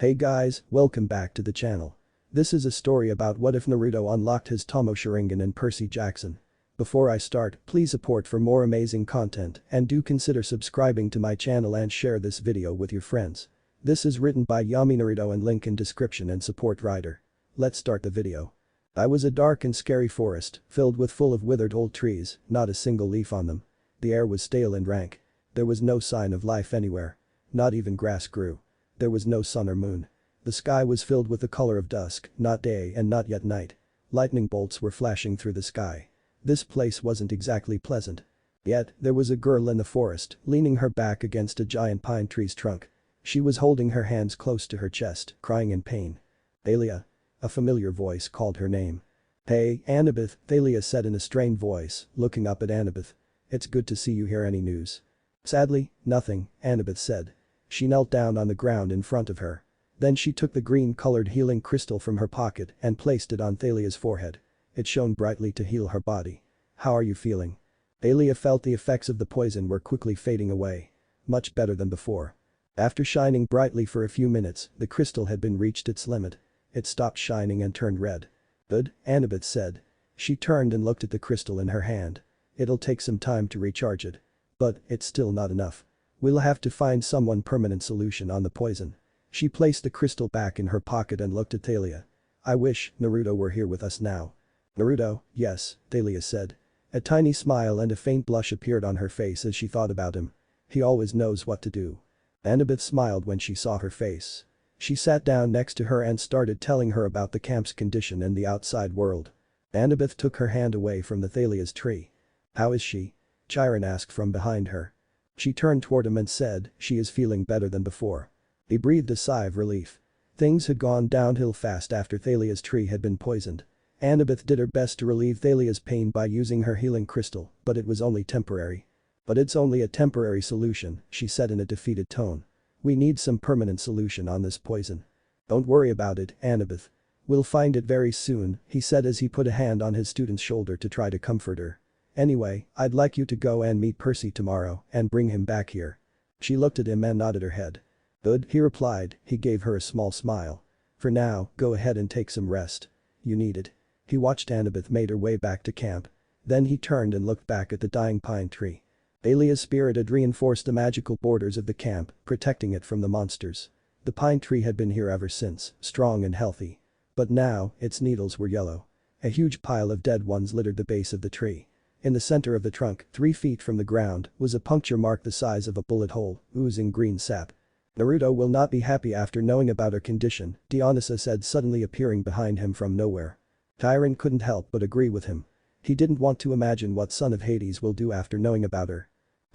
Hey guys, welcome back to the channel. This is a story about what if Naruto unlocked his tomoe sharingan in Percy Jackson. Before I start, please support for more amazing content and do consider subscribing to my channel and share this video with your friends. This is written by YamiNaruto and link in description and support writer. Let's start the video. I was a dark and scary forest, filled with full of withered old trees, not a single leaf on them. The air was stale and rank. There was no sign of life anywhere. Not even grass grew. There was no sun or moon. The sky was filled with the color of dusk, not day and not yet night. Lightning bolts were flashing through the sky. This place wasn't exactly pleasant. Yet, there was a girl in the forest, leaning her back against a giant pine tree's trunk. She was holding her hands close to her chest, crying in pain. Thalia. A familiar voice called her name. Hey, Annabeth, Thalia said in a strained voice, looking up at Annabeth. It's good to see you here. Any news? Sadly, nothing, Annabeth said. She knelt down on the ground in front of her. Then she took the green-colored healing crystal from her pocket and placed it on Thalia's forehead. It shone brightly to heal her body. How are you feeling? Thalia felt the effects of the poison were quickly fading away. Much better than before. After shining brightly for a few minutes, the crystal had been reached its limit. It stopped shining and turned red. Good, Annabeth said. She turned and looked at the crystal in her hand. It'll take some time to recharge it. But it's still not enough. We'll have to find someone permanent solution on the poison. She placed the crystal back in her pocket and looked at Thalia. I wish Naruto were here with us now. Naruto, yes, Thalia said. A tiny smile and a faint blush appeared on her face as she thought about him. He always knows what to do. Annabeth smiled when she saw her face. She sat down next to her and started telling her about the camp's condition and the outside world. Annabeth took her hand away from the Thalia's tree. How is she? Chiron asked from behind her. She turned toward him and said, she is feeling better than before. He breathed a sigh of relief. Things had gone downhill fast after Thalia's tree had been poisoned. Annabeth did her best to relieve Thalia's pain by using her healing crystal, but it was only temporary. But it's only a temporary solution, she said in a defeated tone. We need some permanent solution on this poison. Don't worry about it, Annabeth. We'll find it very soon, he said as he put a hand on his student's shoulder to try to comfort her. Anyway, I'd like you to go and meet Percy tomorrow and bring him back here. She looked at him and nodded her head. Good, he replied. He gave her a small smile. For now, go ahead and take some rest. You need it. He watched Annabeth make her way back to camp. Then he turned and looked back at the dying pine tree. Thalia's spirit had reinforced the magical borders of the camp, protecting it from the monsters. The pine tree had been here ever since, strong and healthy. But now, its needles were yellow. A huge pile of dead ones littered the base of the tree. In the center of the trunk, 3 feet from the ground, was a puncture mark the size of a bullet hole, oozing green sap. Naruto will not be happy after knowing about her condition, Dionysa said, suddenly appearing behind him from nowhere. Chiron couldn't help but agree with him. He didn't want to imagine what Son of Hades will do after knowing about her.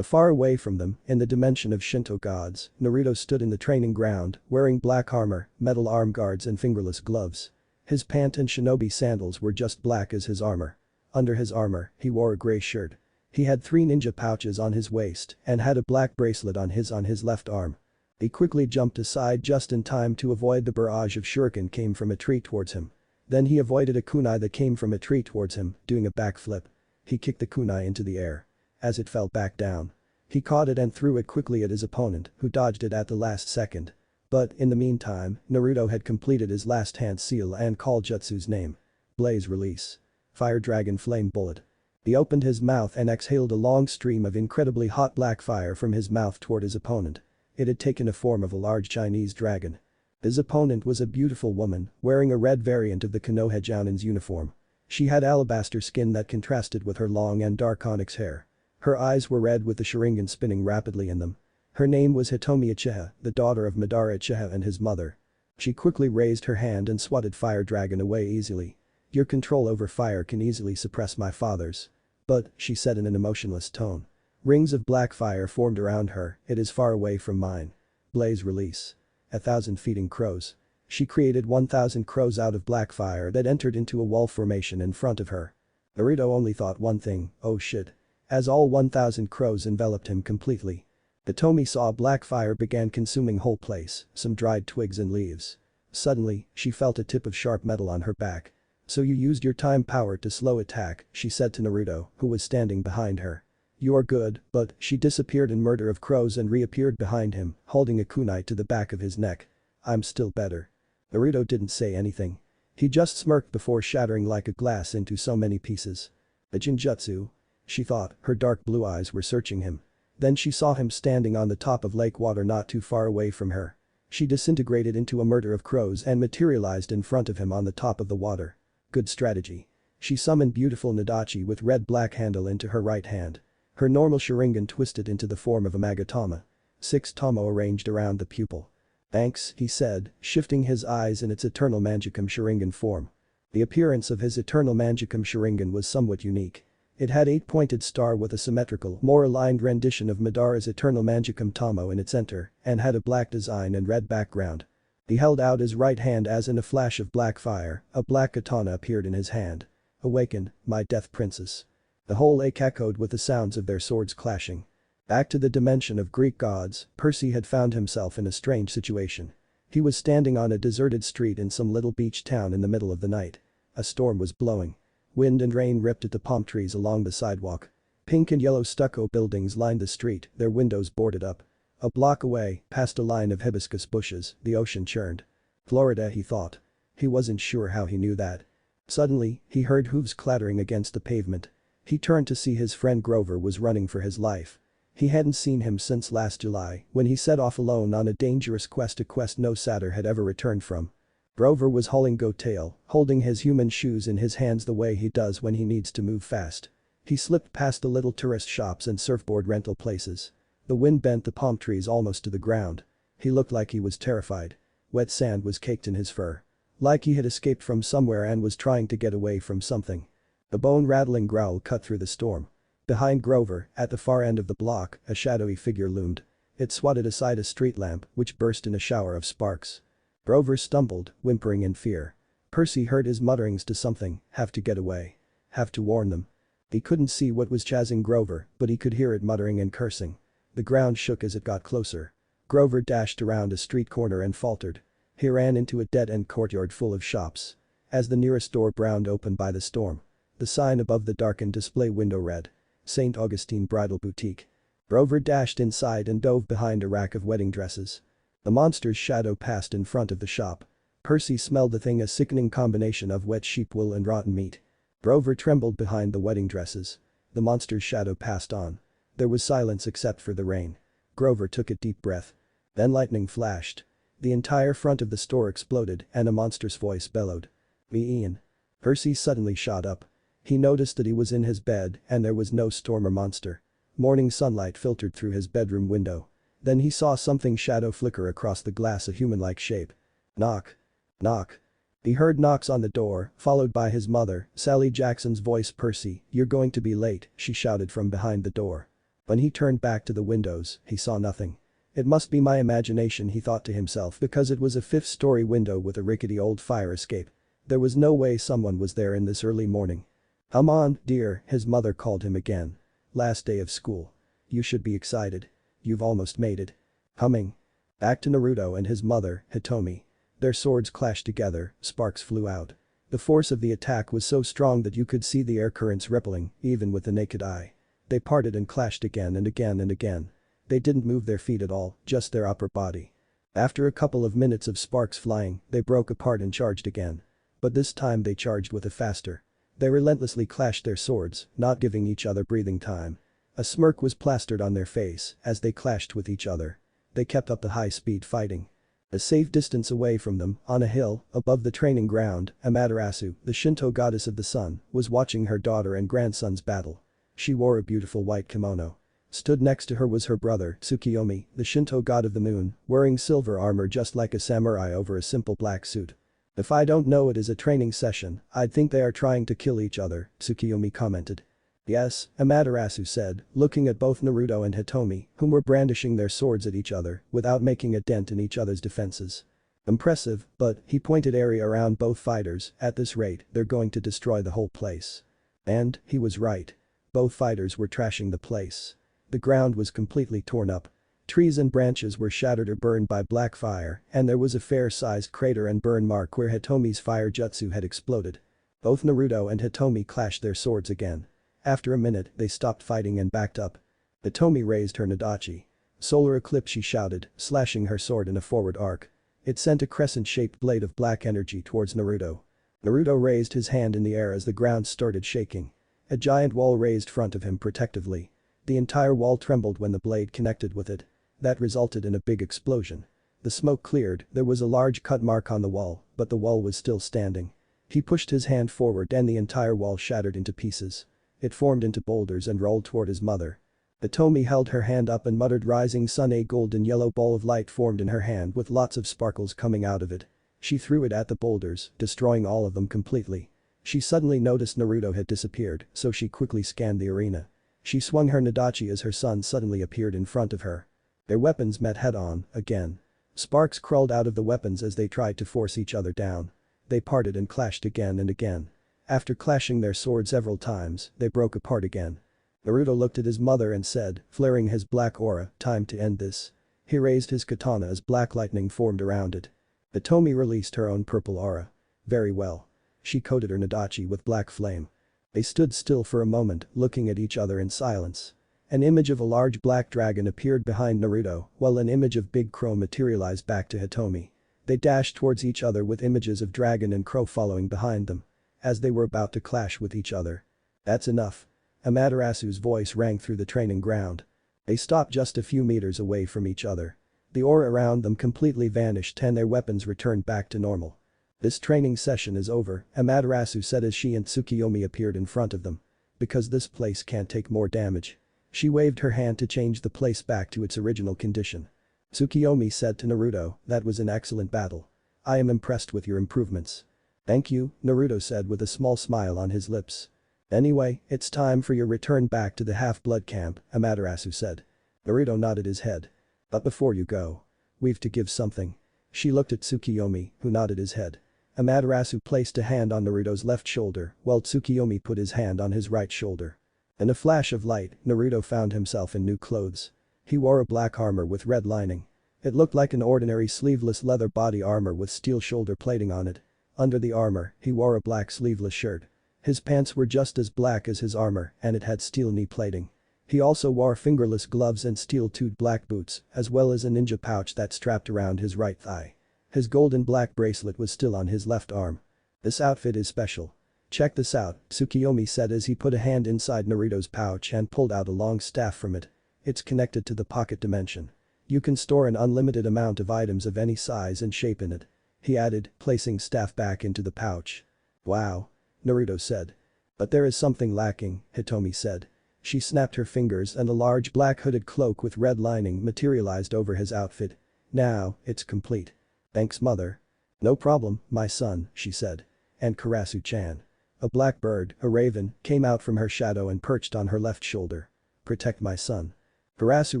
Far away from them, in the dimension of Shinto gods, Naruto stood in the training ground, wearing black armor, metal arm guards and fingerless gloves. His pant and shinobi sandals were just black as his armor. Under his armor, he wore a gray shirt. He had 3 ninja pouches on his waist and had a black bracelet on his left arm. He quickly jumped aside just in time to avoid the barrage of shuriken came from a tree towards him. Then he avoided a kunai that came from a tree towards him, doing a backflip. He kicked the kunai into the air. As it fell back down, he caught it and threw it quickly at his opponent, who dodged it at the last second. But, in the meantime, Naruto had completed his last hand seal and called Jutsu's name. Blaze release. Fire Dragon Flame Bullet. He opened his mouth and exhaled a long stream of incredibly hot black fire from his mouth toward his opponent. It had taken a form of a large Chinese dragon. His opponent was a beautiful woman, wearing a red variant of the Konoha Jounin's uniform. She had alabaster skin that contrasted with her long and dark onyx hair. Her eyes were red with the sharingan spinning rapidly in them. Her name was Hitomi Uchiha, the daughter of Madara Uchiha and his mother. She quickly raised her hand and swatted Fire Dragon away easily. Your control over fire can easily suppress my father's. But, she said in an emotionless tone. Rings of black fire formed around her, it is far away from mine. Blaze release. 1,000 feeding crows. She created 1,000 crows out of black fire that entered into a wall formation in front of her. Naruto only thought one thing, oh shit. As all 1,000 crows enveloped him completely. Hitomi saw black fire began consuming whole place, some dried twigs and leaves. Suddenly, she felt a tip of sharp metal on her back. So you used your time power to slow attack, she said to Naruto, who was standing behind her. You are good, but she disappeared in murder of crows and reappeared behind him, holding a kunai to the back of his neck. I'm still better. Naruto didn't say anything. He just smirked before shattering like a glass into so many pieces. A jinjutsu? She thought, her dark blue eyes were searching him. Then she saw him standing on the top of lake water not too far away from her. She disintegrated into a murder of crows and materialized in front of him on the top of the water. Good strategy. She summoned beautiful Nadachi with red-black handle into her right hand. Her normal sharingan twisted into the form of a magatama. 6 tomoe arranged around the pupil. Thanks, he said, shifting his eyes in its eternal Manjikam sharingan form. The appearance of his eternal Manjikam sharingan was somewhat unique. It had 8-pointed star with a symmetrical, more aligned rendition of Madara's eternal Manjikam tomoe in its center and had a black design and red background. He held out his right hand as in a flash of black fire, a black katana appeared in his hand. Awaken, my death princess. The whole lake echoed with the sounds of their swords clashing. Back to the dimension of Greek gods, Percy had found himself in a strange situation. He was standing on a deserted street in some little beach town in the middle of the night. A storm was blowing. Wind and rain ripped at the palm trees along the sidewalk. Pink and yellow stucco buildings lined the street, their windows boarded up. A block away, past a line of hibiscus bushes, the ocean churned. Florida, he thought. He wasn't sure how he knew that. Suddenly, he heard hooves clattering against the pavement. He turned to see his friend Grover was running for his life. He hadn't seen him since last July when he set off alone on a dangerous quest, a quest no satyr had ever returned from. Grover was hauling goat tail, holding his human shoes in his hands the way he does when he needs to move fast. He slipped past the little tourist shops and surfboard rental places. The wind bent the palm trees almost to the ground. He looked like he was terrified. Wet sand was caked in his fur. Like he had escaped from somewhere and was trying to get away from something. A bone-rattling growl cut through the storm. Behind Grover, at the far end of the block, a shadowy figure loomed. It swatted aside a street lamp, which burst in a shower of sparks. Grover stumbled, whimpering in fear. Percy heard his mutterings to something, have to get away. Have to warn them. He couldn't see what was chasing Grover, but he could hear it muttering and cursing. The ground shook as it got closer. Grover dashed around a street corner and faltered. He ran into a dead-end courtyard full of shops. As the nearest door browned open by the storm. The sign above the darkened display window read, St. Augustine Bridal Boutique. Grover dashed inside and dove behind a rack of wedding dresses. The monster's shadow passed in front of the shop. Percy smelled the thing, a sickening combination of wet sheep wool and rotten meat. Grover trembled behind the wedding dresses. The monster's shadow passed on. There was silence except for the rain. Grover took a deep breath. Then lightning flashed. The entire front of the store exploded and a monstrous voice bellowed. "Me Ian." Percy suddenly shot up. He noticed that he was in his bed and there was no storm or monster. Morning sunlight filtered through his bedroom window. Then he saw something shadow flicker across the glass, a human-like shape. Knock. Knock. He heard knocks on the door, followed by his mother, Sally Jackson's voice. "Percy, you're going to be late," she shouted from behind the door. When he turned back to the windows, he saw nothing. It must be my imagination, he thought to himself, because it was a 5th-story window with a rickety old fire escape. There was no way someone was there in this early morning. "Come on, dear," his mother called him again. "Last day of school. You should be excited. You've almost made it." Humming. Back to Naruto and his mother, Hitomi. Their swords clashed together, sparks flew out. The force of the attack was so strong that you could see the air currents rippling, even with the naked eye. They parted and clashed again and again and again. They didn't move their feet at all, just their upper body. After a couple of minutes of sparks flying, they broke apart and charged again. But this time they charged with a faster. They relentlessly clashed their swords, not giving each other breathing time. A smirk was plastered on their face as they clashed with each other. They kept up the high-speed fighting. A safe distance away from them, on a hill, above the training ground, Amaterasu, the Shinto goddess of the sun, was watching her daughter and grandson's battle. She wore a beautiful white kimono. Stood next to her was her brother, Tsukiyomi, the Shinto god of the moon, wearing silver armor just like a samurai over a simple black suit. "If I don't know it is a training session, I'd think they are trying to kill each other," Tsukiyomi commented. "Yes," Amaterasu said, looking at both Naruto and Hitomi, whom were brandishing their swords at each other without making a dent in each other's defenses. "Impressive, but," he pointed area around both fighters, "at this rate, they're going to destroy the whole place." And, he was right. Both fighters were trashing the place. The ground was completely torn up. Trees and branches were shattered or burned by black fire, and there was a fair-sized crater and burn mark where Hitomi's fire jutsu had exploded. Both Naruto and Hitomi clashed their swords again. After a minute, they stopped fighting and backed up. Hitomi raised her Nadachi. "Solar eclipse," she shouted, slashing her sword in a forward arc. It sent a crescent-shaped blade of black energy towards Naruto. Naruto raised his hand in the air as the ground started shaking. A giant wall raised front of him protectively. The entire wall trembled when the blade connected with it. That resulted in a big explosion. The smoke cleared, there was a large cut mark on the wall, but the wall was still standing. He pushed his hand forward and the entire wall shattered into pieces. It formed into boulders and rolled toward his mother. The tomoe held her hand up and muttered rising sun. A golden yellow ball of light formed in her hand with lots of sparkles coming out of it. She threw it at the boulders, destroying all of them completely. She suddenly noticed Naruto had disappeared, so she quickly scanned the arena. She swung her Nadachi as her son suddenly appeared in front of her. Their weapons met head-on, again. Sparks crawled out of the weapons as they tried to force each other down. They parted and clashed again and again. After clashing their swords several times, they broke apart again. Naruto looked at his mother and said, flaring his black aura, time to end this. He raised his katana as black lightning formed around it. The tomoe released her own purple aura. Very well. She coated her Nadachi with black flame. They stood still for a moment, looking at each other in silence. An image of a large black dragon appeared behind Naruto, while an image of Big Crow materialized back to Hitomi. They dashed towards each other with images of dragon and crow following behind them. As they were about to clash with each other. That's enough. Amaterasu's voice rang through the training ground. They stopped just a few meters away from each other. The aura around them completely vanished and their weapons returned back to normal. This training session is over, Amaterasu said as she and Tsukiyomi appeared in front of them. Because this place can't take more damage. She waved her hand to change the place back to its original condition. Tsukiyomi said to Naruto, that was an excellent battle. I am impressed with your improvements. Thank you, Naruto said with a small smile on his lips. Anyway, it's time for your return back to the Half-Blood camp, Amaterasu said. Naruto nodded his head. But before you go. We've to give something. She looked at Tsukiyomi, who nodded his head. Amaterasu placed a hand on Naruto's left shoulder, while Tsukiyomi put his hand on his right shoulder. In a flash of light, Naruto found himself in new clothes. He wore a black armor with red lining. It looked like an ordinary sleeveless leather body armor with steel shoulder plating on it. Under the armor, he wore a black sleeveless shirt. His pants were just as black as his armor and it had steel knee plating. He also wore fingerless gloves and steel-toed black boots, as well as a ninja pouch that strapped around his right thigh. His golden black bracelet was still on his left arm. This outfit is special. Check this out, Tsukiyomi said as he put a hand inside Naruto's pouch and pulled out a long staff from it. It's connected to the pocket dimension. You can store an unlimited amount of items of any size and shape in it. He added, placing staff back into the pouch. Wow. Naruto said. But there is something lacking, Hitomi said. She snapped her fingers and a large black hooded cloak with red lining materialized over his outfit. Now, it's complete. Thanks mother. No problem, my son, she said. And Karasu-chan. A black bird, a raven, came out from her shadow and perched on her left shoulder. Protect my son. Karasu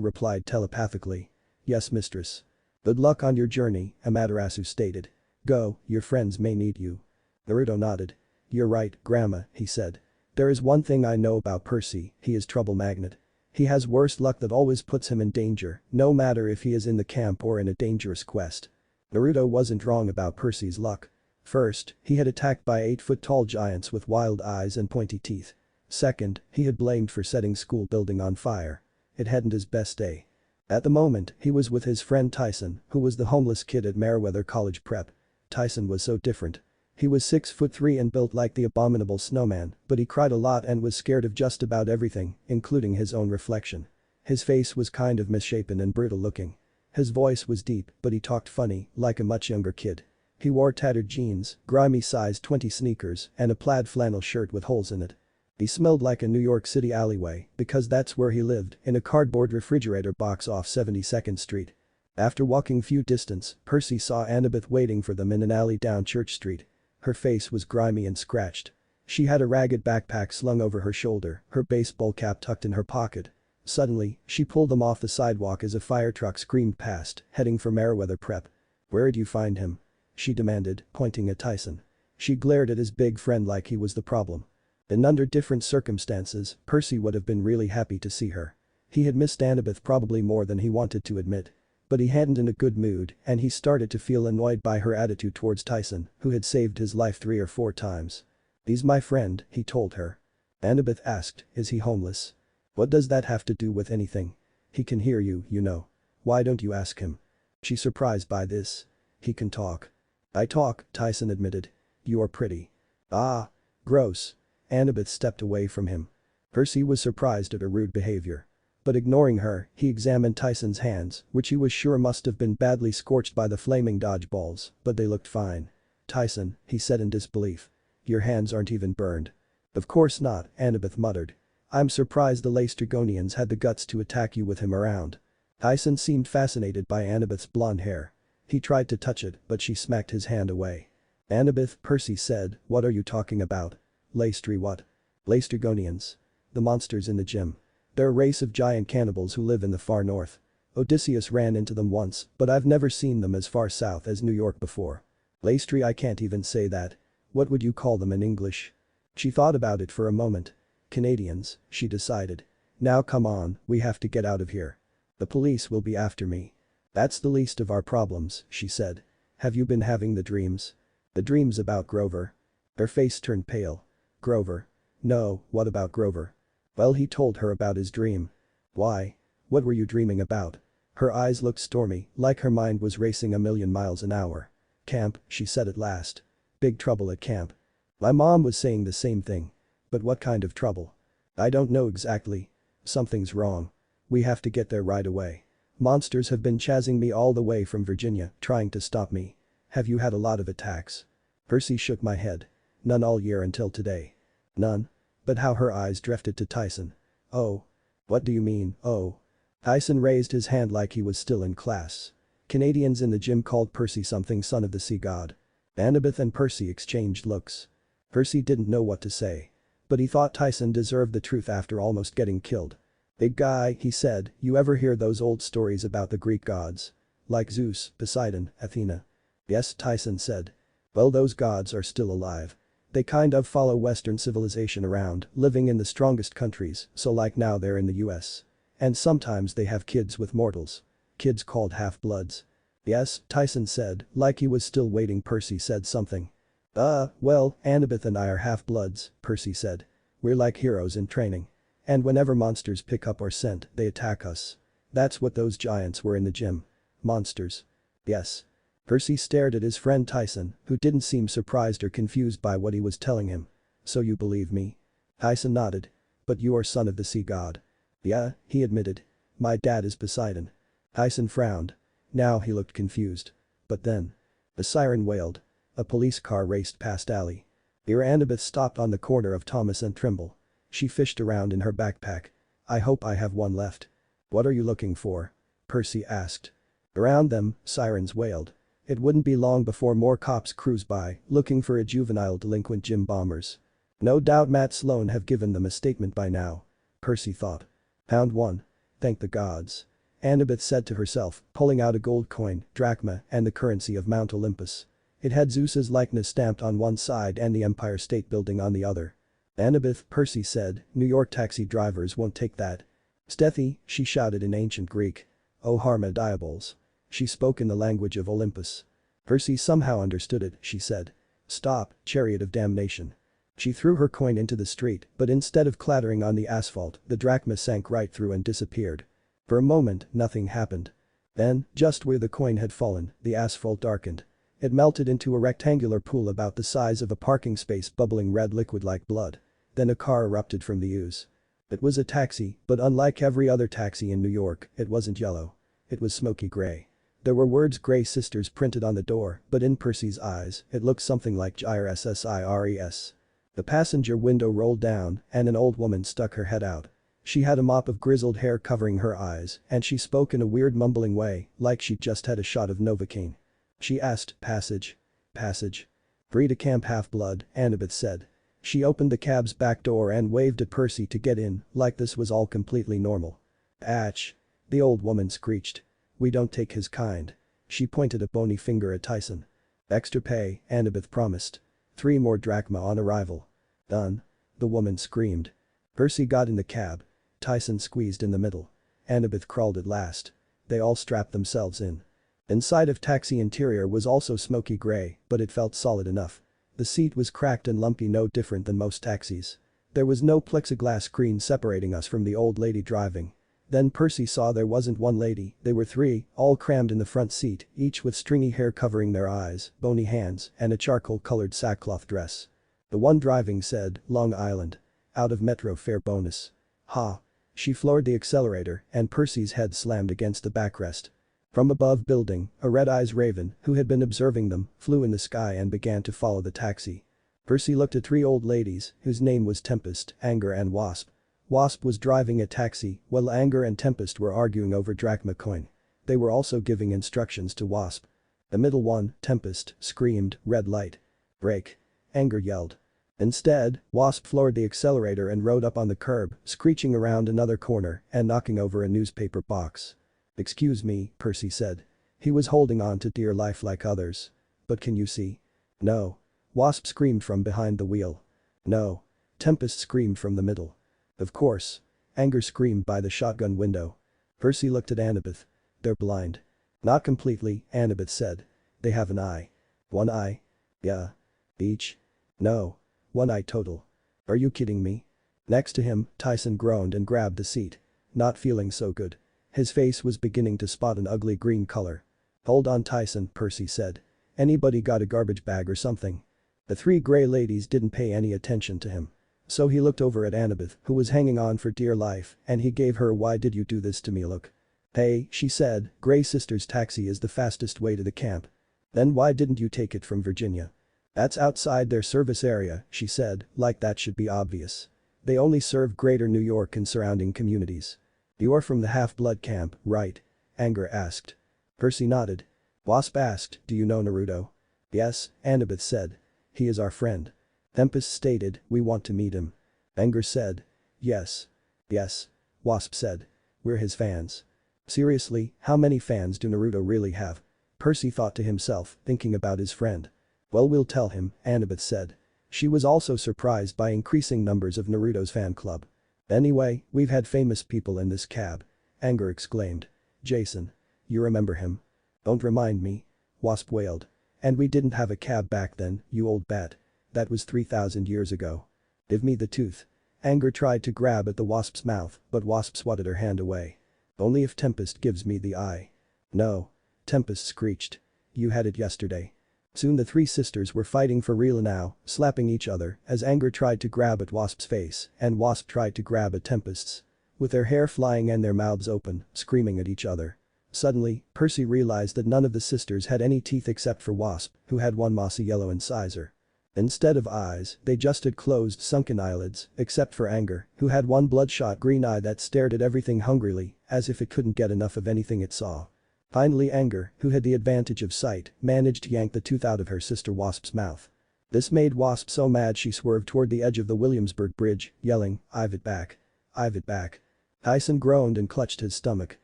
replied telepathically. Yes mistress. Good luck on your journey, Amaterasu stated. Go, your friends may need you. Naruto nodded. You're right, Grandma, he said. There is one thing I know about Percy, he is trouble magnet. He has worse luck that always puts him in danger, no matter if he is in the camp or in a dangerous quest. Naruto wasn't wrong about Percy's luck. First, he had attacked by 8-foot-tall giants with wild eyes and pointy teeth. Second, he had blamed for setting school building on fire. It hadn't his best day. At the moment, he was with his friend Tyson, who was the homeless kid at Meriwether College Prep. Tyson was so different. He was 6'3" and built like the abominable snowman, but he cried a lot and was scared of just about everything, including his own reflection. His face was kind of misshapen and brutal looking. His voice was deep, but he talked funny, like a much younger kid. He wore tattered jeans, grimy size 20 sneakers, and a plaid flannel shirt with holes in it. He smelled like a New York City alleyway, because that's where he lived, in a cardboard refrigerator box off 72nd Street. After walking few distance, Percy saw Annabeth waiting for them in an alley down Church Street. Her face was grimy and scratched. She had a ragged backpack slung over her shoulder, her baseball cap tucked in her pocket. Suddenly, she pulled them off the sidewalk as a fire truck screamed past, heading for Meriwether Prep. Where'd you find him? She demanded, pointing at Tyson. She glared at his big friend like he was the problem. And under different circumstances, Percy would have been really happy to see her. He had missed Annabeth probably more than he wanted to admit. But he hadn't in a good mood and he started to feel annoyed by her attitude towards Tyson, who had saved his life 3 or 4 times. He's my friend, he told her. Annabeth asked, is he homeless? What does that have to do with anything? He can hear you, you know. Why don't you ask him? She's surprised by this. He can talk. I talk, Tyson admitted. You're pretty. Ah. Gross. Annabeth stepped away from him. Percy was surprised at her rude behavior. But ignoring her, he examined Tyson's hands, which he was sure must have been badly scorched by the flaming dodgeballs, but they looked fine. Tyson, he said in disbelief. Your hands aren't even burned. Of course not, Annabeth muttered. I'm surprised the Laestrygonians had the guts to attack you with him around. Tyson seemed fascinated by Annabeth's blonde hair. He tried to touch it, but she smacked his hand away. Annabeth, Percy said, what are you talking about? Laestry what? Laestrygonians. The monsters in the gym. They're a race of giant cannibals who live in the far north. Odysseus ran into them once, but I've never seen them as far south as New York before. Laestry, I can't even say that. What would you call them in English? She thought about it for a moment. Canadians, she decided. Now come on, we have to get out of here. The police will be after me. That's the least of our problems, she said. Have you been having the dreams? The dreams about Grover? Her face turned pale. Grover? No, what about Grover? Well, he told her about his dream. Why? What were you dreaming about? Her eyes looked stormy, like her mind was racing a million miles an hour. Camp, she said at last. Big trouble at camp. My mom was saying the same thing. But what kind of trouble? I don't know exactly. Something's wrong. We have to get there right away. Monsters have been chasing me all the way from Virginia, trying to stop me. Have you had a lot of attacks? Percy shook my head. None all year until today. None? But how her eyes drifted to Tyson. Oh. What do you mean, oh? Tyson raised his hand like he was still in class. Canadians in the gym called Percy something son of the sea god. Annabeth and Percy exchanged looks. Percy didn't know what to say. But he thought Tyson deserved the truth after almost getting killed. Big guy, he said, you ever hear those old stories about the Greek gods? Like Zeus, Poseidon, Athena? Yes, Tyson said. Well, those gods are still alive. They kind of follow Western civilization around, living in the strongest countries, so like now they're in the US. And sometimes they have kids with mortals. Kids called half-bloods. Yes, Tyson said, like he was still waiting. Percy said something. Well, Annabeth and I are half-bloods, Percy said. We're like heroes in training. And whenever monsters pick up our scent, they attack us. That's what those giants were in the gym. Monsters. Yes. Percy stared at his friend Tyson, who didn't seem surprised or confused by what he was telling him. So you believe me? Tyson nodded. But you are son of the sea god. Yeah, he admitted. My dad is Poseidon. Tyson frowned. Now he looked confused. But then. The siren wailed. A police car raced past alley. Here Annabeth stopped on the corner of Thomas and Trimble. She fished around in her backpack. I hope I have one left. What are you looking for? Percy asked. Around them, sirens wailed. It wouldn't be long before more cops cruised by, looking for a juvenile delinquent gym bombers. No doubt Matt Sloan have given them a statement by now. Percy thought. Pound 1. Thank the gods. Annabeth said to herself, pulling out a gold coin, drachma, and the currency of Mount Olympus. It had Zeus's likeness stamped on one side and the Empire State Building on the other. Annabeth, Percy said, New York taxi drivers won't take that. Stethi, she shouted in ancient Greek. O Harma diabols. She spoke in the language of Olympus. Percy somehow understood it, she said. Stop, chariot of damnation. She threw her coin into the street, but instead of clattering on the asphalt, the drachma sank right through and disappeared. For a moment, nothing happened. Then, just where the coin had fallen, the asphalt darkened. It melted into a rectangular pool about the size of a parking space, bubbling red liquid like blood. Then a car erupted from the ooze. It was a taxi, but unlike every other taxi in New York, it wasn't yellow. It was smoky gray. There were words Grey Sisters printed on the door, but in Percy's eyes, it looked something like GIRESSIRES. The passenger window rolled down, and an old woman stuck her head out. She had a mop of grizzled hair covering her eyes, and she spoke in a weird mumbling way, like she'd just had a shot of Novocaine. She asked, passage? Passage? Free to Camp Half-Blood, Annabeth said. She opened the cab's back door and waved at Percy to get in, like this was all completely normal. Atch. The old woman screeched. We don't take his kind. She pointed a bony finger at Tyson. Extra pay, Annabeth promised. 3 more drachma on arrival. Done. The woman screamed. Percy got in the cab. Tyson squeezed in the middle. Annabeth crawled at last. They all strapped themselves in. Inside of taxi interior was also smoky gray, but it felt solid enough. The seat was cracked and lumpy, no different than most taxis. There was no plexiglass screen separating us from the old lady driving. Then Percy saw there wasn't one lady, they were three, all crammed in the front seat, each with stringy hair covering their eyes, bony hands, and a charcoal-colored sackcloth dress. The one driving said, Long Island. Out of metro fare bonus. Ha. She floored the accelerator and Percy's head slammed against the backrest. From above building, a red-eyes raven, who had been observing them, flew in the sky and began to follow the taxi. Percy looked at three old ladies, whose name was Tempest, Anger and Wasp. Wasp was driving a taxi, while Anger and Tempest were arguing over drachma coin. They were also giving instructions to Wasp. The middle one, Tempest, screamed, red light. Brake. Anger yelled. Instead, Wasp floored the accelerator and rode up on the curb, screeching around another corner and knocking over a newspaper box. Excuse me, Percy said. He was holding on to dear life like others. But can you see? No. Wasp screamed from behind the wheel. No. Tempest screamed from the middle. Of course. Anger screamed by the shotgun window. Percy looked at Annabeth. They're blind. Not completely, Annabeth said. They have an eye. One eye? Yeah. Each? No. One eye total. Are you kidding me? Next to him, Tyson groaned and grabbed the seat. Not feeling so good. His face was beginning to spot an ugly green color. Hold on Tyson, Percy said. Anybody got a garbage bag or something? The three gray ladies didn't pay any attention to him. So he looked over at Annabeth, who was hanging on for dear life, and he gave her why did you do this to me look. Hey, she said, Gray Sister's taxi is the fastest way to the camp. Then why didn't you take it from Virginia? That's outside their service area, she said, like that should be obvious. They only serve greater New York and surrounding communities. You're from the Half-Blood camp, right? Anger asked. Percy nodded. Wasp asked, do you know Naruto? Yes, Annabeth said. He is our friend. Tempest stated, we want to meet him. Anger said. Yes. Yes. Wasp said. We're his fans. Seriously, how many fans do Naruto really have? Percy thought to himself, thinking about his friend. Well, we'll tell him, Annabeth said. She was also surprised by increasing numbers of Naruto's fan club. Anyway, we've had famous people in this cab. Anger exclaimed. Jason. You remember him? Don't remind me. Wasp wailed. And we didn't have a cab back then, you old bat. That was 3,000 years ago. Give me the tooth. Anger tried to grab at the Wasp's mouth, but Wasp swatted her hand away. Only if Tempest gives me the eye. No. Tempest screeched. You had it yesterday. Soon the three sisters were fighting for real now, slapping each other as Anger tried to grab at Wasp's face and Wasp tried to grab at Tempest's. With their hair flying and their mouths open, screaming at each other. Suddenly, Percy realized that none of the sisters had any teeth except for Wasp, who had one mossy yellow incisor. Instead of eyes, they just had closed sunken eyelids, except for Anger, who had one bloodshot green eye that stared at everything hungrily, as if it couldn't get enough of anything it saw. Finally Anger, who had the advantage of sight, managed to yank the tooth out of her sister Wasp's mouth. This made Wasp so mad she swerved toward the edge of the Williamsburg Bridge, yelling, I've it back. I've it back. Tyson groaned and clutched his stomach.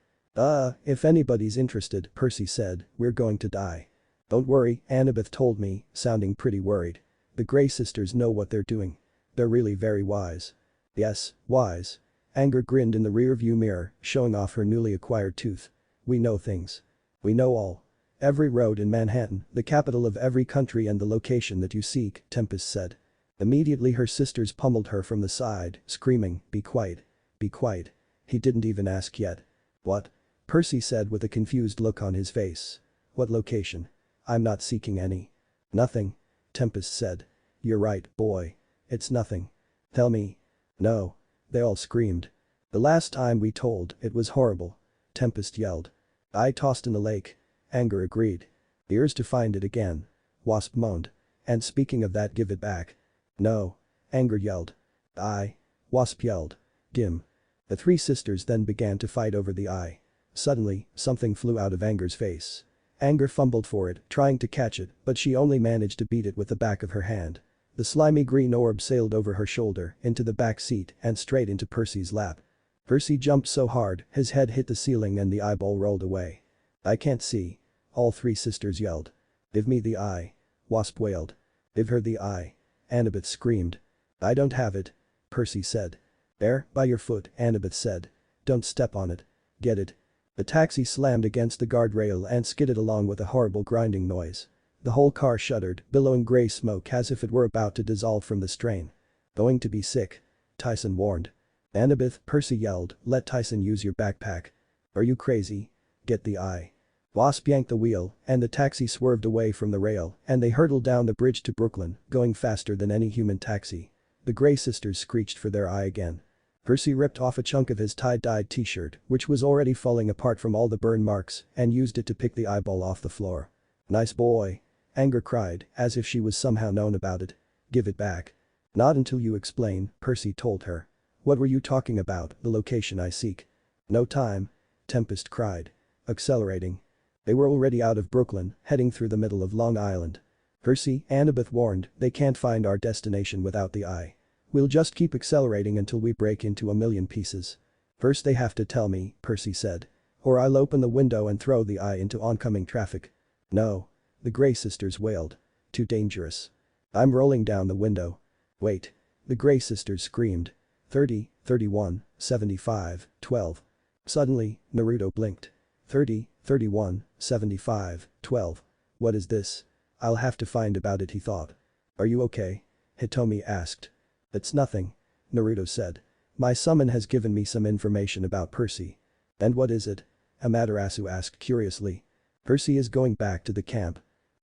If anybody's interested, Percy said, we're going to die. Don't worry, Annabeth told me, sounding pretty worried. The Grey sisters know what they're doing. They're really very wise. Yes, wise. Anger grinned in the rearview mirror, showing off her newly acquired tooth. We know things. We know all. Every road in Manhattan, the capital of every country and the location that you seek, Tempest said. Immediately her sisters pummeled her from the side, screaming, be quiet. Be quiet. He didn't even ask yet. What? Percy said with a confused look on his face. What location? I'm not seeking any. Nothing. Tempest said. You're right, boy. It's nothing. Tell me. No. They all screamed. The last time we told, it was horrible. Tempest yelled. I tossed in the lake. Anger agreed. Here's to find it again. Wasp moaned. And speaking of that, give it back. No. Anger yelled. I. Wasp yelled. Dim. The three sisters then began to fight over the eye. Suddenly, something flew out of Anger's face. Anger fumbled for it, trying to catch it, but she only managed to beat it with the back of her hand. The slimy green orb sailed over her shoulder, into the back seat, and straight into Percy's lap. Percy jumped so hard, his head hit the ceiling and the eyeball rolled away. I can't see. All three sisters yelled. Give me the eye. Wasp wailed. Give her the eye. Annabeth screamed. I don't have it. Percy said. There, by your foot, Annabeth said. Don't step on it. Get it. The taxi slammed against the guardrail and skidded along with a horrible grinding noise. The whole car shuddered, billowing gray smoke as if it were about to dissolve from the strain. Going to be sick. Tyson warned. Annabeth, Percy yelled, let Tyson use your backpack. Are you crazy? Get the eye. Wasp yanked the wheel, and the taxi swerved away from the rail, and they hurtled down the bridge to Brooklyn, going faster than any human taxi. The Grey sisters screeched for their eye again. Percy ripped off a chunk of his tie-dyed t-shirt, which was already falling apart from all the burn marks, and used it to pick the eyeball off the floor. Nice boy. Anger cried, as if she was somehow known about it. Give it back. Not until you explain, Percy told her. What were you talking about? The location I seek. No time. Tempest cried. Accelerating. They were already out of Brooklyn, heading through the middle of Long Island. Percy, Annabeth warned, they can't find our destination without the eye. We'll just keep accelerating until we break into a million pieces. First they have to tell me, Percy said. Or I'll open the window and throw the eye into oncoming traffic. No. The Grey sisters wailed. Too dangerous. I'm rolling down the window. Wait. The Grey sisters screamed. 30, 31, 75, 12. Suddenly, Naruto blinked. 30, 31, 75, 12. What is this? I'll have to find about it, he thought. Are you okay? Hitomi asked. It's nothing. Naruto said. My summon has given me some information about Percy. And what is it? Amaterasu asked curiously. Percy is going back to the camp.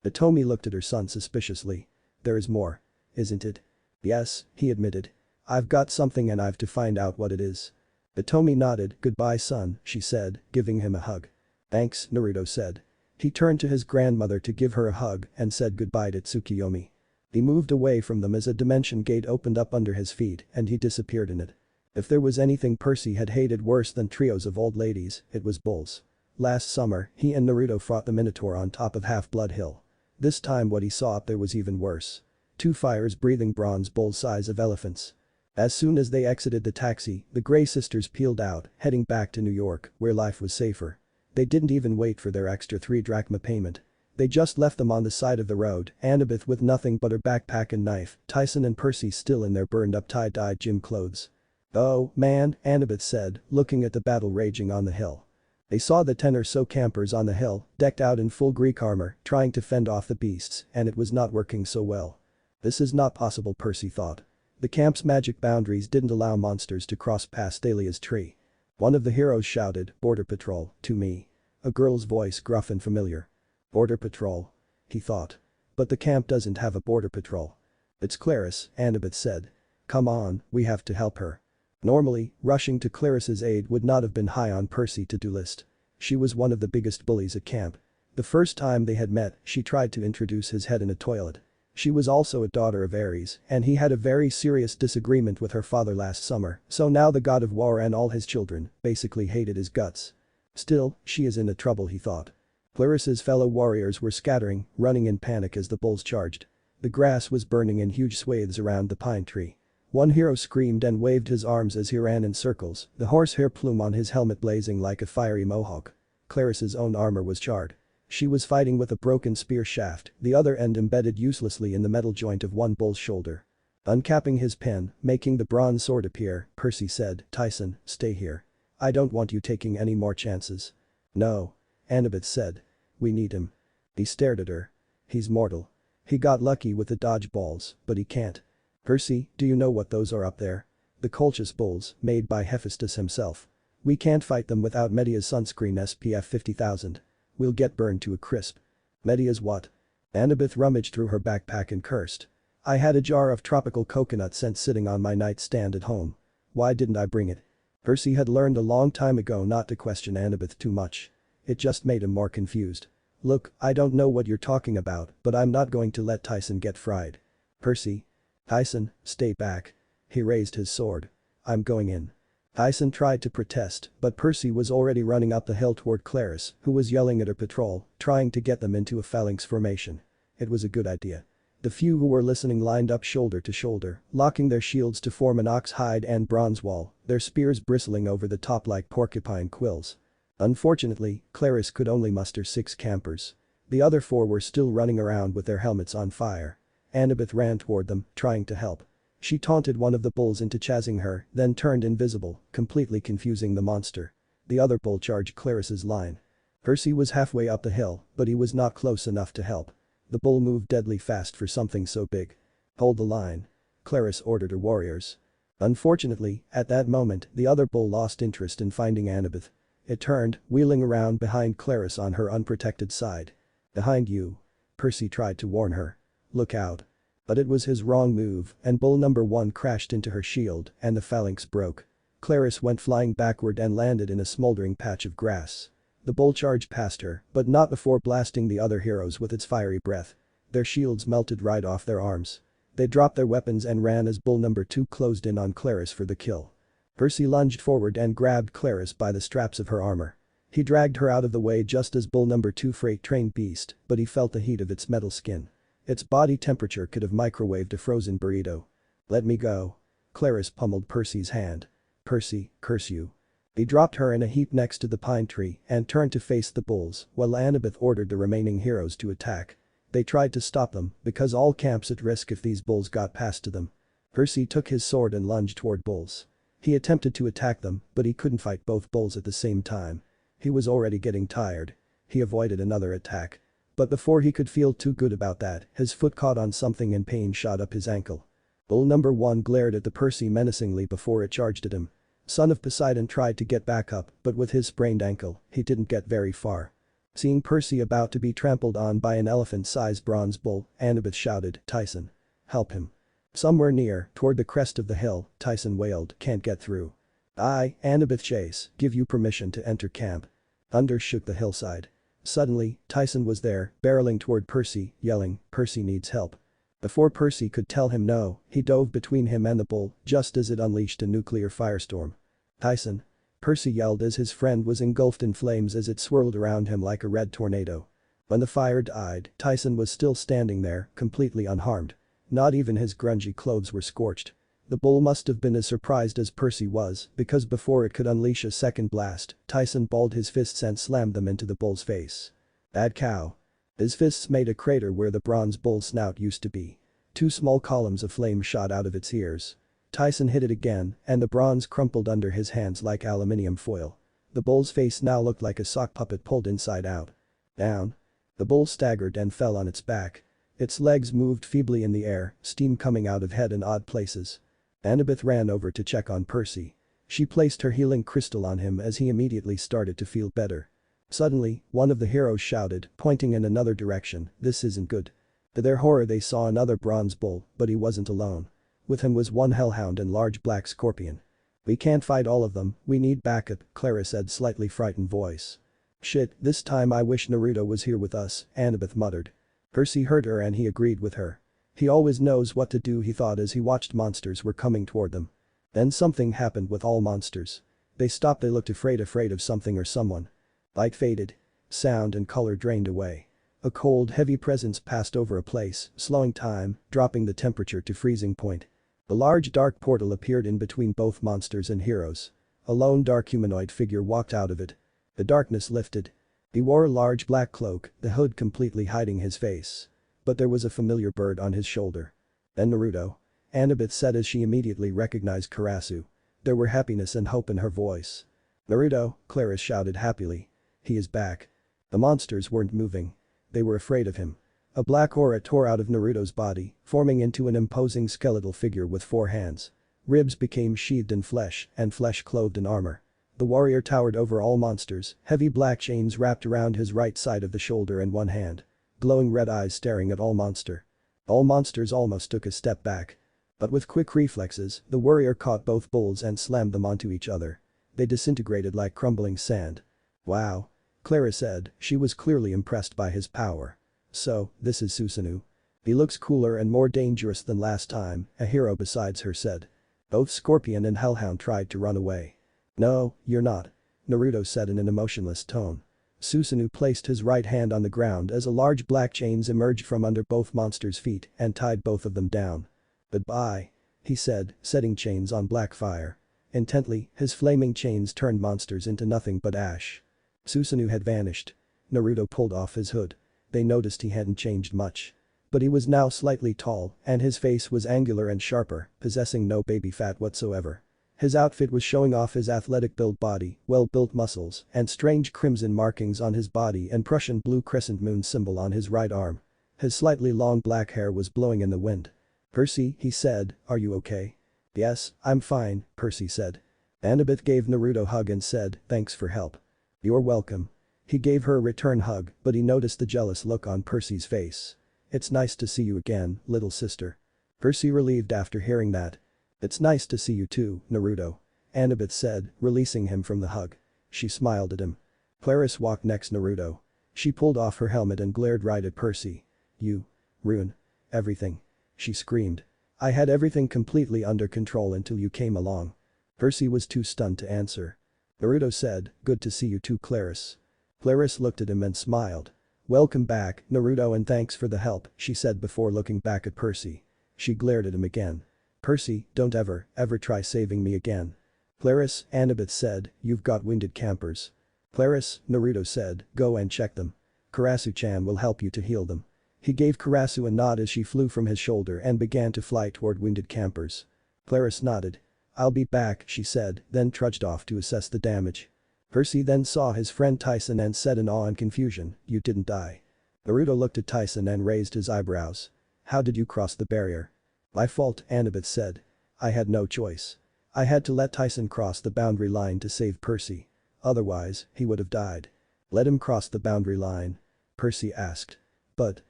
Hitomi looked at her son suspiciously. There is more. Isn't it? Yes, he admitted. I've got something and I've to find out what it is. Hitomi nodded. Goodbye son, she said, giving him a hug. Thanks, Naruto said. He turned to his grandmother to give her a hug and said goodbye to Tsukiyomi. He moved away from them as a dimension gate opened up under his feet and he disappeared in it. If there was anything Percy had hated worse than trios of old ladies, it was bulls. Last summer, he and Naruto fought the Minotaur on top of Half-Blood Hill. This time what he saw up there was even worse. Two fires-breathing bronze bulls size of elephants. As soon as they exited the taxi, the Grey sisters peeled out, heading back to New York, where life was safer. They didn't even wait for their extra 3 drachma payment. They just left them on the side of the road, Annabeth with nothing but her backpack and knife, Tyson and Percy still in their burned-up tie-dyed gym clothes. Oh, man, Annabeth said, looking at the battle raging on the hill. They saw the 10 or so campers on the hill, decked out in full Greek armor, trying to fend off the beasts, and it was not working so well. This is not possible, Percy thought. The camp's magic boundaries didn't allow monsters to cross past Thalia's tree. One of the heroes shouted, Border Patrol, to me. A girl's voice, gruff and familiar. Border Patrol. He thought. But the camp doesn't have a border patrol. It's Clarice, Annabeth said. Come on, we have to help her. Normally, rushing to Clarice's aid would not have been high on Percy's to-do list. She was one of the biggest bullies at camp. The first time they had met, she tried to introduce his head in a toilet. She was also a daughter of Ares, and he had a very serious disagreement with her father last summer, so now the god of war and all his children basically hated his guts. Still, she is in the trouble, he thought. Clarice's fellow warriors were scattering, running in panic as the bulls charged. The grass was burning in huge swathes around the pine tree. One hero screamed and waved his arms as he ran in circles, the horsehair plume on his helmet blazing like a fiery mohawk. Clarice's own armor was charred. She was fighting with a broken spear shaft, the other end embedded uselessly in the metal joint of one bull's shoulder. Uncapping his pen, making the bronze sword appear, Percy said, Tyson, stay here. I don't want you taking any more chances. No. Annabeth said. We need him. He stared at her. He's mortal. He got lucky with the dodgeballs, but he can't. Percy, do you know what those are up there? The Colchis bulls, made by Hephaestus himself. We can't fight them without Medea's sunscreen SPF 50,000. We'll get burned to a crisp. Medea's what? Annabeth rummaged through her backpack and cursed. I had a jar of tropical coconut scent sitting on my nightstand at home. Why didn't I bring it? Percy had learned a long time ago not to question Annabeth too much. It just made him more confused. Look, I don't know what you're talking about, but I'm not going to let Tyson get fried. Percy. Tyson, stay back. He raised his sword. I'm going in. Tyson tried to protest, but Percy was already running up the hill toward Clarice, who was yelling at her patrol, trying to get them into a phalanx formation. It was a good idea. The few who were listening lined up shoulder to shoulder, locking their shields to form an ox-hide and bronze wall, their spears bristling over the top like porcupine quills. Unfortunately, Clarice could only muster 6 campers. The other 4 were still running around with their helmets on fire. Annabeth ran toward them, trying to help. She taunted one of the bulls into chasing her, then turned invisible, completely confusing the monster. The other bull charged Clarice's line. Percy was halfway up the hill, but he was not close enough to help. The bull moved deadly fast for something so big. Hold the line. Clarice ordered her warriors. Unfortunately, at that moment, the other bull lost interest in finding Annabeth. It turned, wheeling around behind Clarice on her unprotected side. "Behind you." Percy tried to warn her. "Look out." But it was his wrong move, and bull number 1 crashed into her shield, and the phalanx broke. Clarice went flying backward and landed in a smoldering patch of grass. The bull charged past her, but not before blasting the other heroes with its fiery breath. Their shields melted right off their arms. They dropped their weapons and ran as bull number 2 closed in on Clarice for the kill. Percy lunged forward and grabbed Clarice by the straps of her armor. He dragged her out of the way just as bull number 2 freight-trained beast, but he felt the heat of its metal skin. Its body temperature could have microwaved a frozen burrito. "Let me go." Clarice pummeled Percy's hand. "Percy, curse you." He dropped her in a heap next to the pine tree and turned to face the bulls while Annabeth ordered the remaining heroes to attack. They tried to stop them because all camp's at risk if these bulls got past to them. Percy took his sword and lunged toward bulls. He attempted to attack them, but he couldn't fight both bulls at the same time. He was already getting tired. He avoided another attack. But before he could feel too good about that, his foot caught on something and pain shot up his ankle. Bull number 1 glared at the Percy menacingly before it charged at him. Son of Poseidon tried to get back up, but with his sprained ankle, he didn't get very far. Seeing Percy about to be trampled on by an elephant-sized bronze bull, Annabeth shouted, "Tyson. Help him." Somewhere near, toward the crest of the hill, Tyson wailed, "Can't get through." "I, Annabeth Chase, give you permission to enter camp." Thunder shook the hillside. Suddenly, Tyson was there, barreling toward Percy, yelling, "Percy needs help." Before Percy could tell him no, he dove between him and the bull, just as it unleashed a nuclear firestorm. "Tyson." Percy yelled as his friend was engulfed in flames as it swirled around him like a red tornado. When the fire died, Tyson was still standing there, completely unharmed. Not even his grungy clothes were scorched. The bull must have been as surprised as Percy was, because before it could unleash a second blast, Tyson balled his fists and slammed them into the bull's face. "Bad cow." His fists made a crater where the bronze bull's snout used to be. 2 small columns of flame shot out of its ears. Tyson hit it again, and the bronze crumpled under his hands like aluminium foil. The bull's face now looked like a sock puppet pulled inside out. "Down." The bull staggered and fell on its back. Its legs moved feebly in the air, steam coming out of head in odd places. Annabeth ran over to check on Percy. She placed her healing crystal on him as he immediately started to feel better. Suddenly, one of the heroes shouted, pointing in another direction, "This isn't good." To their horror they saw another bronze bull, but he wasn't alone. With him was one hellhound and large black scorpion. "We can't fight all of them, we need backup," Clara said slightly frightened voice. "Shit, this time I wish Naruto was here with us," Annabeth muttered. Percy heard her and he agreed with her. He always knows what to do, he thought as he watched monsters were coming toward them. Then something happened with all monsters. They stopped, they looked afraid of something or someone. Light faded. Sound and color drained away. A cold, heavy presence passed over a place, slowing time, dropping the temperature to freezing point. A large dark portal appeared in between both monsters and heroes. A lone dark humanoid figure walked out of it. The darkness lifted. He wore a large black cloak, the hood completely hiding his face. But there was a familiar bird on his shoulder. "Then Naruto," Annabeth said as she immediately recognized Karasu. There were happiness and hope in her voice. "Naruto," Clarice shouted happily. "He is back." The monsters weren't moving. They were afraid of him. A black aura tore out of Naruto's body, forming into an imposing skeletal figure with 4 hands. Ribs became sheathed in flesh, and flesh clothed in armor. The warrior towered over all monsters, heavy black chains wrapped around his right side of the shoulder and one hand. Glowing red eyes staring at all monster. All monsters almost took a step back. But with quick reflexes, the warrior caught both bulls and slammed them onto each other. They disintegrated like crumbling sand. "Wow." Clara said, she was clearly impressed by his power. "So, this is Susanoo. He looks cooler and more dangerous than last time," a hero besides her said. Both Scorpion and Hellhound tried to run away. "No, you're not," Naruto said in an emotionless tone. Susanoo placed his right hand on the ground as a large black chains emerged from under both monsters' feet and tied both of them down. "Goodbye," he said, setting chains on black fire. Intently, his flaming chains turned monsters into nothing but ash. Susanoo had vanished. Naruto pulled off his hood. They noticed he hadn't changed much. But he was now slightly tall and his face was angular and sharper, possessing no baby fat whatsoever. His outfit was showing off his athletic built body, well-built muscles, and strange crimson markings on his body and Prussian blue crescent moon symbol on his right arm. His slightly long black hair was blowing in the wind. "Percy," he said, "are you okay?" "Yes, I'm fine," Percy said. Annabeth gave Naruto a hug and said, "Thanks for help." "You're welcome." He gave her a return hug, but he noticed the jealous look on Percy's face. "It's nice to see you again, little sister." Percy relieved after hearing that. "It's nice to see you too, Naruto," Annabeth said, releasing him from the hug. She smiled at him. Clarice walked next Naruto. She pulled off her helmet and glared right at Percy. "You ruin everything," she screamed. "I had everything completely under control until you came along." Percy was too stunned to answer. Naruto said, "Good to see you too, Clarice." Clarice looked at him and smiled. "Welcome back, Naruto, and thanks for the help," she said before looking back at Percy. She glared at him again. "Percy, don't ever try saving me again." "Clarice," Annabeth said, "you've got winded campers." "Clarice," Naruto said, "go and check them. Karasu-chan will help you to heal them." He gave Karasu a nod as she flew from his shoulder and began to fly toward winded campers. Clarice nodded. "I'll be back," she said, then trudged off to assess the damage. Percy then saw his friend Tyson and said in awe and confusion, "You didn't die." Naruto looked at Tyson and raised his eyebrows. "How did you cross the barrier?" "My fault," Annabeth said. "I had no choice. I had to let Tyson cross the boundary line to save Percy. Otherwise, he would have died." "Let him cross the boundary line?" Percy asked. "But..."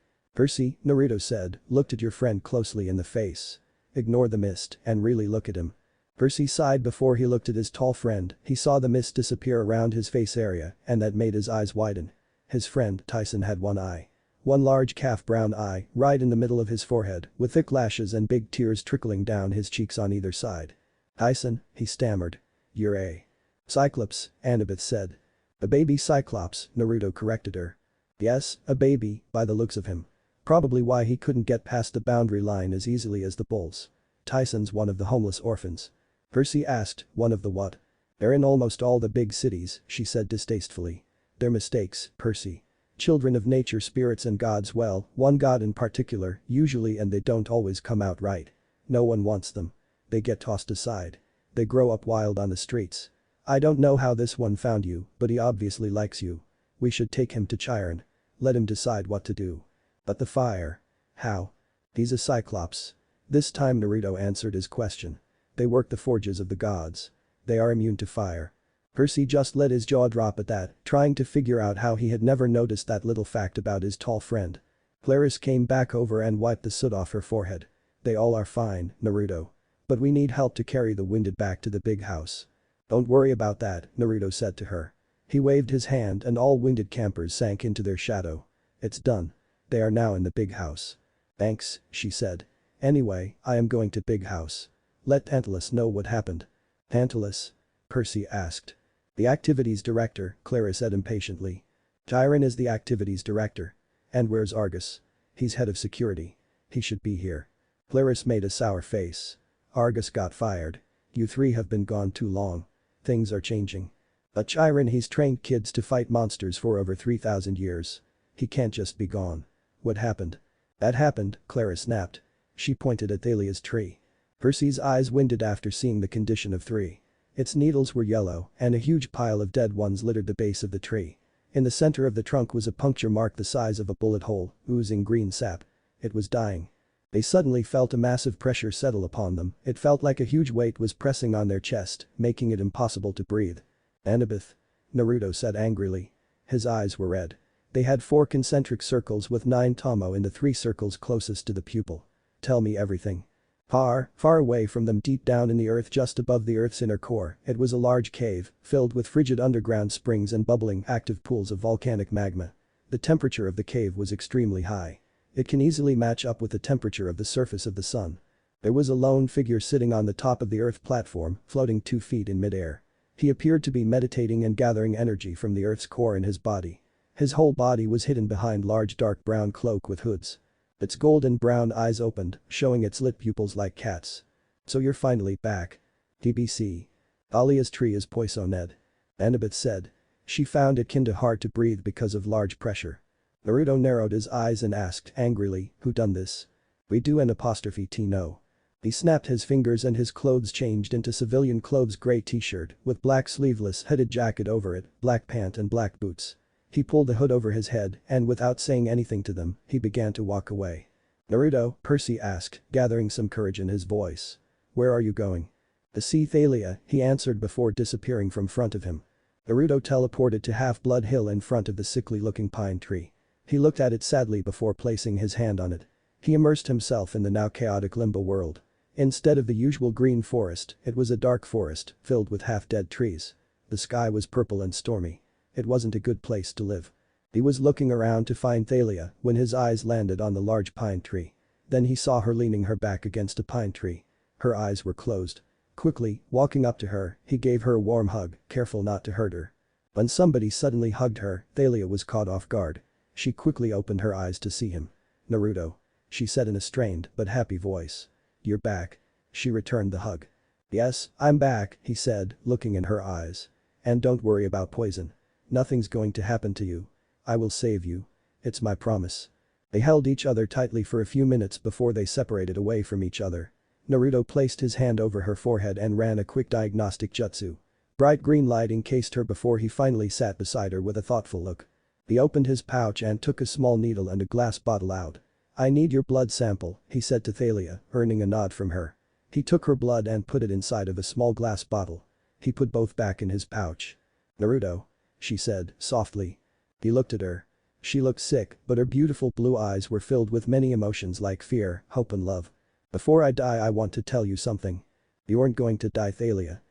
"Percy," Naruto said, looked at your friend closely in the face. "Ignore the mist and really look at him." Percy sighed before he looked at his tall friend. He saw the mist disappear around his face area and that made his eyes widen. His friend, Tyson, had one eye. One large calf brown eye, right in the middle of his forehead, with thick lashes and big tears trickling down his cheeks on either side. "Tyson," he stammered. "You're a Cyclops," Annabeth said. "A baby Cyclops," Naruto corrected her. "Yes, a baby, by the looks of him. Probably why he couldn't get past the boundary line as easily as the bulls. Tyson's one of the homeless orphans." Percy asked, "One of the what?" "They're in almost all the big cities," she said distastefully. "They're mistakes, Percy. Children of nature, spirits and gods, well, one god in particular, usually, and they don't always come out right. No one wants them. They get tossed aside. They grow up wild on the streets. I don't know how this one found you, but he obviously likes you. We should take him to Chiron. Let him decide what to do." "But the fire. How?" "He's a Cyclops." This time Naruto answered his question. "They work the forges of the gods. They are immune to fire." Percy just let his jaw drop at that, trying to figure out how he had never noticed that little fact about his tall friend. Clarice came back over and wiped the soot off her forehead. "They all are fine, Naruto. But we need help to carry the winded back to the big house." "Don't worry about that," Naruto said to her. He waved his hand and all winded campers sank into their shadow. "It's done. They are now in the big house." "Thanks," she said. "Anyway, I am going to big house. Let Tantalus know what happened." "Tantalus?" Percy asked. "The activities director," Clara said impatiently. "Chiron is the activities director. And where's Argus? He's head of security. He should be here." Clarice made a sour face. "Argus got fired. You three have been gone too long. Things are changing. But Chiron, he's trained kids to fight monsters for over 3,000 years. He can't just be gone." "What happened?" "That happened," Clara snapped. She pointed at Thalia's tree. Percy's eyes winded after seeing the condition of three. Its needles were yellow and a huge pile of dead ones littered the base of the tree. In the center of the trunk was a puncture mark the size of a bullet hole, oozing green sap. It was dying. They suddenly felt a massive pressure settle upon them. It felt like a huge weight was pressing on their chest, making it impossible to breathe. "Annabeth," Naruto said angrily. His eyes were red. They had 4 concentric circles with 9 tomoe in the 3 circles closest to the pupil. "Tell me everything." Far away from them, deep down in the earth just above the earth's inner core, it was a large cave, filled with frigid underground springs and bubbling, active pools of volcanic magma. The temperature of the cave was extremely high. It can easily match up with the temperature of the surface of the sun. There was a lone figure sitting on the top of the earth platform, floating 2 feet in midair. He appeared to be meditating and gathering energy from the earth's core in his body. His whole body was hidden behind large dark brown cloak with hoods. Its golden brown eyes opened, showing its lit pupils like cats. "So you're finally back. TBC. Thalia's tree is poisoned," Annabeth said. She found it kinda hard to breathe because of large pressure. Naruto narrowed his eyes and asked angrily, "Who done this?" "We do an apostrophe T no." He snapped his fingers and his clothes changed into civilian clothes, gray t-shirt with black sleeveless hooded jacket over it, black pant and black boots. He pulled the hood over his head and without saying anything to them, he began to walk away. "Naruto?" Percy asked, gathering some courage in his voice. Where are you going? To see Thalia, he answered before disappearing from front of him. Naruto teleported to Half-Blood Hill in front of the sickly-looking pine tree. He looked at it sadly before placing his hand on it. He immersed himself in the now chaotic limbo world. Instead of the usual green forest, it was a dark forest, filled with half-dead trees. The sky was purple and stormy. It wasn't a good place to live. He was looking around to find Thalia when his eyes landed on the large pine tree. Then he saw her leaning her back against a pine tree. Her eyes were closed. Quickly, walking up to her, he gave her a warm hug, careful not to hurt her. When somebody suddenly hugged her, Thalia was caught off guard. She quickly opened her eyes to see him. "Naruto," she said in a strained but happy voice. "You're back." She returned the hug. "Yes, I'm back," he said, looking in her eyes. "And don't worry about poison. Nothing's going to happen to you. I will save you. It's my promise." They held each other tightly for a few minutes before they separated away from each other. Naruto placed his hand over her forehead and ran a quick diagnostic jutsu. Bright green light encased her before he finally sat beside her with a thoughtful look. He opened his pouch and took a small needle and a glass bottle out. "I need your blood sample," he said to Thalia, earning a nod from her. He took her blood and put it inside of a small glass bottle. He put both back in his pouch. "Naruto," she said, softly. He looked at her. She looked sick, but her beautiful blue eyes were filled with many emotions like fear, hope and love. "Before I die I want to tell you something." "You aren't going to die, Thalia."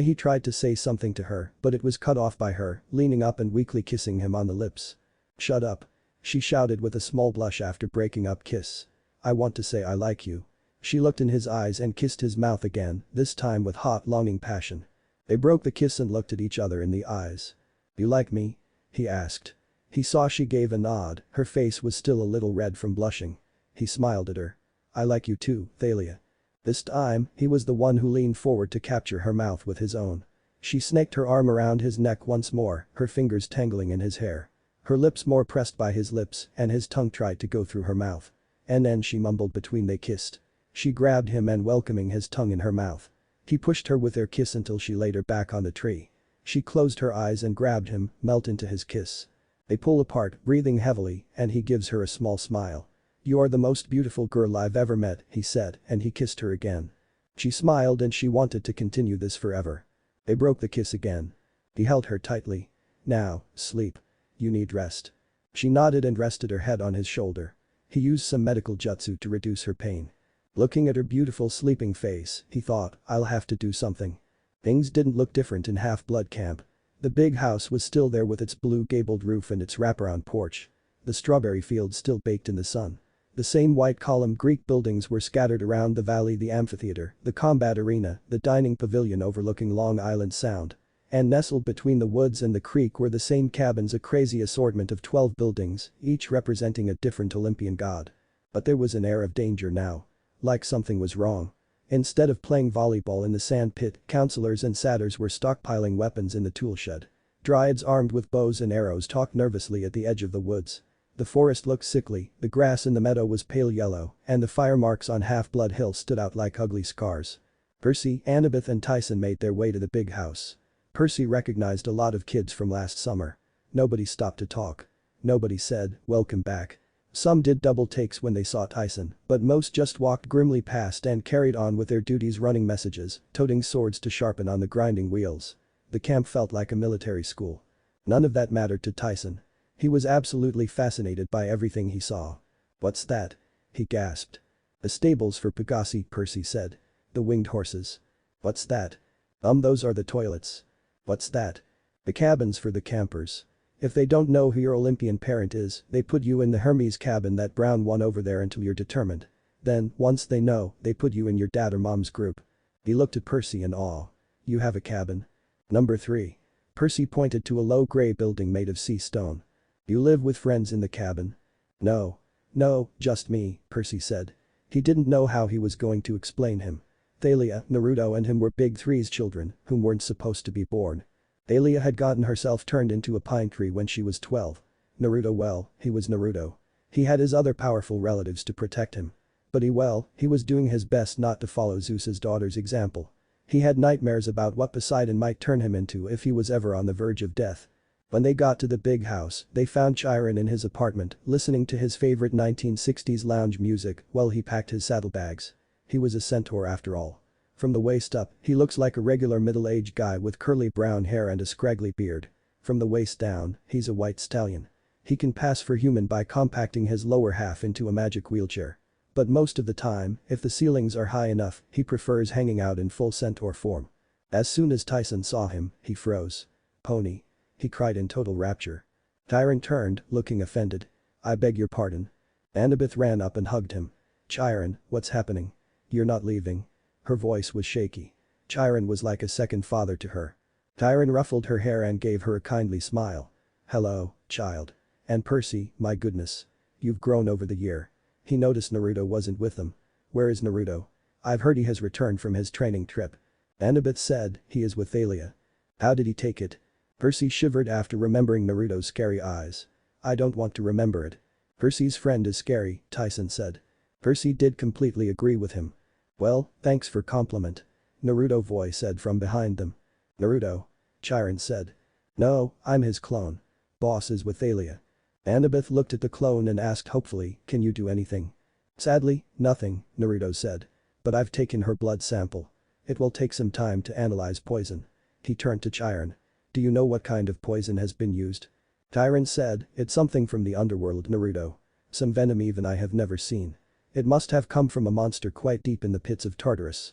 He tried to say something to her, but it was cut off by her, leaning up and weakly kissing him on the lips. "Shut up," she shouted with a small blush after breaking up kiss. "I want to say I like you." She looked in his eyes and kissed his mouth again, this time with hot longing passion. They broke the kiss and looked at each other in the eyes. "You like me?" he asked. He saw she gave a nod, her face was still a little red from blushing. He smiled at her. "I like you too, Thalia." This time, he was the one who leaned forward to capture her mouth with his own. She snaked her arm around his neck once more, her fingers tangling in his hair. Her lips more pressed by his lips and his tongue tried to go through her mouth. And then she mumbled between they kissed. She grabbed him and welcoming his tongue in her mouth. He pushed her with their kiss until she laid her back on the tree. She closed her eyes and grabbed him, melt into his kiss. They pull apart, breathing heavily, and he gives her a small smile. "You are the most beautiful girl I've ever met," he said, and he kissed her again. She smiled and she wanted to continue this forever. They broke the kiss again. He held her tightly. "Now, sleep. You need rest." She nodded and rested her head on his shoulder. He used some medical jutsu to reduce her pain. Looking at her beautiful sleeping face, he thought, "I'll have to do something." Things didn't look different in Half-Blood Camp. The big house was still there with its blue gabled roof and its wraparound porch. The strawberry fields still baked in the sun. The same white column Greek buildings were scattered around the valley, the amphitheater, the combat arena, the dining pavilion overlooking Long Island Sound. And nestled between the woods and the creek were the same cabins, a crazy assortment of 12 buildings, each representing a different Olympian god. But there was an air of danger now. Like something was wrong. Instead of playing volleyball in the sand pit, counselors and satyrs were stockpiling weapons in the tool shed. Dryads armed with bows and arrows talked nervously at the edge of the woods. The forest looked sickly, the grass in the meadow was pale yellow, and the fire marks on Half-Blood Hill stood out like ugly scars. Percy, Annabeth and Tyson made their way to the big house. Percy recognized a lot of kids from last summer. Nobody stopped to talk. Nobody said, "Welcome back." Some did double takes when they saw Tyson, but most just walked grimly past and carried on with their duties, running messages, toting swords to sharpen on the grinding wheels. The camp felt like a military school. None of that mattered to Tyson. He was absolutely fascinated by everything he saw. "What's that?" he gasped. "The stables for Pegasi," Percy said. "The winged horses." "What's that?" Those are the toilets." "What's that?" "The cabins for the campers. If they don't know who your Olympian parent is, they put you in the Hermes cabin, that brown one over there, until you're determined. Then, once they know, they put you in your dad or mom's group." He looked at Percy in awe. "You have a cabin?" "Number 3. Percy pointed to a low gray building made of sea stone. "You live with friends in the cabin?" "No. No, just me," Percy said. He didn't know how he was going to explain him. Thalia, Naruto and him were Big Three's children, whom weren't supposed to be born. Thalia had gotten herself turned into a pine tree when she was 12. Naruto, well, he was Naruto. He had his other powerful relatives to protect him. But he was doing his best not to follow Zeus's daughter's example. He had nightmares about what Poseidon might turn him into if he was ever on the verge of death. When they got to the big house, they found Chiron in his apartment, listening to his favorite 1960s lounge music while he packed his saddlebags. He was a centaur after all. From the waist up, he looks like a regular middle-aged guy with curly brown hair and a scraggly beard. From the waist down, he's a white stallion. He can pass for human by compacting his lower half into a magic wheelchair. But most of the time, if the ceilings are high enough, he prefers hanging out in full centaur form. As soon as Tyson saw him, he froze. "Pony," he cried in total rapture. Chiron turned, looking offended. "I beg your pardon." Annabeth ran up and hugged him. "Chiron, what's happening? You're not leaving?" Her voice was shaky. Chiron was like a second father to her. Chiron ruffled her hair and gave her a kindly smile. "Hello, child. And Percy, my goodness. You've grown over the year." He noticed Naruto wasn't with them. "Where is Naruto?" "I've heard he has returned from his training trip." Annabeth said, "He is with Thalia." "How did he take it?" Percy shivered after remembering Naruto's scary eyes. "I don't want to remember it." "Percy's friend is scary," Tyson said. Percy did completely agree with him. "Well, thanks for compliment." Naruto voice said from behind them. "Naruto?" Chiron said. "No, I'm his clone. Boss is with Thalia." Annabeth looked at the clone and asked hopefully, "Can you do anything?" "Sadly, nothing," Naruto said. "But I've taken her blood sample. It will take some time to analyze poison." He turned to Chiron. "Do you know what kind of poison has been used?" Chiron said, "It's something from the underworld, Naruto. Some venom even I have never seen. It must have come from a monster quite deep in the pits of Tartarus."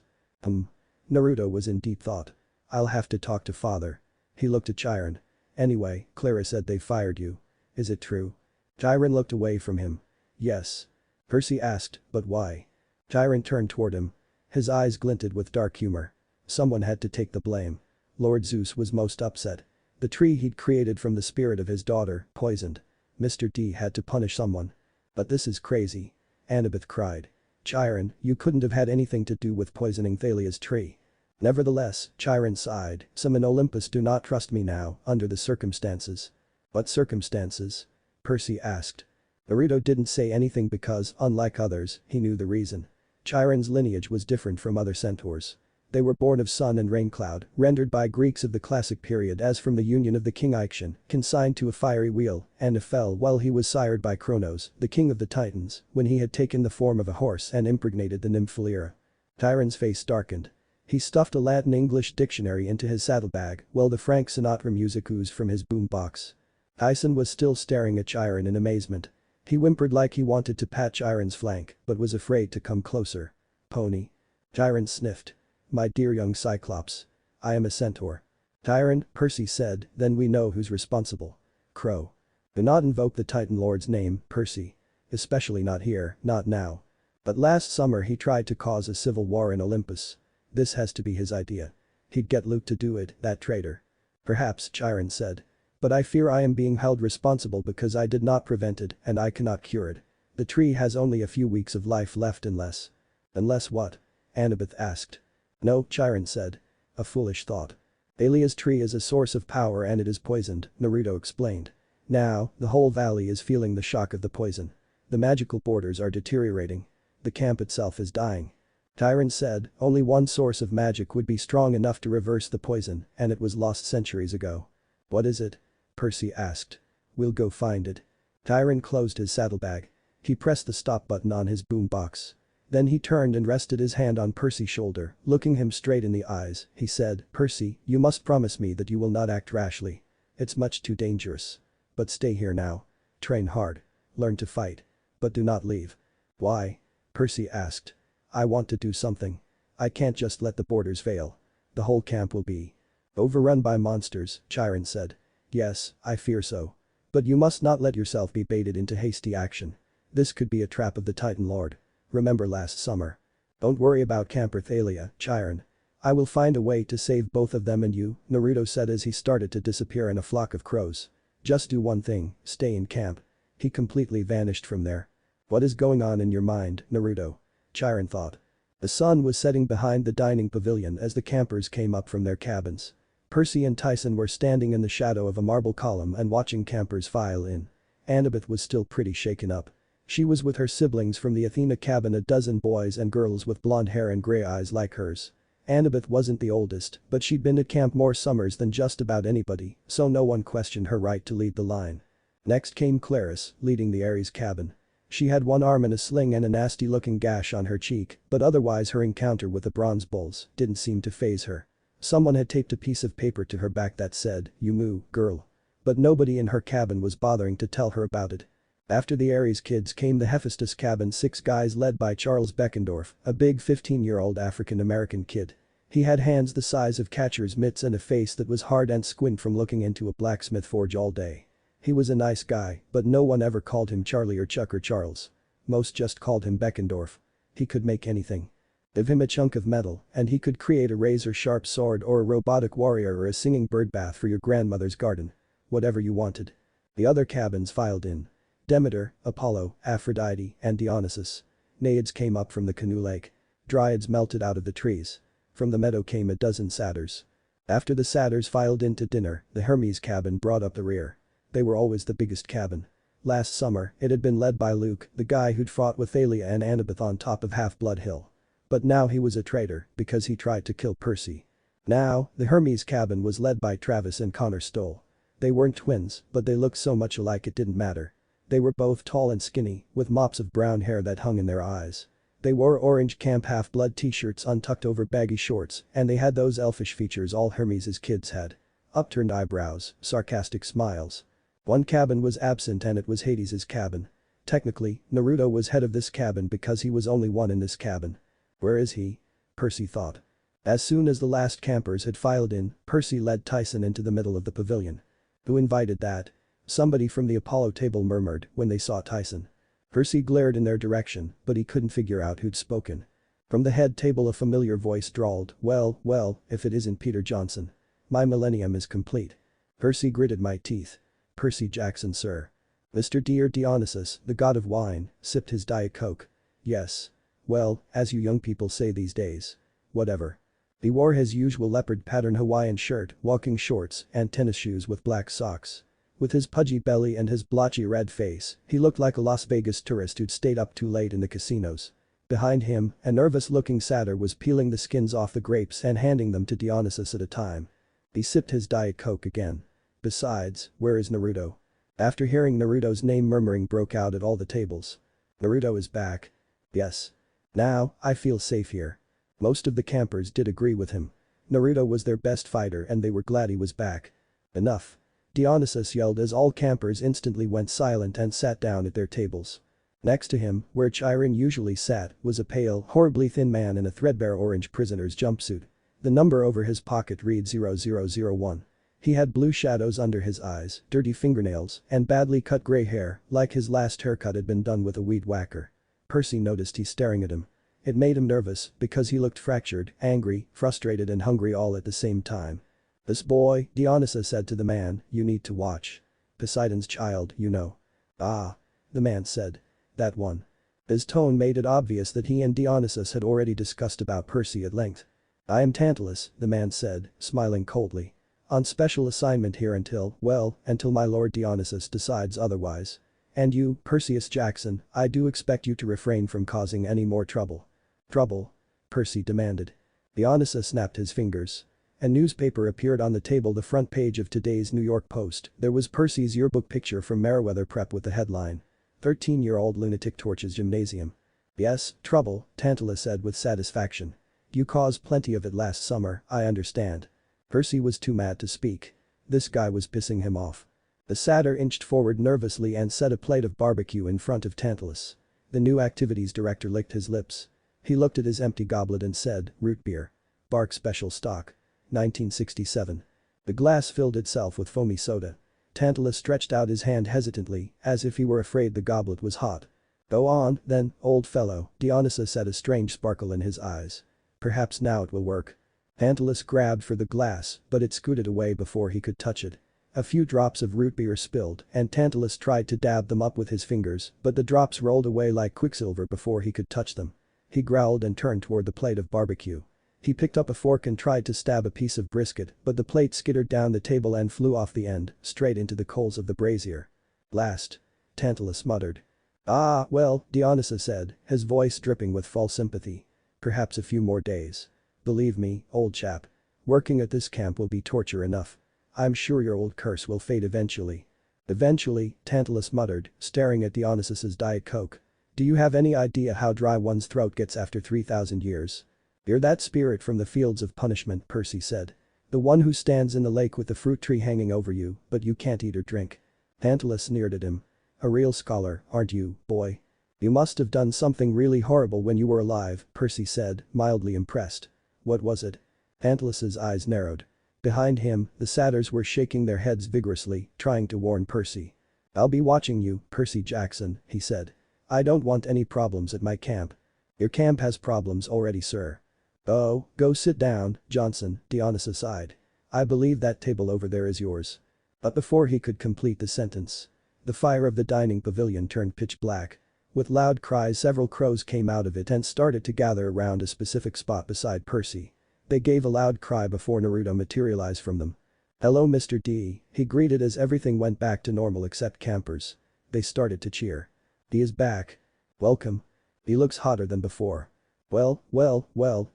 Naruto was in deep thought. "I'll have to talk to father." He looked at Chiron. "Anyway, Clara said they fired you. Is it true?" Chiron looked away from him. "Yes." Percy asked, "But why?" Chiron turned toward him. His eyes glinted with dark humor. "Someone had to take the blame. Lord Zeus was most upset. The tree he'd created from the spirit of his daughter, poisoned. Mr. D had to punish someone." "But this is crazy." Annabeth cried. "Chiron, you couldn't have had anything to do with poisoning Thalia's tree." "Nevertheless," Chiron sighed, "some in Olympus do not trust me now, under the circumstances." "What circumstances?" Percy asked. Naruto didn't say anything because, unlike others, he knew the reason. Chiron's lineage was different from other centaurs. They were born of sun and rain cloud, rendered by Greeks of the classic period as from the union of the king Ixion, consigned to a fiery wheel, and fell while he was sired by Kronos, the king of the Titans, when he had taken the form of a horse and impregnated the nymph Phalyra. Chiron's face darkened. He stuffed a Latin-English dictionary into his saddlebag while the Frank Sinatra music oozed from his boombox. Tyson was still staring at Chiron in amazement. He whimpered like he wanted to pat Chiron's flank but was afraid to come closer. "Pony." Chiron sniffed. "My dear young Cyclops. I am a centaur." "Chiron," Percy said, "then we know who's responsible." Crow. "Do not invoke the Titan Lord's name, Percy. Especially not here, not now. But last summer he tried to cause a civil war in Olympus. This has to be his idea. He'd get Luke to do it, that traitor." "Perhaps," Chiron said. "But I fear I am being held responsible because I did not prevent it and I cannot cure it. The tree has only a few weeks of life left unless." "Unless what?" Annabeth asked. "No," Chiron said. "A foolish thought. Thalia's tree is a source of power and it is poisoned," Naruto explained. "Now, the whole valley is feeling the shock of the poison. The magical borders are deteriorating. The camp itself is dying." Chiron said, "Only one source of magic would be strong enough to reverse the poison and it was lost centuries ago." "What is it?" Percy asked. "We'll go find it." Chiron closed his saddlebag. He pressed the stop button on his boombox. Then he turned and rested his hand on Percy's shoulder, looking him straight in the eyes, he said, "Percy, you must promise me that you will not act rashly. It's much too dangerous. But stay here now. Train hard. Learn to fight. But do not leave." "Why?" Percy asked. "I want to do something. I can't just let the borders fail. The whole camp will be overrun by monsters," Chiron said. "Yes, I fear so. But you must not let yourself be baited into hasty action. This could be a trap of the Titan Lord. Remember last summer. Don't worry about Camper Thalia, Chiron. I will find a way to save both of them and you," Naruto said as he started to disappear in a flock of crows. "Just do one thing, stay in camp." He completely vanished from there. "What is going on in your mind, Naruto?" Chiron thought. The sun was setting behind the dining pavilion as the campers came up from their cabins. Percy and Tyson were standing in the shadow of a marble column and watching campers file in. Annabeth was still pretty shaken up. She was with her siblings from the Athena cabin, a dozen boys and girls with blonde hair and gray eyes like hers. Annabeth wasn't the oldest, but she'd been at camp more summers than just about anybody, so no one questioned her right to lead the line. Next came Clarice, leading the Ares cabin. She had one arm in a sling and a nasty-looking gash on her cheek, but otherwise her encounter with the bronze bulls didn't seem to faze her. Someone had taped a piece of paper to her back that said, "You moo, girl." But nobody in her cabin was bothering to tell her about it. After the Aries kids came the Hephaestus cabin, 6 guys led by Charles Beckendorf, a big 15-year-old African-American kid. He had hands the size of catcher's mitts and a face that was hard and squint from looking into a blacksmith forge all day. He was a nice guy, but no one ever called him Charlie or Chuck or Charles. Most just called him Beckendorf. He could make anything. Give him a chunk of metal, and he could create a razor-sharp sword or a robotic warrior or a singing bird bath for your grandmother's garden. Whatever you wanted. The other cabins filed in. Demeter, Apollo, Aphrodite, and Dionysus. Naiads came up from the canoe lake. Dryads melted out of the trees. From the meadow came a dozen satyrs. After the satyrs filed into dinner, the Hermes cabin brought up the rear. They were always the biggest cabin. Last summer, it had been led by Luke, the guy who'd fought with Thalia and Annabeth on top of Half-Blood Hill. But now he was a traitor because he tried to kill Percy. Now, the Hermes cabin was led by Travis and Connor Stoll. They weren't twins, but they looked so much alike it didn't matter. They were both tall and skinny, with mops of brown hair that hung in their eyes. They wore orange Camp Half-Blood t-shirts untucked over baggy shorts, and they had those elfish features all Hermes' kids had. Upturned eyebrows, sarcastic smiles. One cabin was absent and it was Hades' cabin. Technically, Naruto was head of this cabin because he was only one in this cabin. Where is he? Percy thought. As soon as the last campers had filed in, Percy led Tyson into the middle of the pavilion. Who invited that? Somebody from the Apollo table murmured when they saw Tyson. Percy glared in their direction, but he couldn't figure out who'd spoken. From the head table a familiar voice drawled, well, if it isn't Peter Johnson. My millennium is complete. Percy gritted my teeth. Percy Jackson, sir. Mr. Dear Dionysus, the god of wine, sipped his Diet Coke. Yes. Well, as you young people say these days. Whatever. He wore his usual leopard pattern Hawaiian shirt, walking shorts, and tennis shoes with black socks. With his pudgy belly and his blotchy red face, he looked like a Las Vegas tourist who'd stayed up too late in the casinos. Behind him, a nervous-looking satyr was peeling the skins off the grapes and handing them to Dionysus at a time. He sipped his Diet Coke again. Besides, where is Naruto? After hearing Naruto's name, murmuring broke out at all the tables. Naruto is back. Yes. Now, I feel safe here. Most of the campers did agree with him. Naruto was their best fighter and they were glad he was back. Enough. Dionysus yelled as all campers instantly went silent and sat down at their tables. Next to him, where Chiron usually sat, was a pale, horribly thin man in a threadbare orange prisoner's jumpsuit. The number over his pocket read 0001. He had blue shadows under his eyes, dirty fingernails, and badly cut gray hair, like his last haircut had been done with a weed whacker. Percy noticed he staring at him. It made him nervous because he looked fractured, angry, frustrated and hungry all at the same time. This boy, Dionysus said to the man, you need to watch. Poseidon's child, you know. Ah. The man said. That one. His tone made it obvious that he and Dionysus had already discussed about Percy at length. I am Tantalus, the man said, smiling coldly. On special assignment here until my lord Dionysus decides otherwise. And you, Perseus Jackson, I do expect you to refrain from causing any more trouble. Trouble? Percy demanded. Dionysus snapped his fingers. A newspaper appeared on the table, the front page of today's New York Post. There was Percy's yearbook picture from Meriwether Prep with the headline. 13-year-old lunatic torches gymnasium. Yes, trouble, Tantalus said with satisfaction. You caused plenty of it last summer, I understand. Percy was too mad to speak. This guy was pissing him off. The satyr inched forward nervously and set a plate of barbecue in front of Tantalus. The new activities director licked his lips. He looked at his empty goblet and said, root beer. Bark special stock. 1967. The glass filled itself with foamy soda. Tantalus stretched out his hand hesitantly, as if he were afraid the goblet was hot. Go on, then, old fellow, Dionysus said, a strange sparkle in his eyes. Perhaps now it will work. Tantalus grabbed for the glass, but it scooted away before he could touch it. A few drops of root beer spilled, and Tantalus tried to dab them up with his fingers, but the drops rolled away like quicksilver before he could touch them. He growled and turned toward the plate of barbecue. He picked up a fork and tried to stab a piece of brisket, but the plate skittered down the table and flew off the end, straight into the coals of the brazier. Blast. Tantalus muttered. Ah, well, Dionysus said, his voice dripping with false sympathy. Perhaps a few more days. Believe me, old chap. Working at this camp will be torture enough. I'm sure your old curse will fade eventually. Eventually, Tantalus muttered, staring at Dionysus's Diet Coke. Do you have any idea how dry one's throat gets after 3,000 years? You're that spirit from the fields of punishment, Percy said. The one who stands in the lake with the fruit tree hanging over you, but you can't eat or drink. Tantalus sneered at him. A real scholar, aren't you, boy? You must have done something really horrible when you were alive, Percy said, mildly impressed. What was it? Tantalus's eyes narrowed. Behind him, the satyrs were shaking their heads vigorously, trying to warn Percy. I'll be watching you, Percy Jackson, he said. I don't want any problems at my camp. Your camp has problems already, sir. Oh, go sit down, Johnson, Dionysus sighed. I believe that table over there is yours. But before he could complete the sentence, the fire of the dining pavilion turned pitch black. With loud cries, several crows came out of it and started to gather around a specific spot beside Percy. They gave a loud cry before Naruto materialized from them. Hello Mr. D, he greeted as everything went back to normal except campers. They started to cheer. D is back. Welcome. He looks hotter than before. Well,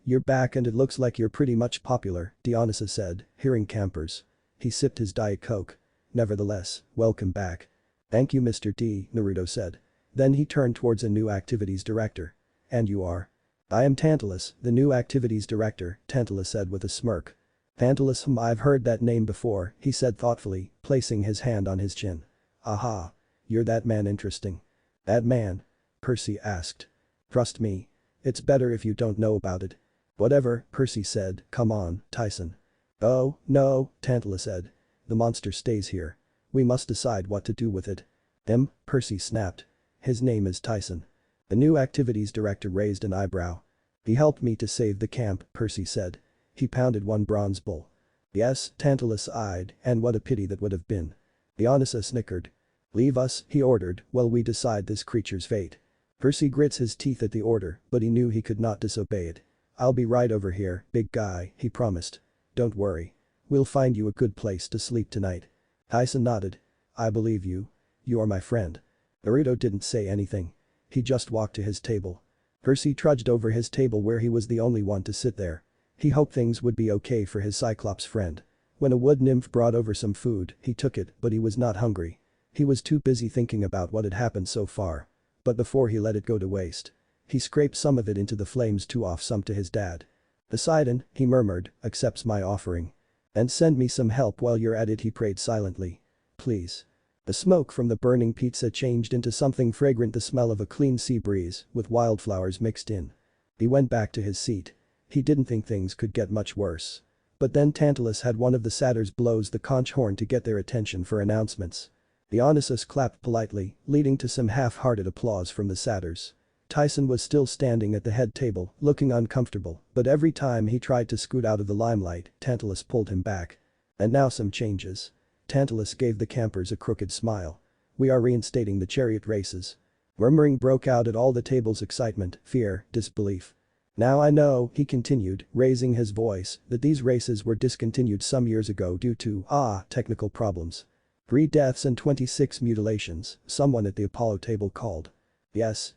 you're back and it looks like you're pretty much popular, Dionysus said, hearing campers. He sipped his Diet Coke. Nevertheless, welcome back. Thank you Mr. D, Naruto said. Then he turned towards a new activities director. And you are? I am Tantalus, the new activities director, Tantalus said with a smirk. Tantalus, I've heard that name before, he said thoughtfully, placing his hand on his chin. Aha. You're that man interesting. That man? Percy asked. Trust me. It's better if you don't know about it. Whatever, Percy said, come on, Tyson. Oh, no, Tantalus said. The monster stays here. We must decide what to do with it. Percy snapped. His name is Tyson. The new activities director raised an eyebrow. He helped me to save the camp, Percy said. He pounded one bronze bull. Yes, Tantalus eyed, and what a pity that would have been. Dionysus snickered. Leave us, he ordered, while we decide this creature's fate. Percy grits his teeth at the order, but he knew he could not disobey it. I'll be right over here, big guy, he promised. Don't worry. We'll find you a good place to sleep tonight. Tyson nodded. I believe you. You are my friend. Naruto didn't say anything. He just walked to his table. Percy trudged over his table where he was the only one to sit there. He hoped things would be okay for his Cyclops friend. When a wood nymph brought over some food, he took it, but he was not hungry. He was too busy thinking about what had happened so far. But before he let it go to waste, he scraped some of it into the flames to off some to his dad. Poseidon, he murmured, accepts my offering. And send me some help while you're at it, he prayed silently. Please. The smoke from the burning pizza changed into something fragrant, the smell of a clean sea breeze with wildflowers mixed in. He went back to his seat. He didn't think things could get much worse. But then Tantalus had one of the satyrs blows the conch horn to get their attention for announcements. Dionysus clapped politely, leading to some half-hearted applause from the satyrs. Tyson was still standing at the head table, looking uncomfortable, but every time he tried to scoot out of the limelight, Tantalus pulled him back. And now some changes. Tantalus gave the campers a crooked smile. We are reinstating the chariot races. Murmuring broke out at all the table's excitement, fear, disbelief. Now I know, he continued, raising his voice, that these races were discontinued some years ago due to, technical problems. 3 deaths and 26 mutilations, someone at the Apollo table called. Yes,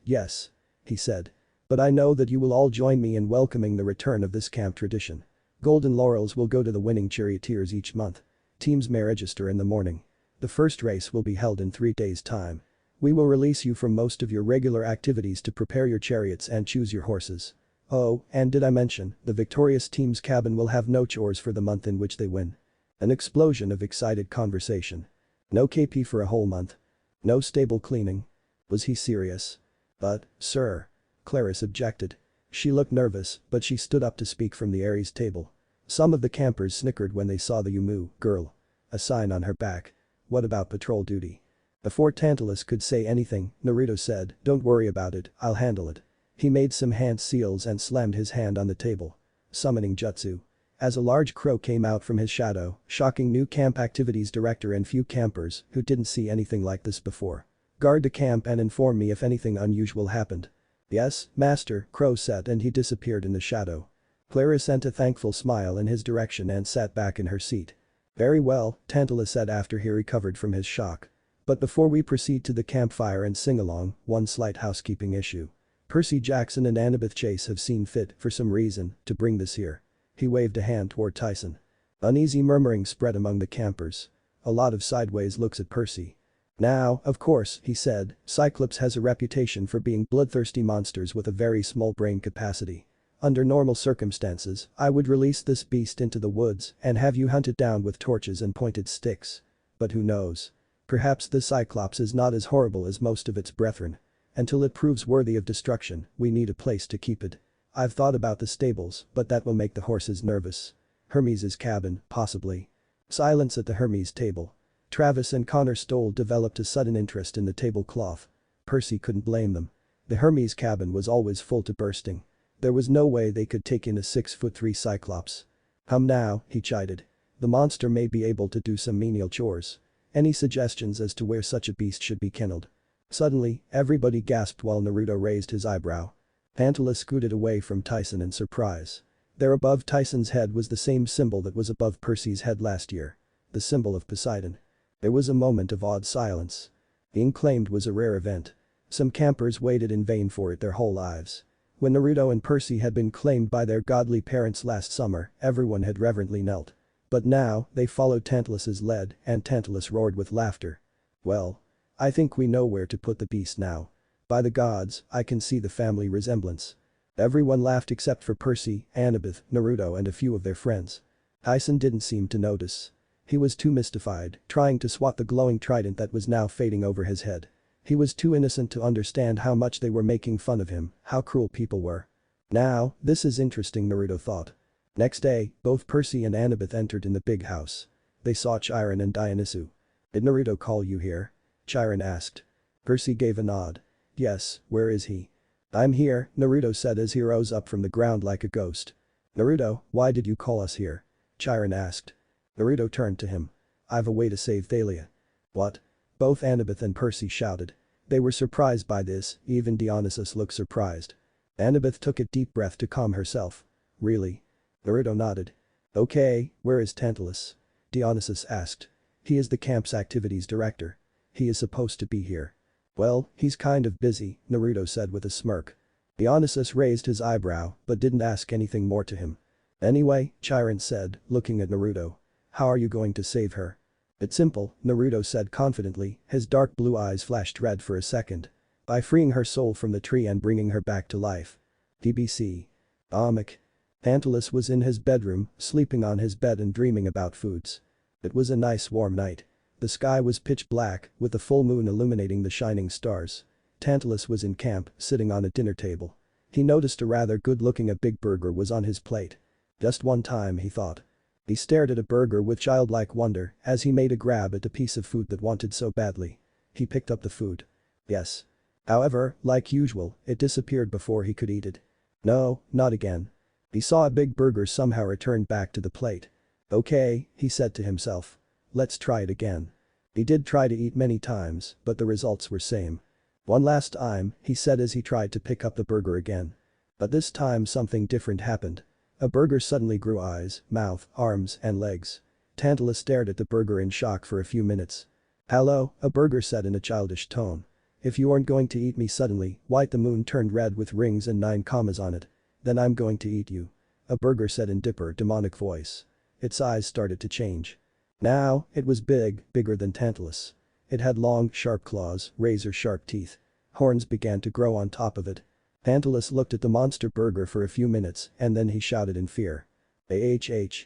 he said. But I know that you will all join me in welcoming the return of this camp tradition. Golden laurels will go to the winning charioteers each month. Teams may register in the morning. The first race will be held in 3 days' time. We will release you from most of your regular activities to prepare your chariots and choose your horses. Oh, and did I mention, the victorious team's cabin will have no chores for the month in which they win. An explosion of excited conversation. No KP for a whole month. No stable cleaning. Was he serious? But, sir. Clarice objected. She looked nervous, but she stood up to speak from the Ares table. Some of the campers snickered when they saw the Yumu girl. A sign on her back. What about patrol duty? Before Tantalus could say anything, Naruto said, don't worry about it, I'll handle it. He made some hand seals and slammed his hand on the table. Summoning jutsu. As a large crow came out from his shadow, shocking new camp activities director and few campers who didn't see anything like this before. Guard the camp and inform me if anything unusual happened. Yes, master, Crow said, and he disappeared in the shadow. Clarice sent a thankful smile in his direction and sat back in her seat. Very well, Tantalus said after he recovered from his shock. But before we proceed to the campfire and sing-along, one slight housekeeping issue. Percy Jackson and Annabeth Chase have seen fit, for some reason, to bring this here. He waved a hand toward Tyson. Uneasy murmuring spread among the campers. A lot of sideways looks at Percy. Now, of course, he said, Cyclops has a reputation for being bloodthirsty monsters with a very small brain capacity. Under normal circumstances, I would release this beast into the woods and have you hunt it down with torches and pointed sticks. But who knows? Perhaps the Cyclops is not as horrible as most of its brethren. Until it proves worthy of destruction, we need a place to keep it. I've thought about the stables, but that will make the horses nervous. Hermes' cabin, possibly. Silence at the Hermes table. Travis and Connor Stoll developed a sudden interest in the tablecloth. Percy couldn't blame them. The Hermes cabin was always full to bursting. There was no way they could take in a 6'3" Cyclops. Now, he chided. The monster may be able to do some menial chores. Any suggestions as to where such a beast should be kennelled? Suddenly, everybody gasped while Naruto raised his eyebrow. Tantalus scooted away from Tyson in surprise. There above Tyson's head was the same symbol that was above Percy's head last year. The symbol of Poseidon. There was a moment of awed silence. Being claimed was a rare event. Some campers waited in vain for it their whole lives. When Naruto and Percy had been claimed by their godly parents last summer, everyone had reverently knelt. But now, they followed Tantalus's lead and Tantalus roared with laughter. Well. I think we know where to put the beast now. By the gods, I can see the family resemblance. Everyone laughed except for Percy, Annabeth, Naruto and a few of their friends. Tyson didn't seem to notice. He was too mystified, trying to swat the glowing trident that was now fading over his head. He was too innocent to understand how much they were making fun of him, how cruel people were. Now, this is interesting, Naruto thought. Next day, both Percy and Annabeth entered in the big house. They saw Chiron and Dionysu. Did Naruto call you here? Chiron asked. Percy gave a nod. Yes, where is he? I'm here, Naruto said as he rose up from the ground like a ghost. Naruto, why did you call us here? Chiron asked. Naruto turned to him. I've a way to save Thalia. What? Both Annabeth and Percy shouted. They were surprised by this, even Dionysus looked surprised. Annabeth took a deep breath to calm herself. Really? Naruto nodded. Okay, where is Tantalus? Dionysus asked. He is the camp's activities director. He is supposed to be here. Well, he's kind of busy, Naruto said with a smirk. Dionysus raised his eyebrow but didn't ask anything more to him. Anyway, Chiron said, looking at Naruto. How are you going to save her? It's simple, Naruto said confidently, his dark blue eyes flashed red for a second. By freeing her soul from the tree and bringing her back to life. DBC. Amic. Tantalus was in his bedroom, sleeping on his bed and dreaming about foods. It was a nice warm night. The sky was pitch black, with the full moon illuminating the shining stars. Tantalus was in camp, sitting on a dinner table. He noticed a rather good-looking big burger was on his plate. Just one time, he thought. He stared at a burger with childlike wonder as he made a grab at a piece of food that wanted so badly. He picked up the food. Yes. However, like usual, it disappeared before he could eat it. No, not again. He saw a big burger somehow return back to the plate. Okay, he said to himself. Let's try it again. He did try to eat many times, but the results were same. One last time, he said as he tried to pick up the burger again. But this time something different happened. A burger suddenly grew eyes, mouth, arms, and legs. Tantalus stared at the burger in shock for a few minutes. Hello, a burger said in a childish tone. If you aren't going to eat me suddenly, the moon turned red with rings and 9 commas on it. Then I'm going to eat you. A burger said in dipper, demonic voice. Its eyes started to change. Now, it was big, bigger than Tantalus. It had long, sharp claws, razor-sharp teeth. Horns began to grow on top of it. Tantalus looked at the monster burger for a few minutes and then he shouted in fear. AHH.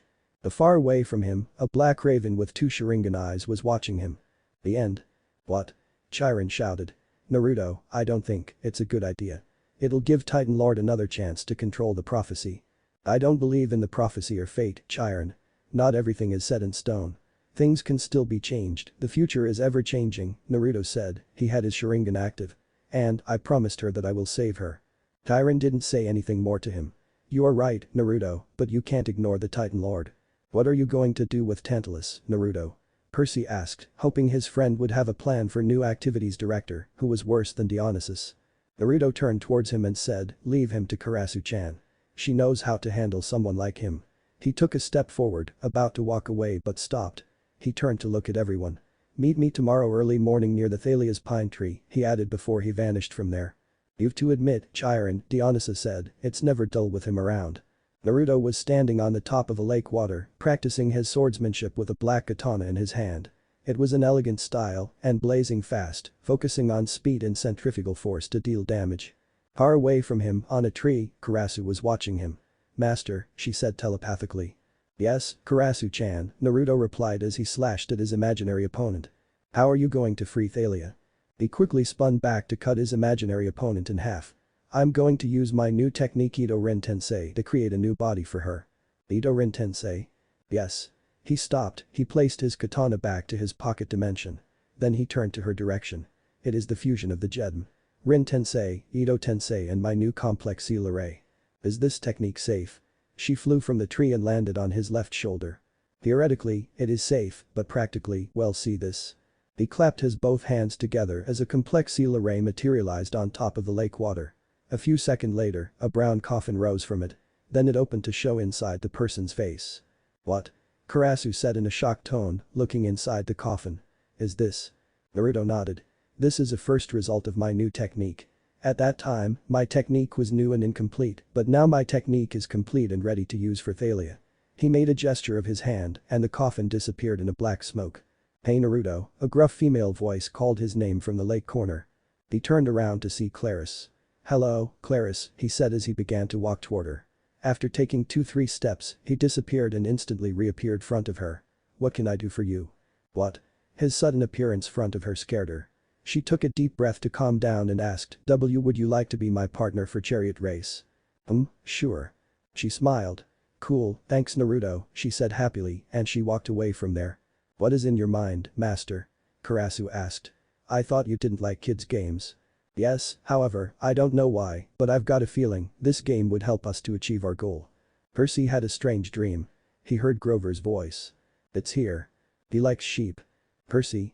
Far away from him, a black raven with 2 sharingan eyes was watching him. The end. What? Chiron shouted. Naruto, I don't think it's a good idea. It'll give Titan Lord another chance to control the prophecy. I don't believe in the prophecy or fate, Chiron. Not everything is set in stone. Things can still be changed, the future is ever changing, Naruto said, he had his sharingan active. And, I promised her that I will save her. Chiron didn't say anything more to him. You are right, Naruto, but you can't ignore the Titan Lord. What are you going to do with Tantalus, Naruto? Percy asked, hoping his friend would have a plan for new activities director, who was worse than Dionysus. Naruto turned towards him and said, leave him to Karasu-chan. She knows how to handle someone like him. He took a step forward, about to walk away but stopped. He turned to look at everyone. Meet me tomorrow early morning near the Thalia's pine tree, he added before he vanished from there. You've to admit, Chiron, Dionysus said, it's never dull with him around. Naruto was standing on the top of a lake water, practicing his swordsmanship with a black katana in his hand. It was an elegant style and blazing fast, focusing on speed and centrifugal force to deal damage. Far away from him, on a tree, Karasu was watching him. "Master," she said telepathically. "Yes, Karasu-chan," Naruto replied as he slashed at his imaginary opponent. "How are you going to free Thalia?" He quickly spun back to cut his imaginary opponent in half. "I'm going to use my new technique Ito Ren Tensei to create a new body for her." "Ito Ren Tensei?" "Yes." He stopped, he placed his katana back to his pocket dimension. Then he turned to her direction. "It is the fusion of the Jedm. Rin Tensei, Ito Tensei and my new complex seal array. Is this technique safe?" She flew from the tree and landed on his left shoulder. "Theoretically, it is safe, but practically, well, see this." He clapped his both hands together as a complex seal array materialized on top of the lake water. A few seconds later, a brown coffin rose from it. Then it opened to show inside the person's face. "What?" Karasu said in a shocked tone, looking inside the coffin. "Is this?" Naruto nodded. "This is a first result of my new technique. At that time, my technique was new and incomplete, but now my technique is complete and ready to use for Thalia." He made a gesture of his hand and the coffin disappeared in a black smoke. "Hey Naruto," a gruff female voice called his name from the lake corner. He turned around to see Claris. "Hello, Claris," he said as he began to walk toward her. After taking 2-3 steps, he disappeared and instantly reappeared front of her. "What can I do for you?" "What?" His sudden appearance front of her scared her. She took a deep breath to calm down and asked, Would you like to be my partner for chariot race?" Sure." She smiled. "Cool, thanks Naruto," she said happily and she walked away from there. "What is in your mind, master?" Karasu asked. "I thought you didn't like kids' games." "Yes, however, I don't know why, but I've got a feeling this game would help us to achieve our goal." Percy had a strange dream. He heard Grover's voice. "It's here. He likes sheep." Percy,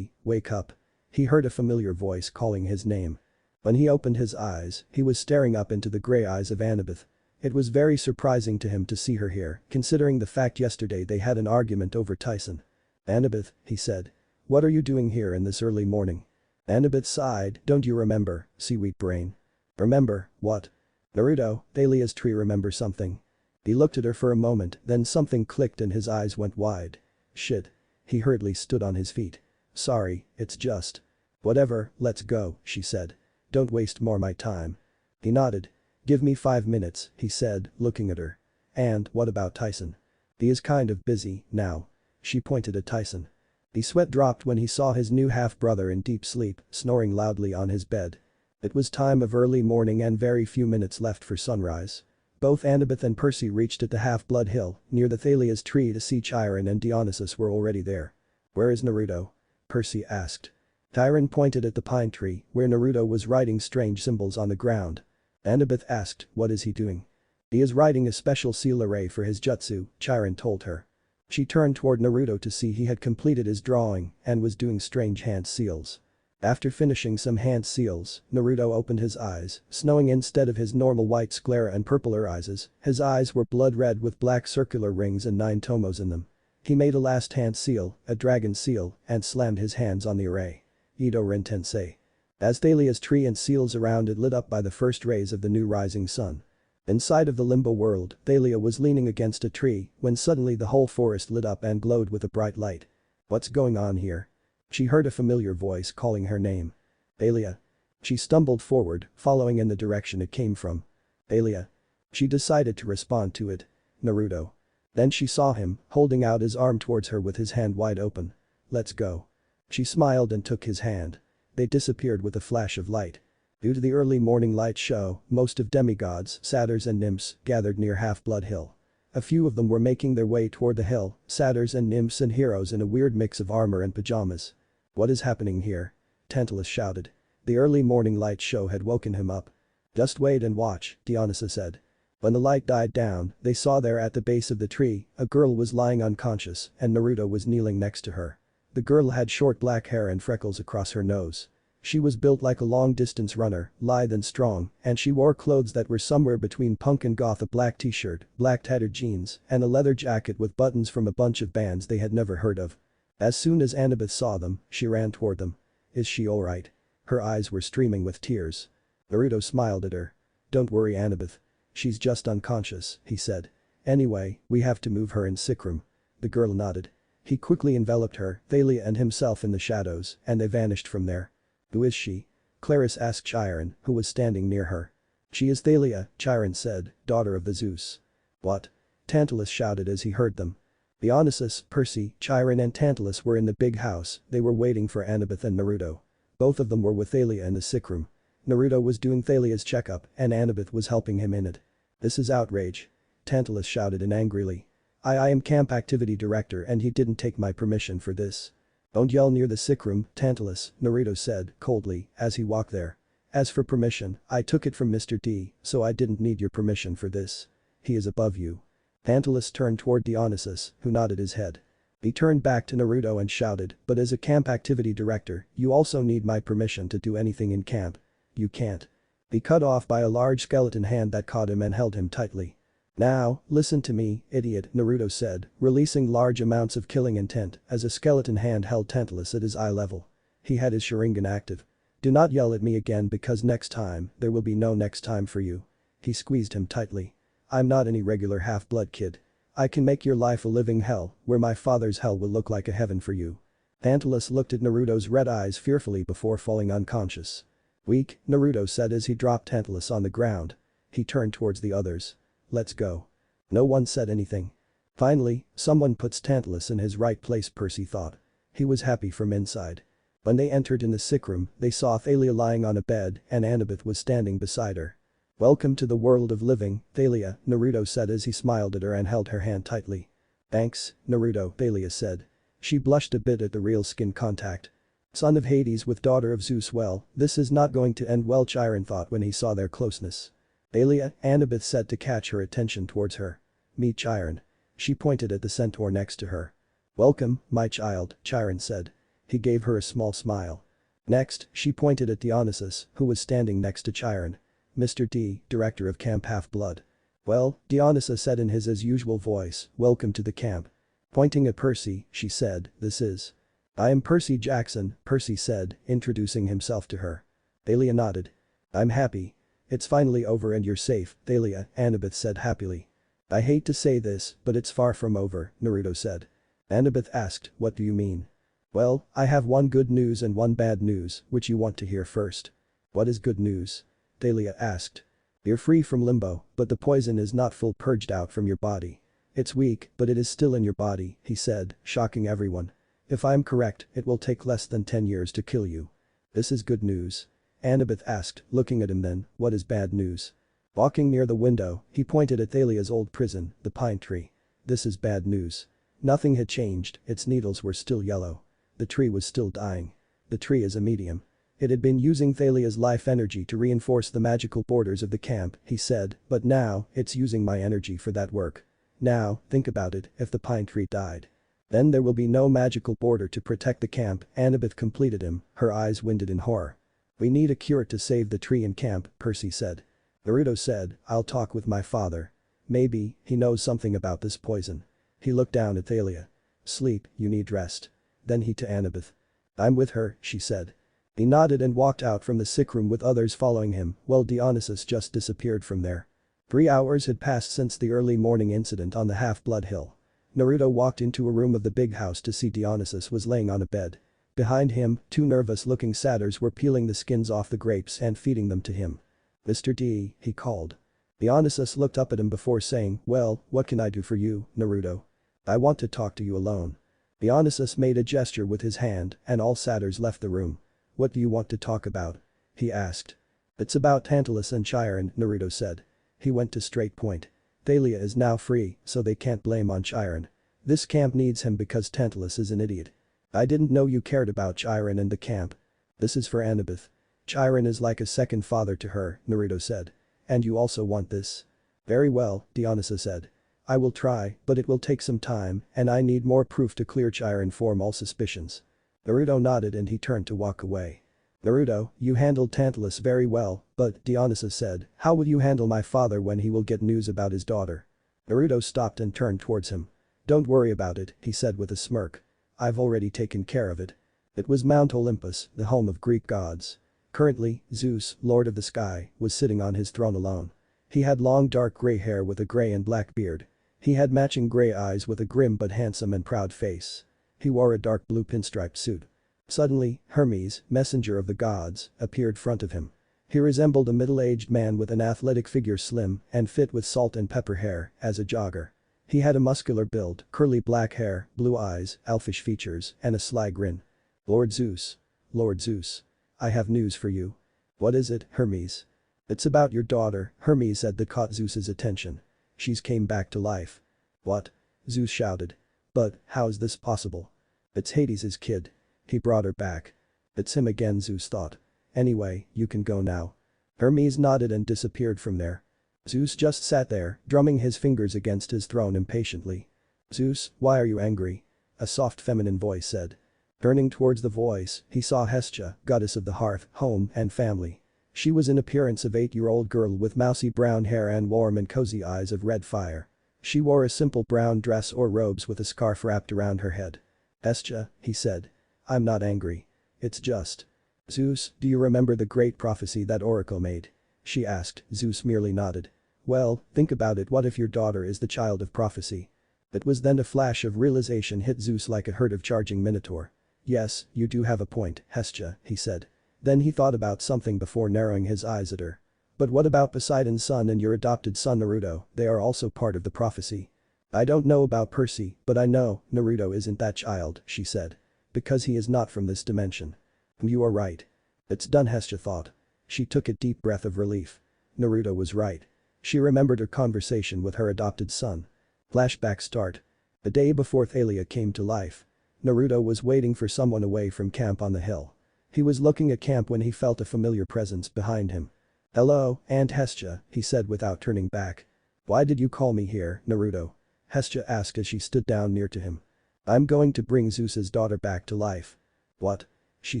wake up." He heard a familiar voice calling his name. When he opened his eyes, he was staring up into the gray eyes of Annabeth. It was very surprising to him to see her here, considering the fact yesterday they had an argument over Tyson. "Annabeth," he said. "What are you doing here in this early morning?" Annabeth sighed, "Don't you remember, seaweed brain?" "Remember, what?" "Naruto, Thalia's tree remember something." He looked at her for a moment, then something clicked and his eyes went wide. "Shit." He hurriedly stood on his feet. "Sorry, it's just." "Whatever, let's go," she said. "Don't waste more my time." He nodded. "Give me 5 minutes," he said, looking at her. "And what about Tyson?" "He is kind of busy now." She pointed at Tyson. The sweat dropped when he saw his new half-brother in deep sleep, snoring loudly on his bed. It was time of early morning and very few minutes left for sunrise. Both Annabeth and Percy reached at the Half-Blood Hill, near the Thalia's tree to see Chiron and Dionysus were already there. "Where is Naruto?" Percy asked. Chiron pointed at the pine tree, where Naruto was writing strange symbols on the ground. Annabeth asked, "What is he doing?" "He is writing a special seal array for his jutsu," Chiron told her. She turned toward Naruto to see he had completed his drawing and was doing strange hand seals. After finishing some hand seals, Naruto opened his eyes, snowing instead of his normal white sclera and purple irises, his eyes were blood red with black circular rings and 9 tomoes in them. He made a last hand seal, a dragon seal, and slammed his hands on the array. Ito Ren Tensei. As Thalia's tree and seals around it lit up by the first rays of the new rising sun. Inside of the limbo world, Thalia was leaning against a tree when suddenly the whole forest lit up and glowed with a bright light. "What's going on here?" She heard a familiar voice calling her name. "Thalia." She stumbled forward, following in the direction it came from. "Thalia." She decided to respond to it. "Naruto." Then she saw him, holding out his arm towards her with his hand wide open. "Let's go." She smiled and took his hand. They disappeared with a flash of light. Due to the early morning light show, most of demigods, satyrs and nymphs gathered near Half-Blood Hill. A few of them were making their way toward the hill, satyrs and nymphs and heroes in a weird mix of armor and pajamas. "What is happening here?" Tantalus shouted. The early morning light show had woken him up. "Just wait and watch," Dionysus said. When the light died down, they saw there at the base of the tree, a girl was lying unconscious and Naruto was kneeling next to her. The girl had short black hair and freckles across her nose. She was built like a long-distance runner, lithe and strong, and she wore clothes that were somewhere between punk and goth: a black t-shirt, black tattered jeans, and a leather jacket with buttons from a bunch of bands they had never heard of. As soon as Annabeth saw them, she ran toward them. "Is she alright?" Her eyes were streaming with tears. Naruto smiled at her. "Don't worry Annabeth. She's just unconscious," he said. "Anyway, we have to move her in sick room." The girl nodded. He quickly enveloped her, Thalia and himself in the shadows, and they vanished from there. "Who is she?" Clarice asked Chiron, who was standing near her. "She is Thalia," Chiron said, "daughter of the Zeus." "What?" Tantalus shouted as he heard them. Dionysus, Percy, Chiron and Tantalus were in the big house, they were waiting for Annabeth and Naruto. Both of them were with Thalia in the sick room. Naruto was doing Thalia's checkup and Annabeth was helping him in it. "This is outrage," Tantalus shouted in angrily. I am camp activity director and he didn't take my permission for this." "Don't yell near the sick room, Tantalus," Naruto said, coldly, as he walked there. "As for permission, I took it from Mr. D, so I didn't need your permission for this. He is above you." Tantalus turned toward Dionysus, who nodded his head. He turned back to Naruto and shouted, "But as a camp activity director, you also need my permission to do anything in camp. You can't." He cut off by a large skeleton hand that caught him and held him tightly. "Now, listen to me, idiot," Naruto said, releasing large amounts of killing intent as a skeleton hand held Tantalus at his eye level. He had his sharingan active. "Do not yell at me again because next time, there will be no next time for you." He squeezed him tightly. "I'm not any regular half-blood kid. I can make your life a living hell, where my father's hell will look like a heaven for you." Tantalus looked at Naruto's red eyes fearfully before falling unconscious. "Weak," Naruto said as he dropped Tantalus on the ground. He turned towards the others. "Let's go." No one said anything. Finally, someone puts Tantalus in his right place, Percy thought. He was happy from inside. When they entered in the sick room, they saw Thalia lying on a bed and Annabeth was standing beside her. "Welcome to the world of living, Thalia," Naruto said as he smiled at her and held her hand tightly. "Thanks, Naruto," Thalia said. She blushed a bit at the real skin contact. "Son of Hades with daughter of Zeus, well, this is not going to end well," Chiron thought when he saw their closeness. "Thalia," Annabeth said to catch her attention towards her. "Meet Chiron." She pointed at the centaur next to her. "Welcome, my child," Chiron said. He gave her a small smile. Next, she pointed at Dionysus, who was standing next to Chiron. "Mr. D, director of Camp Half-Blood." "Well," Dionysus said in his as usual voice, "welcome to the camp." Pointing at Percy, she said, "This is." "I am Percy Jackson," Percy said, introducing himself to her. Thalia nodded. "I'm happy. It's finally over and you're safe, Thalia," Annabeth said happily. "I hate to say this, but it's far from over," Naruto said. Annabeth asked, "What do you mean?" "Well, I have one good news and one bad news, which you want to hear first." "What is good news?" Thalia asked. "You're free from limbo, but the poison is not full purged out from your body. It's weak, but it is still in your body," he said, shocking everyone. "If I'm correct, it will take less than 10 years to kill you." "This is good news." Annabeth asked, looking at him then, "What is bad news?" Walking near the window, he pointed at Thalia's old prison, the pine tree. "This is bad news." Nothing had changed, its needles were still yellow. The tree was still dying. The tree is a medium. It had been using Thalia's life energy to reinforce the magical borders of the camp, he said, but now, it's using my energy for that work. Now, think about it, if the pine tree died. Then there will be no magical border to protect the camp, Annabeth completed him, her eyes winded in horror. "We need a cure to save the tree and camp," Percy said. Naruto said, "I'll talk with my father. Maybe, he knows something about this poison." He looked down at Thalia. "Sleep, you need rest." Then he to Annabeth. "I'm with her," she said. He nodded and walked out from the sick room with others following him, while Dionysus just disappeared from there. 3 hours had passed since the early morning incident on the Half-Blood Hill. Naruto walked into a room of the big house to see Dionysus was laying on a bed. Behind him, 2 nervous-looking satyrs were peeling the skins off the grapes and feeding them to him. "Mr. D," he called. Dionysus looked up at him before saying, "Well, what can I do for you, Naruto?" "I want to talk to you alone." Dionysus made a gesture with his hand and all satyrs left the room. "What do you want to talk about?" he asked. "It's about Tantalus and Chiron," Naruto said. He went to straight point. "Thalia is now free, so they can't blame on Chiron. This camp needs him because Tantalus is an idiot. I didn't know you cared about Chiron and the camp." "This is for Annabeth. Chiron is like a second father to her," Naruto said. "And you also want this?" "Very well," Dionysus said. "I will try, but it will take some time and I need more proof to clear Chiron from all suspicions." Naruto nodded and he turned to walk away. "Naruto, you handled Tantalus very well, but," Dionysus said, "how will you handle my father when he will get news about his daughter?" Naruto stopped and turned towards him. "Don't worry about it," he said with a smirk. "I've already taken care of it." It was Mount Olympus, the home of Greek gods. Currently, Zeus, lord of the sky, was sitting on his throne alone. He had long dark gray hair with a gray and black beard. He had matching gray eyes with a grim but handsome and proud face. He wore a dark blue pinstripe suit. Suddenly, Hermes, messenger of the gods, appeared front of him. He resembled a middle-aged man with an athletic figure, slim and fit with salt and pepper hair, as a jogger. He had a muscular build, curly black hair, blue eyes, elfish features, and a sly grin. Lord Zeus. Lord Zeus. I have news for you. What is it, Hermes? It's about your daughter, Hermes said. That caught Zeus's attention. She's came back to life. What? Zeus shouted. But, how is this possible? It's Hades' kid. He brought her back. It's him again, Zeus thought. Anyway, you can go now. Hermes nodded and disappeared from there. Zeus just sat there, drumming his fingers against his throne impatiently. Zeus, why are you angry? A soft feminine voice said. Turning towards the voice, he saw Hestia, goddess of the hearth, home and family. She was in appearance of 8-year-old girl with mousy brown hair and warm and cozy eyes of red fire. She wore a simple brown dress or robes with a scarf wrapped around her head. Hestia, he said. I'm not angry. It's just. Zeus, do you remember the great prophecy that Oracle made? She asked. Zeus merely nodded. Well, think about it. What if your daughter is the child of prophecy? It was then a flash of realization hit Zeus like a herd of charging minotaur. Yes, you do have a point, Hestia, he said. Then he thought about something before narrowing his eyes at her. But what about Poseidon's son and your adopted son Naruto? They are also part of the prophecy. I don't know about Percy, but I know Naruto isn't that child, she said. Because he is not from this dimension. You are right. It's done, Hestia thought. She took a deep breath of relief. Naruto was right. She remembered her conversation with her adopted son. Flashback start. The day before Thalia came to life. Naruto was waiting for someone away from camp on the hill. He was looking at camp when he felt a familiar presence behind him. Hello, Aunt Hestia, he said without turning back. Why did you call me here, Naruto? Hestia asked as she stood down near to him. I'm going to bring Zeus's daughter back to life. What? She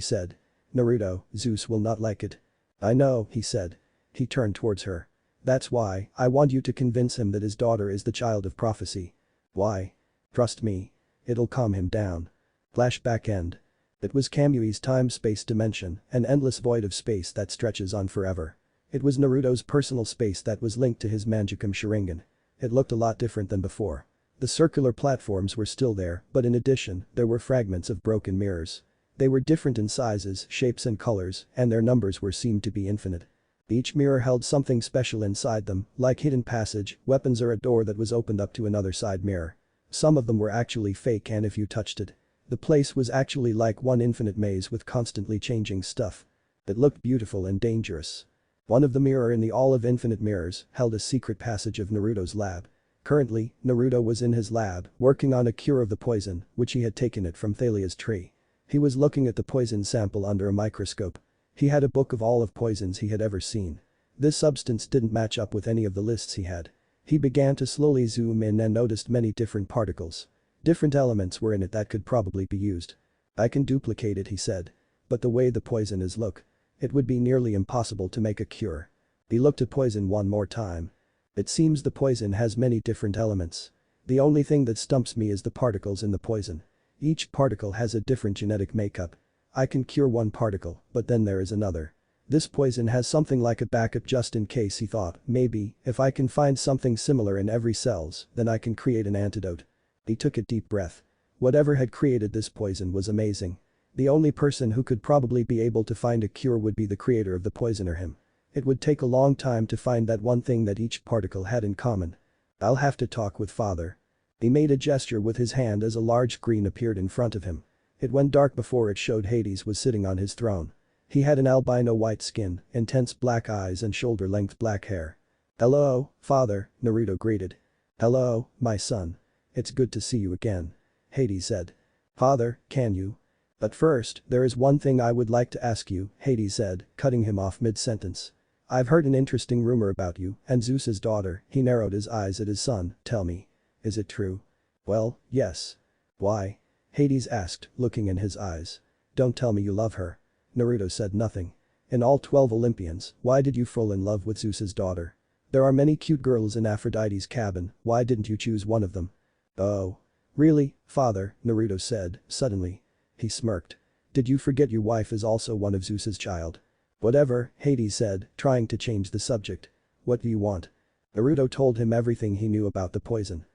said. Naruto, Zeus will not like it. I know, he said. He turned towards her. That's why I want you to convince him that his daughter is the child of prophecy. Why? Trust me. It'll calm him down. Flashback end. It was Kamui's time-space dimension, an endless void of space that stretches on forever. It was Naruto's personal space that was linked to his Manjikam Sharingan. It looked a lot different than before. The circular platforms were still there, but in addition, there were fragments of broken mirrors. They were different in sizes, shapes and colors, and their numbers seemed to be infinite. Each mirror held something special inside them, like hidden passage, weapons or a door that was opened up to another side mirror. Some of them were actually fake, and if you touched it, the place was actually like one infinite maze with constantly changing stuff. It looked beautiful and dangerous. One of the mirror in the all of infinite mirrors held a secret passage of Naruto's lab. Currently, Naruto was in his lab, working on a cure of the poison, which he had taken it from Thalia's tree. He was looking at the poison sample under a microscope. He had a book of all of poisons he had ever seen. This substance didn't match up with any of the lists he had. He began to slowly zoom in and noticed many different particles. Different elements were in it that could probably be used. I can duplicate it, he said. But the way the poison is look. It would be nearly impossible to make a cure. He looked at poison one more time. It seems the poison has many different elements. The only thing that stumps me is the particles in the poison. Each particle has a different genetic makeup. I can cure one particle, but then there is another. This poison has something like a backup just in case, he thought. Maybe, if I can find something similar in every cells, then I can create an antidote. He took a deep breath. Whatever had created this poison was amazing. The only person who could probably be able to find a cure would be the creator of the poison or him. It would take a long time to find that one thing that each particle had in common. I'll have to talk with father. He made a gesture with his hand as a large screen appeared in front of him. It went dark before it showed Hades was sitting on his throne. He had an albino white skin, intense black eyes and shoulder-length black hair. Hello, father, Naruto greeted. Hello, my son. It's good to see you again. Hades said. Father, can you? But first, there is one thing I would like to ask you, Hades said, cutting him off mid-sentence. I've heard an interesting rumor about you and Zeus's daughter. He narrowed his eyes at his son. Tell me. Is it true? Well, yes. Why? Hades asked, looking in his eyes. Don't tell me you love her. Naruto said nothing. In all 12 Olympians, why did you fall in love with Zeus's daughter? There are many cute girls in Aphrodite's cabin, why didn't you choose one of them? Oh. Really, father, Naruto said, suddenly. He smirked. Did you forget your wife is also one of Zeus's child? Whatever, Hades said, trying to change the subject. What do you want? Naruto told him everything he knew about the poison.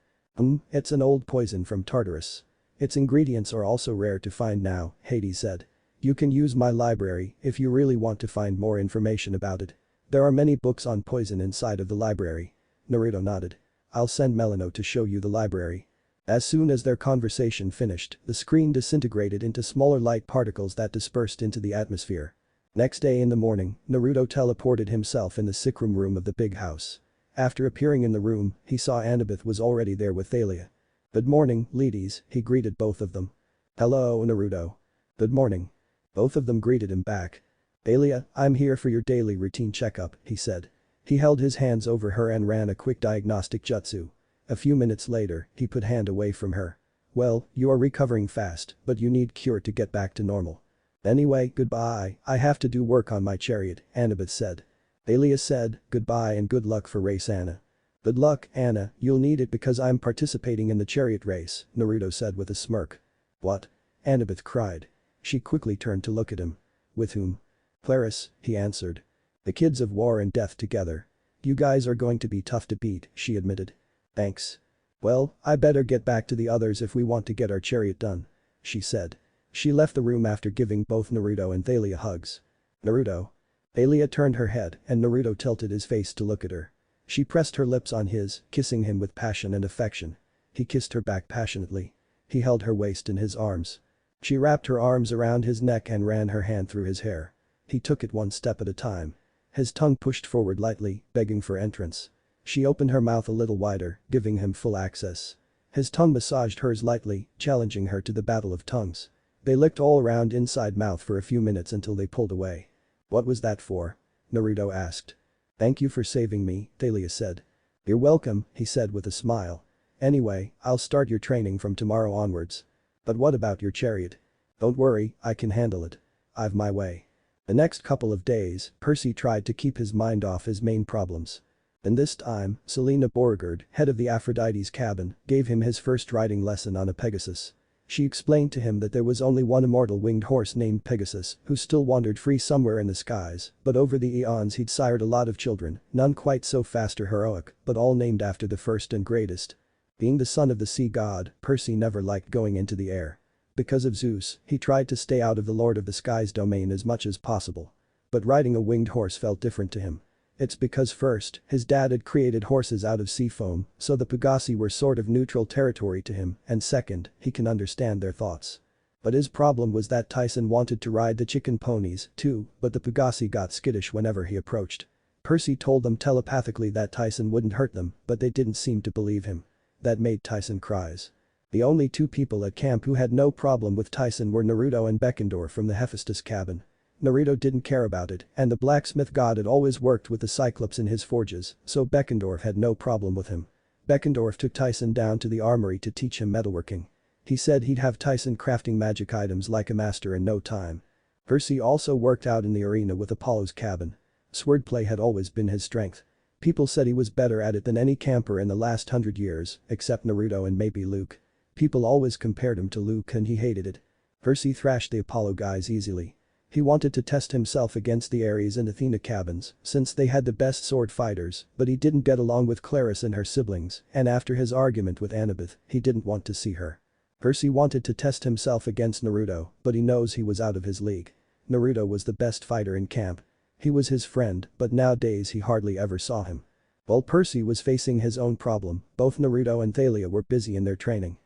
It's an old poison from Tartarus. Its ingredients are also rare to find now, Hades said. You can use my library if you really want to find more information about it. There are many books on poison inside of the library. Naruto nodded. I'll send Melanino to show you the library. As soon as their conversation finished, the screen disintegrated into smaller light particles that dispersed into the atmosphere. Next day in the morning, Naruto teleported himself in the sickroom room of the big house. After appearing in the room, he saw Annabeth was already there with Thalia. Good morning, ladies, he greeted both of them. Hello, Naruto. Good morning. Both of them greeted him back. Thalia, I'm here for your daily routine checkup, he said. He held his hands over her and ran a quick diagnostic jutsu. A few minutes later, he put hand away from her. Well, you are recovering fast, but you need cure to get back to normal. Anyway, goodbye, I have to do work on my chariot, Annabeth said. Thalia said, goodbye and good luck for race Anna. Good luck, Anna, you'll need it because I'm participating in the chariot race, Naruto said with a smirk. What? Annabeth cried. She quickly turned to look at him. With whom? Clarice, he answered. The kids of war and death together. You guys are going to be tough to beat, she admitted. Thanks. Well, I better get back to the others if we want to get our chariot done, she said. She left the room after giving both Naruto and Thalia hugs. Naruto. Thalia turned her head and Naruto tilted his face to look at her. She pressed her lips on his, kissing him with passion and affection. He kissed her back passionately. He held her waist in his arms. She wrapped her arms around his neck and ran her hand through his hair. He took it one step at a time. His tongue pushed forward lightly, begging for entrance. She opened her mouth a little wider, giving him full access. His tongue massaged hers lightly, challenging her to the battle of tongues. They licked all around inside mouth for a few minutes until they pulled away. What was that for? Naruto asked. Thank you for saving me, Thalia said. You're welcome, he said with a smile. Anyway, I'll start your training from tomorrow onwards. But what about your chariot? Don't worry, I can handle it. I've my way. The next couple of days, Percy tried to keep his mind off his main problems. And this time, Selena Beauregard, head of the Aphrodite's cabin, gave him his first riding lesson on a Pegasus. She explained to him that there was only one immortal winged horse named Pegasus who still wandered free somewhere in the skies, but over the eons he'd sired a lot of children, none quite so fast or heroic, but all named after the first and greatest. Being the son of the sea god, Percy never liked going into the air. Because of Zeus, he tried to stay out of the Lord of the Sky's domain as much as possible. But riding a winged horse felt different to him. It's because first, his dad had created horses out of sea foam, so the Pegasi were sort of neutral territory to him, and second, he can understand their thoughts. But his problem was that Tyson wanted to ride the chicken ponies too, but the Pegasi got skittish whenever he approached. Percy told them telepathically that Tyson wouldn't hurt them, but they didn't seem to believe him. That made Tyson cries. The only two people at camp who had no problem with Tyson were Naruto and Beckendorf from the Hephaestus cabin. Naruto didn't care about it, and the blacksmith god had always worked with the Cyclops in his forges, so Beckendorf had no problem with him. Beckendorf took Tyson down to the armory to teach him metalworking. He said he'd have Tyson crafting magic items like a master in no time. Percy also worked out in the arena with Apollo's cabin. Swordplay had always been his strength. People said he was better at it than any camper in the last 100 years, except Naruto and maybe Luke. People always compared him to Luke and he hated it. Percy thrashed the Apollo guys easily. He wanted to test himself against the Ares and Athena cabins, since they had the best sword fighters, but he didn't get along with Clarice and her siblings, and after his argument with Annabeth, he didn't want to see her. Percy wanted to test himself against Naruto, but he knows he was out of his league. Naruto was the best fighter in camp. He was his friend, but nowadays he hardly ever saw him. While Percy was facing his own problem, both Naruto and Thalia were busy in their training.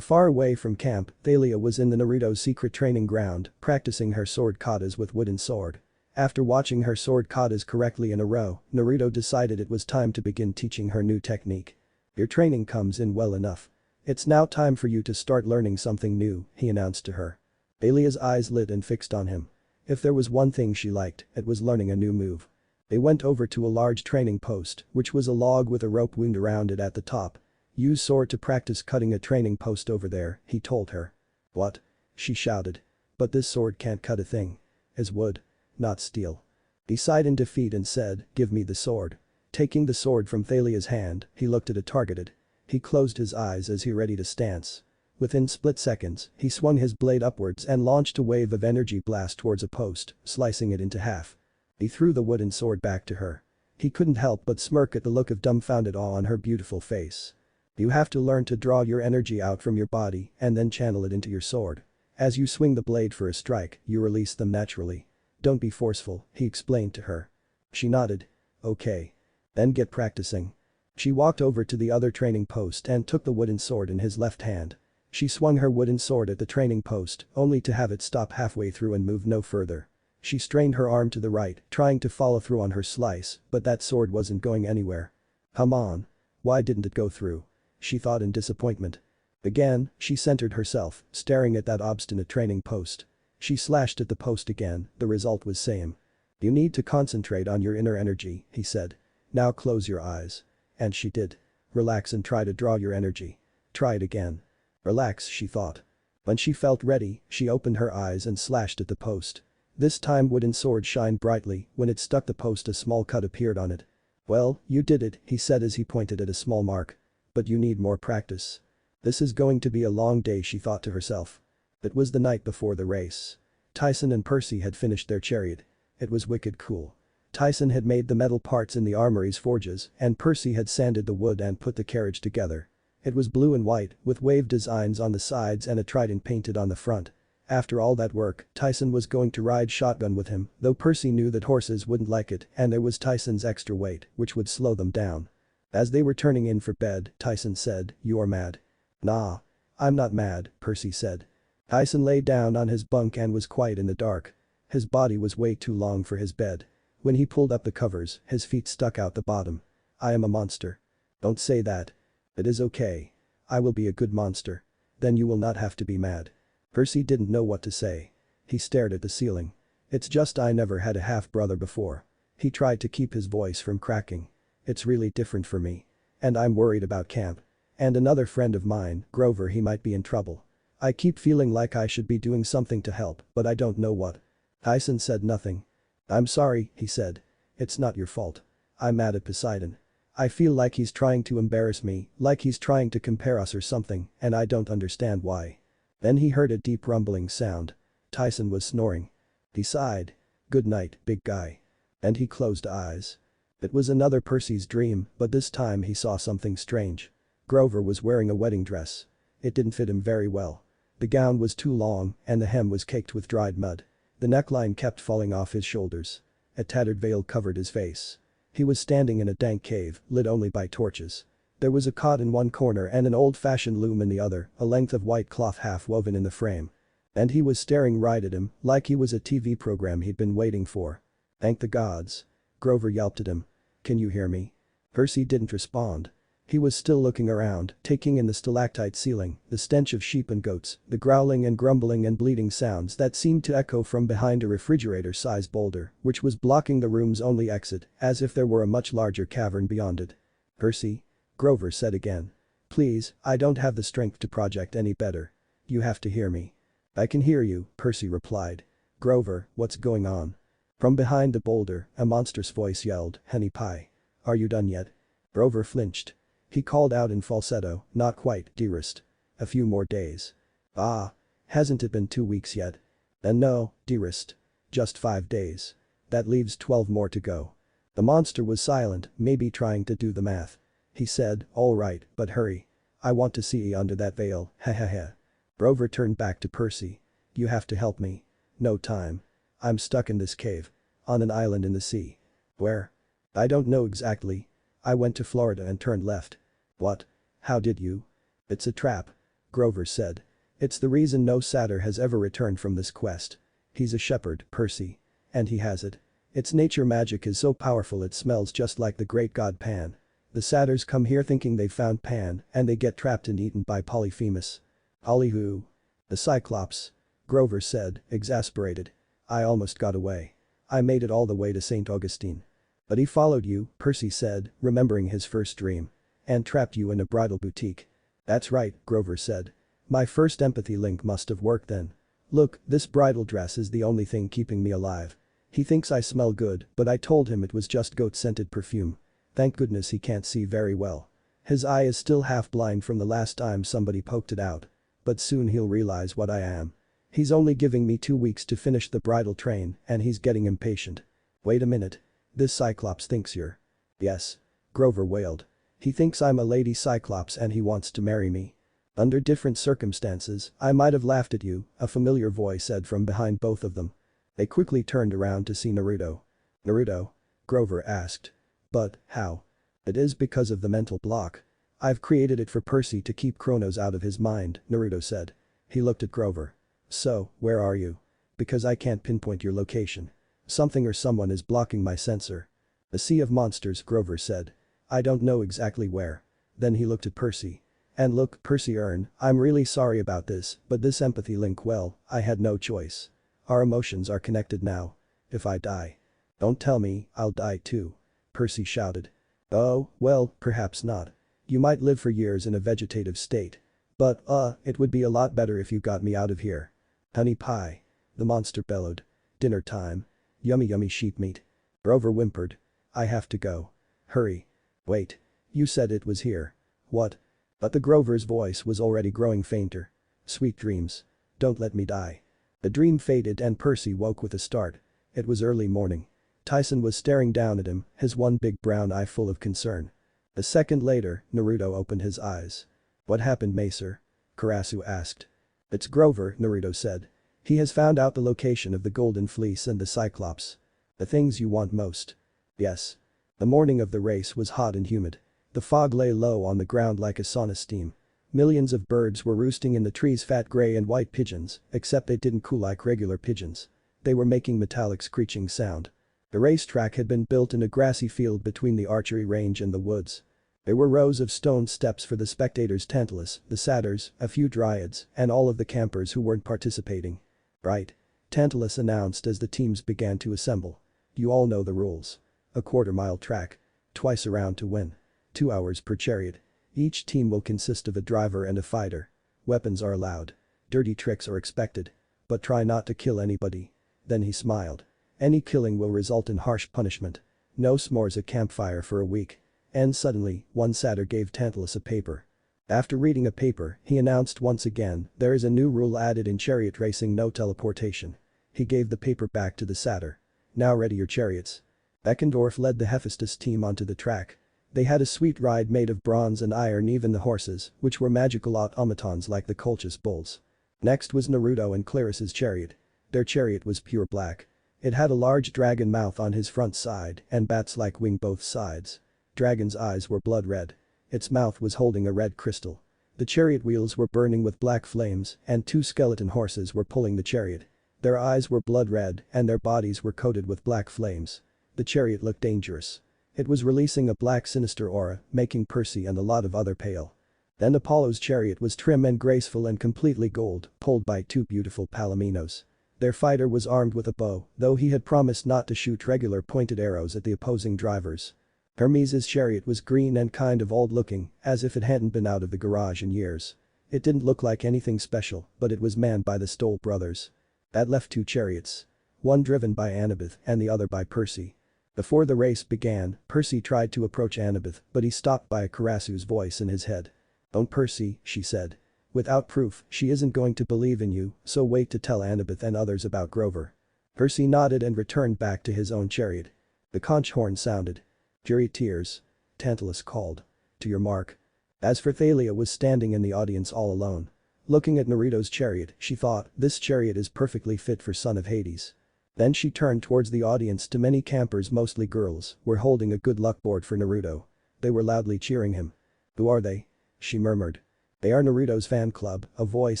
Far away from camp, Thalia was in the Naruto's secret training ground, practicing her sword katas with wooden sword. After watching her sword katas correctly in a row, Naruto decided it was time to begin teaching her new technique. Your training comes in well enough. It's now time for you to start learning something new, he announced to her. Thalia's eyes lit and fixed on him. If there was one thing she liked, it was learning a new move. They went over to a large training post, which was a log with a rope wound around it at the top. Use sword to practice cutting a training post over there, he told her. What? She shouted. But this sword can't cut a thing. It's wood. Not steel. He sighed in defeat and said, give me the sword. Taking the sword from Thalia's hand, he looked at it targeted. He closed his eyes as he readied a stance. Within split seconds, he swung his blade upwards and launched a wave of energy blast towards a post, slicing it into half. He threw the wooden sword back to her. He couldn't help but smirk at the look of dumbfounded awe on her beautiful face. You have to learn to draw your energy out from your body and then channel it into your sword. As you swing the blade for a strike, you release them naturally. Don't be forceful, he explained to her. She nodded. Okay. Then get practicing. She walked over to the other training post and took the wooden sword in his left hand. She swung her wooden sword at the training post, only to have it stop halfway through and move no further. She strained her arm to the right, trying to follow through on her slice, but that sword wasn't going anywhere. Come on. Why didn't it go through? She thought in disappointment. Again, she centered herself, staring at that obstinate training post. She slashed at the post again, the result was same. You need to concentrate on your inner energy, he said. Now close your eyes. And she did. Relax and try to draw your energy. Try it again. Relax, she thought. When she felt ready, she opened her eyes and slashed at the post. This time wooden sword shined brightly, when it struck the post a small cut appeared on it. Well, you did it, he said as he pointed at a small mark. But you need more practice. This is going to be a long day, she thought to herself. It was the night before the race. Tyson and Percy had finished their chariot. It was wicked cool. Tyson had made the metal parts in the armory's forges and Percy had sanded the wood and put the carriage together. It was blue and white, with wave designs on the sides and a trident painted on the front. After all that work, Tyson was going to ride shotgun with him, though Percy knew that horses wouldn't like it and there was Tyson's extra weight, which would slow them down. As they were turning in for bed, Tyson said, "You are mad." "Nah. I'm not mad," Percy said. Tyson lay down on his bunk and was quiet in the dark. His body was way too long for his bed. When he pulled up the covers, his feet stuck out the bottom. "I am a monster." "Don't say that." "It is okay. I will be a good monster. Then you will not have to be mad." Percy didn't know what to say. He stared at the ceiling. "It's just I never had a half-brother before." He tried to keep his voice from cracking. "It's really different for me. And I'm worried about camp. And another friend of mine, Grover, he might be in trouble. I keep feeling like I should be doing something to help, but I don't know what." Tyson said nothing. "I'm sorry," he said. "It's not your fault. I'm mad at Poseidon. I feel like he's trying to embarrass me, like he's trying to compare us or something, and I don't understand why." Then he heard a deep rumbling sound. Tyson was snoring. He sighed. "Good night, big guy." And he closed eyes. It was another Percy's dream, but this time he saw something strange. Grover was wearing a wedding dress. It didn't fit him very well. The gown was too long and the hem was caked with dried mud. The neckline kept falling off his shoulders. A tattered veil covered his face. He was standing in a dank cave, lit only by torches. There was a cot in one corner and an old-fashioned loom in the other, a length of white cloth half woven in the frame. And he was staring right at him, like he was a TV program he'd been waiting for. "Thank the gods." Grover yelped at him. "Can you hear me?" Percy didn't respond. He was still looking around, taking in the stalactite ceiling, the stench of sheep and goats, the growling and grumbling and bleating sounds that seemed to echo from behind a refrigerator-sized boulder, which was blocking the room's only exit, as if there were a much larger cavern beyond it. "Percy?" Grover said again. "Please, I don't have the strength to project any better. You have to hear me." "I can hear you," Percy replied. "Grover, what's going on?" From behind the boulder, a monstrous voice yelled, "Honey pie. Are you done yet?" Grover flinched. He called out in falsetto, "Not quite, dearest. A few more days." "Ah. Hasn't it been 2 weeks yet?" No, dearest. Just 5 days. That leaves 12 more to go." The monster was silent, maybe trying to do the math. He said, "All right, but hurry. I want to see you under that veil, ha ha ha." Grover turned back to Percy. "You have to help me. No time. I'm stuck in this cave. On an island in the sea." "Where?" "I don't know exactly. I went to Florida and turned left." "What? How did you?" "It's a trap." Grover said. "It's the reason no satyr has ever returned from this quest. He's a shepherd, Percy. And he has it. Its nature magic is so powerful it smells just like the great god Pan. The satyrs come here thinking they've found Pan and they get trapped and eaten by Polyphemus." "Polly who?" "The Cyclops." Grover said, exasperated. "I almost got away. I made it all the way to St. Augustine." "But he followed you," Percy said, remembering his first dream. "And trapped you in a bridal boutique." "That's right," Grover said. "My first empathy link must have worked then. Look, this bridal dress is the only thing keeping me alive. He thinks I smell good, but I told him it was just goat-scented perfume. Thank goodness he can't see very well. His eye is still half blind from the last time somebody poked it out. But soon he'll realize what I am. He's only giving me 2 weeks to finish the bridal train and he's getting impatient." "Wait a minute. This Cyclops thinks you're..." "Yes." Grover wailed. He thinks I'm a lady cyclops and he wants to marry me. Under different circumstances, I might have laughed at you, a familiar voice said from behind both of them. They quickly turned around to see Naruto. Naruto? Grover asked. But, how? It is because of the mental block. I've created it for Percy to keep Chronos out of his mind, Naruto said. He looked at Grover. So, where are you? Because I can't pinpoint your location. Something or someone is blocking my sensor. A sea of monsters, Grover said. I don't know exactly where. Then he looked at Percy. And look, Percy I'm really sorry about this, but this empathy link, well, I had no choice. Our emotions are connected now. If I die. Don't tell me, I'll die too. Percy shouted. Oh, well, perhaps not. You might live for years in a vegetative state. But, it would be a lot better if you got me out of here. Honey pie. The monster bellowed. Dinner time. Yummy yummy sheep meat. Grover whimpered. I have to go. Hurry. Wait. You said it was here. What? But the Grover's voice was already growing fainter. Sweet dreams. Don't let me die. The dream faded and Percy woke with a start. It was early morning. Tyson was staring down at him, his one big brown eye full of concern. A second later, Naruto opened his eyes. What happened, Macer? Karasu asked. It's Grover, Naruto said. He has found out the location of the golden fleece and the cyclops. The things you want most. Yes. The morning of the race was hot and humid. The fog lay low on the ground like a sauna steam. Millions of birds were roosting in the trees, fat gray and white pigeons, except they didn't coo like regular pigeons. They were making metallic screeching sound. The racetrack had been built in a grassy field between the archery range and the woods. There were rows of stone steps for the spectators, Tantalus, the satyrs, a few dryads, and all of the campers who weren't participating. Right. Tantalus announced as the teams began to assemble. You all know the rules. A quarter-mile track. Twice around to win. 2 hours per chariot. Each team will consist of a driver and a fighter. Weapons are allowed. Dirty tricks are expected. But try not to kill anybody. Then he smiled. Any killing will result in harsh punishment. No s'mores at campfire for a week. And suddenly, one satyr gave Tantalus a paper. After reading a paper, he announced once again, there is a new rule added in chariot racing: no teleportation. He gave the paper back to the satyr. Now ready your chariots. Beckendorf led the Hephaestus team onto the track. They had a sweet ride made of bronze and iron, even the horses, which were magical automatons like the Colchis bulls. Next was Naruto and Claris's chariot. Their chariot was pure black. It had a large dragon mouth on his front side and bats-like wing both sides. Dragon's eyes were blood red. Its mouth was holding a red crystal. The chariot wheels were burning with black flames and 2 skeleton horses were pulling the chariot. Their eyes were blood red and their bodies were coated with black flames. The chariot looked dangerous. It was releasing a black sinister aura, making Percy and a lot of other pale. Then Apollo's chariot was trim and graceful and completely gold, pulled by 2 beautiful palominos. Their fighter was armed with a bow, though he had promised not to shoot regular pointed arrows at the opposing drivers. Hermes' chariot was green and kind of old-looking, as if it hadn't been out of the garage in years. It didn't look like anything special, but it was manned by the Stoll brothers. That left 2 chariots. One driven by Annabeth and the other by Percy. Before the race began, Percy tried to approach Annabeth, but he stopped by Karasu's voice in his head. Don't, Percy, she said. Without proof, she isn't going to believe in you, so wait to tell Annabeth and others about Grover. Percy nodded and returned back to his own chariot. The conch horn sounded. Charioteers. Tantalus called. To your mark. As for Thalia was standing in the audience all alone. Looking at Naruto's chariot, she thought, this chariot is perfectly fit for son of Hades. Then she turned towards the audience. To many campers, mostly girls, were holding a good luck board for Naruto. They were loudly cheering him. Who are they? She murmured. They are Naruto's fan club, a voice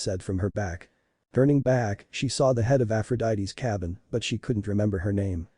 said from her back. Turning back, she saw the head of Aphrodite's cabin, but she couldn't remember her name.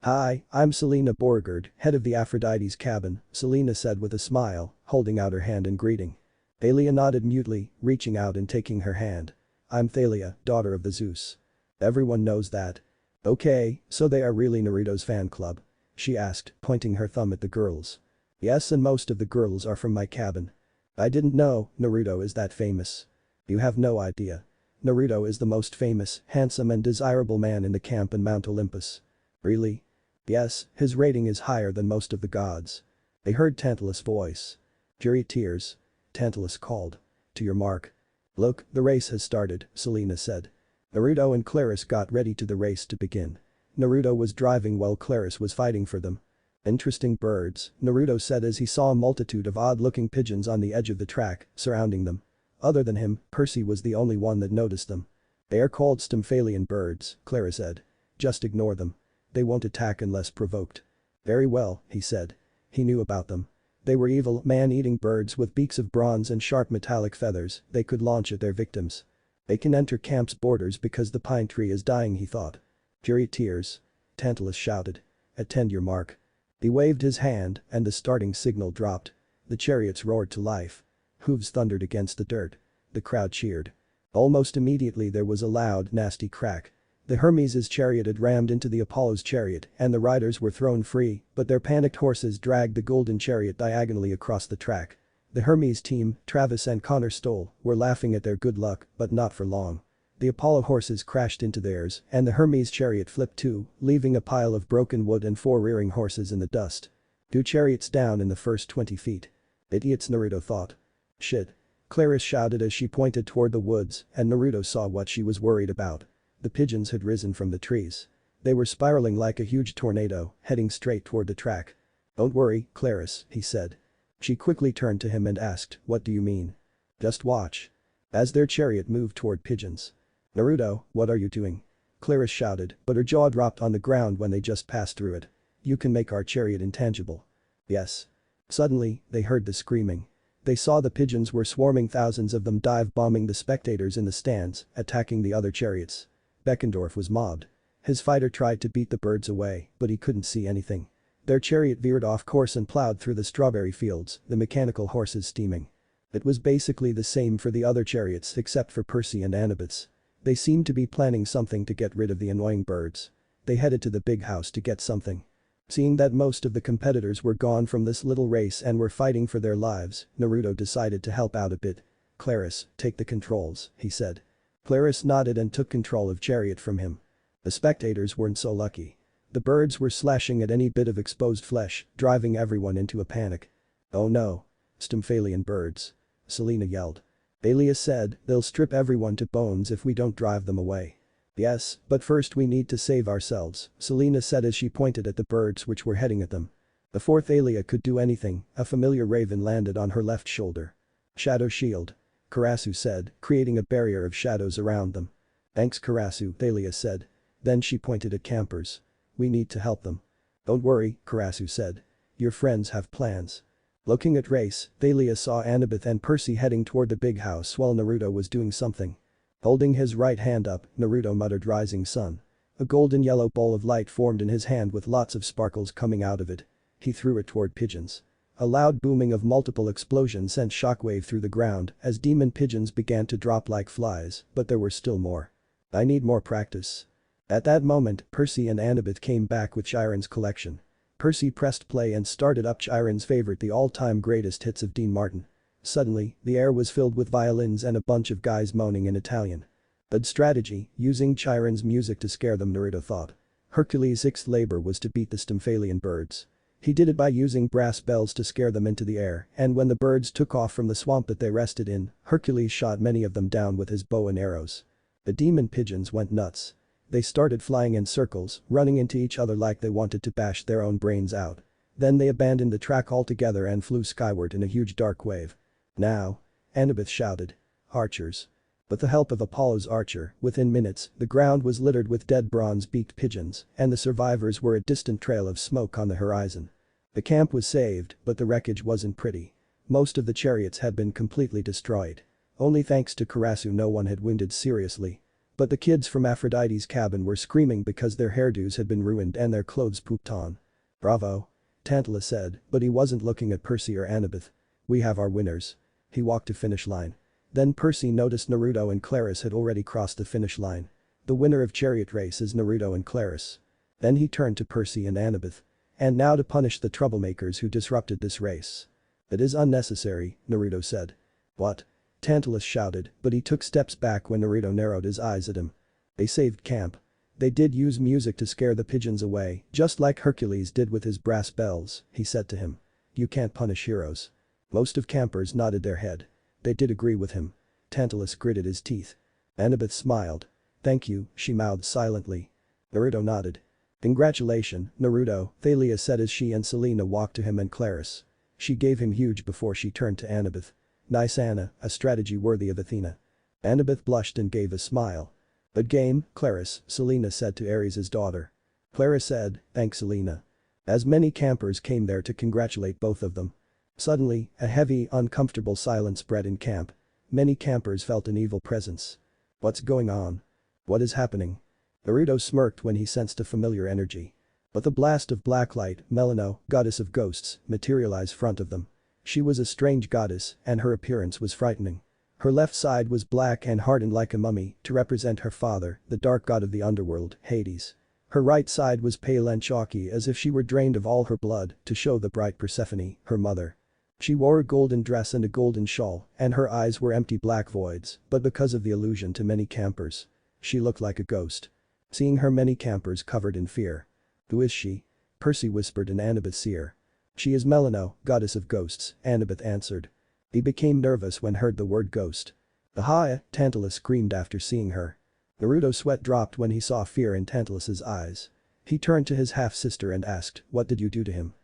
Hi, I'm Selena Borgard, head of the Aphrodite's cabin, Selena said with a smile, holding out her hand in greeting. Thalia nodded mutely, reaching out and taking her hand. I'm Thalia, daughter of the Zeus. Everyone knows that. Okay, so they are really Naruto's fan club? She asked, pointing her thumb at the girls. Yes, and most of the girls are from my cabin. I didn't know Naruto is that famous. You have no idea. Naruto is the most famous, handsome and desirable man in the camp in Mount Olympus. Really? Yes, his rating is higher than most of the gods. They heard Tantalus' voice. Charioteers. Tantalus called. To your mark. Look, the race has started, Selena said. Naruto and Claris got ready to the race to begin. Naruto was driving while Claris was fighting for them. Interesting birds, Naruto said as he saw a multitude of odd-looking pigeons on the edge of the track, surrounding them. Other than him, Percy was the only one that noticed them. They are called Stymphalian birds, Clara said. Just ignore them. They won't attack unless provoked. Very well, he said. He knew about them. They were evil, man-eating birds with beaks of bronze and sharp metallic feathers they could launch at their victims. They can enter camp's borders because the pine tree is dying, he thought. Fury tears. Tantalus shouted. Attend your mark. He waved his hand and the starting signal dropped. The chariots roared to life. Hooves thundered against the dirt. The crowd cheered. Almost immediately there was a loud, nasty crack. The Hermes' chariot had rammed into the Apollo's chariot and the riders were thrown free, but their panicked horses dragged the golden chariot diagonally across the track. The Hermes team, Travis and Connor Stoll, were laughing at their good luck, but not for long. The Apollo horses crashed into theirs and the Hermes chariot flipped too, leaving a pile of broken wood and 4 rearing horses in the dust. 2 chariots down in the first 20 feet. Idiots, Naruto thought. Shit. Clarice shouted as she pointed toward the woods and Naruto saw what she was worried about. The pigeons had risen from the trees. They were spiraling like a huge tornado, heading straight toward the track. Don't worry, Clarice, he said. She quickly turned to him and asked, what do you mean? Just watch. As their chariot moved toward pigeons. Naruto, what are you doing? Clarice shouted, but her jaw dropped on the ground when they just passed through it. You can make our chariot intangible. Yes. Suddenly, they heard the screaming. They saw the pigeons were swarming, thousands of them dive-bombing the spectators in the stands, attacking the other chariots. Beckendorf was mobbed. His fighter tried to beat the birds away, but he couldn't see anything. Their chariot veered off course and plowed through the strawberry fields, the mechanical horses steaming. It was basically the same for the other chariots except for Percy and Annabeth's. They seemed to be planning something to get rid of the annoying birds. They headed to the big house to get something. Seeing that most of the competitors were gone from this little race and were fighting for their lives, Naruto decided to help out a bit. Clarice, take the controls, he said. Clarice nodded and took control of chariot from him. The spectators weren't so lucky. The birds were slashing at any bit of exposed flesh, driving everyone into a panic. Oh no. Stymphalian birds. Selena yelled. Thalia said, they'll strip everyone to bones if we don't drive them away. Yes, but first we need to save ourselves, Selena said as she pointed at the birds which were heading at them. Before Thalia could do anything, a familiar raven landed on her left shoulder. Shadow shield. Karasu said, creating a barrier of shadows around them. Thanks Karasu, Thalia said. Then she pointed at campers. We need to help them. Don't worry, Karasu said. Your friends have plans. Looking at Race, Thalia saw Annabeth and Percy heading toward the big house while Naruto was doing something. Holding his right hand up, Naruto muttered rising sun. A golden yellow ball of light formed in his hand with lots of sparkles coming out of it. He threw it toward pigeons. A loud booming of multiple explosions sent shockwave through the ground as demon pigeons began to drop like flies, but there were still more. I need more practice. At that moment, Percy and Annabeth came back with Chiron's collection. Percy pressed play and started up Chiron's favorite, the all-time greatest hits of Dean Martin. Suddenly, the air was filled with violins and a bunch of guys moaning in Italian. Bad strategy, using Chiron's music to scare them, Naruto thought. Hercules' sixth labor was to beat the Stymphalian birds. He did it by using brass bells to scare them into the air, and when the birds took off from the swamp that they rested in, Hercules shot many of them down with his bow and arrows. The demon pigeons went nuts. They started flying in circles, running into each other like they wanted to bash their own brains out. Then they abandoned the track altogether and flew skyward in a huge dark wave. Now. Annabeth shouted. Archers. With the help of Apollo's archer, within minutes, the ground was littered with dead bronze-beaked pigeons, and the survivors were a distant trail of smoke on the horizon. The camp was saved, but the wreckage wasn't pretty. Most of the chariots had been completely destroyed. Only thanks to Karasu no one had wounded seriously. But the kids from Aphrodite's cabin were screaming because their hairdos had been ruined and their clothes pooped on. Bravo. Tantalus said, but he wasn't looking at Percy or Annabeth. We have our winners. He walked to finish line. Then Percy noticed Naruto and Clarice had already crossed the finish line. The winner of chariot race is Naruto and Clarice. Then he turned to Percy and Annabeth. And now to punish the troublemakers who disrupted this race. It is unnecessary, Naruto said. What? Tantalus shouted, but he took steps back when Naruto narrowed his eyes at him. They saved camp. They did use music to scare the pigeons away, just like Hercules did with his brass bells, he said to him. You can't punish heroes. Most of campers nodded their head. They did agree with him. Tantalus gritted his teeth. Annabeth smiled. Thank you, she mouthed silently. Naruto nodded. "Congratulations, Naruto," Thalia said as she and Selena walked to him and Claris. She gave him huge before she turned to Annabeth. "Nice Anna, a strategy worthy of Athena." Annabeth blushed and gave a smile. "Good game, Claris," Selena said to Ares' daughter. Claris said, "Thanks Selena." As many campers came there to congratulate both of them. Suddenly, a heavy, uncomfortable silence spread in camp. Many campers felt an evil presence. "What's going on? What is happening?" Naruto smirked when he sensed a familiar energy. But the blast of black light, Melanino, goddess of ghosts, materialized front of them. She was a strange goddess, and her appearance was frightening. Her left side was black and hardened like a mummy to represent her father, the dark god of the underworld, Hades. Her right side was pale and chalky as if she were drained of all her blood to show the bright Persephone, her mother. She wore a golden dress and a golden shawl, and her eyes were empty black voids, but because of the illusion to many campers, she looked like a ghost. Seeing her, many campers covered in fear. "Who is she?" Percy whispered in Annabeth's ear. "She is Melanino, goddess of ghosts," Annabeth answered. He became nervous when heard the word ghost. "Aha!" Tantalus screamed after seeing her. Naruto's sweat dropped when he saw fear in Tantalus's eyes. He turned to his half-sister and asked, "What did you do to him?"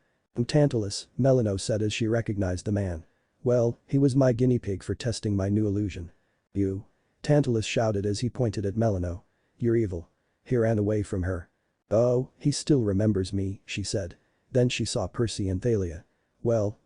"Tantalus," Melanino said as she recognized the man. "Well, he was my guinea pig for testing my new illusion." "You?" Tantalus shouted as he pointed at Melanino. "You're evil." He ran away from her. "Oh, he still remembers me," she said. Then she saw Percy and Thalia. Well.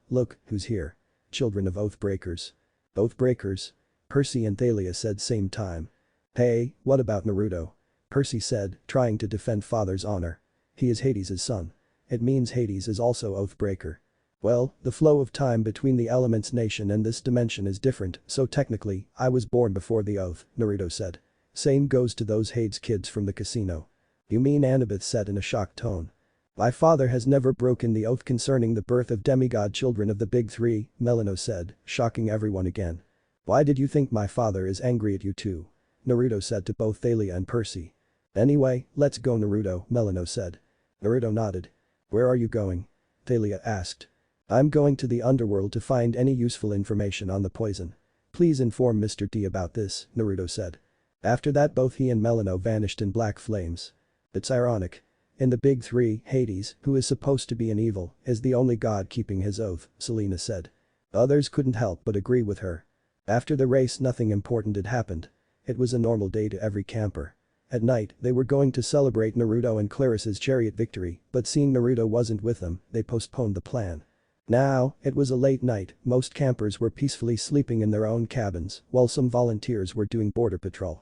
Look, who's here." "Children of Oathbreakers." "Oathbreakers?" Percy and Thalia said same time. "Hey, what about Naruto?" Percy said, trying to defend father's honor. "He is Hades' son. It means Hades is also Oathbreaker." "Well, the flow of time between the Elements Nation and this dimension is different, so technically, I was born before the oath," Naruto said. "Same goes to those Hades kids from the casino." "You mean?" Annabeth said in a shocked tone. "My father has never broken the oath concerning the birth of demigod children of the Big Three," Melanino said, shocking everyone again. "Why did you think my father is angry at you too?" Naruto said to both Thalia and Percy. "Anyway, let's go Naruto," Melanino said. Naruto nodded. "Where are you going?" Thalia asked. "I'm going to the underworld to find any useful information on the poison. Please inform Mr. D about this," Naruto said. After that both he and Melanino vanished in black flames. "It's ironic. In the Big Three, Hades, who is supposed to be an evil, is the only god keeping his oath," Selena said. Others couldn't help but agree with her. After the race nothing important had happened. It was a normal day to every camper. At night, they were going to celebrate Naruto and Claris's chariot victory, but seeing Naruto wasn't with them, they postponed the plan. Now, it was a late night, most campers were peacefully sleeping in their own cabins, while some volunteers were doing border patrol.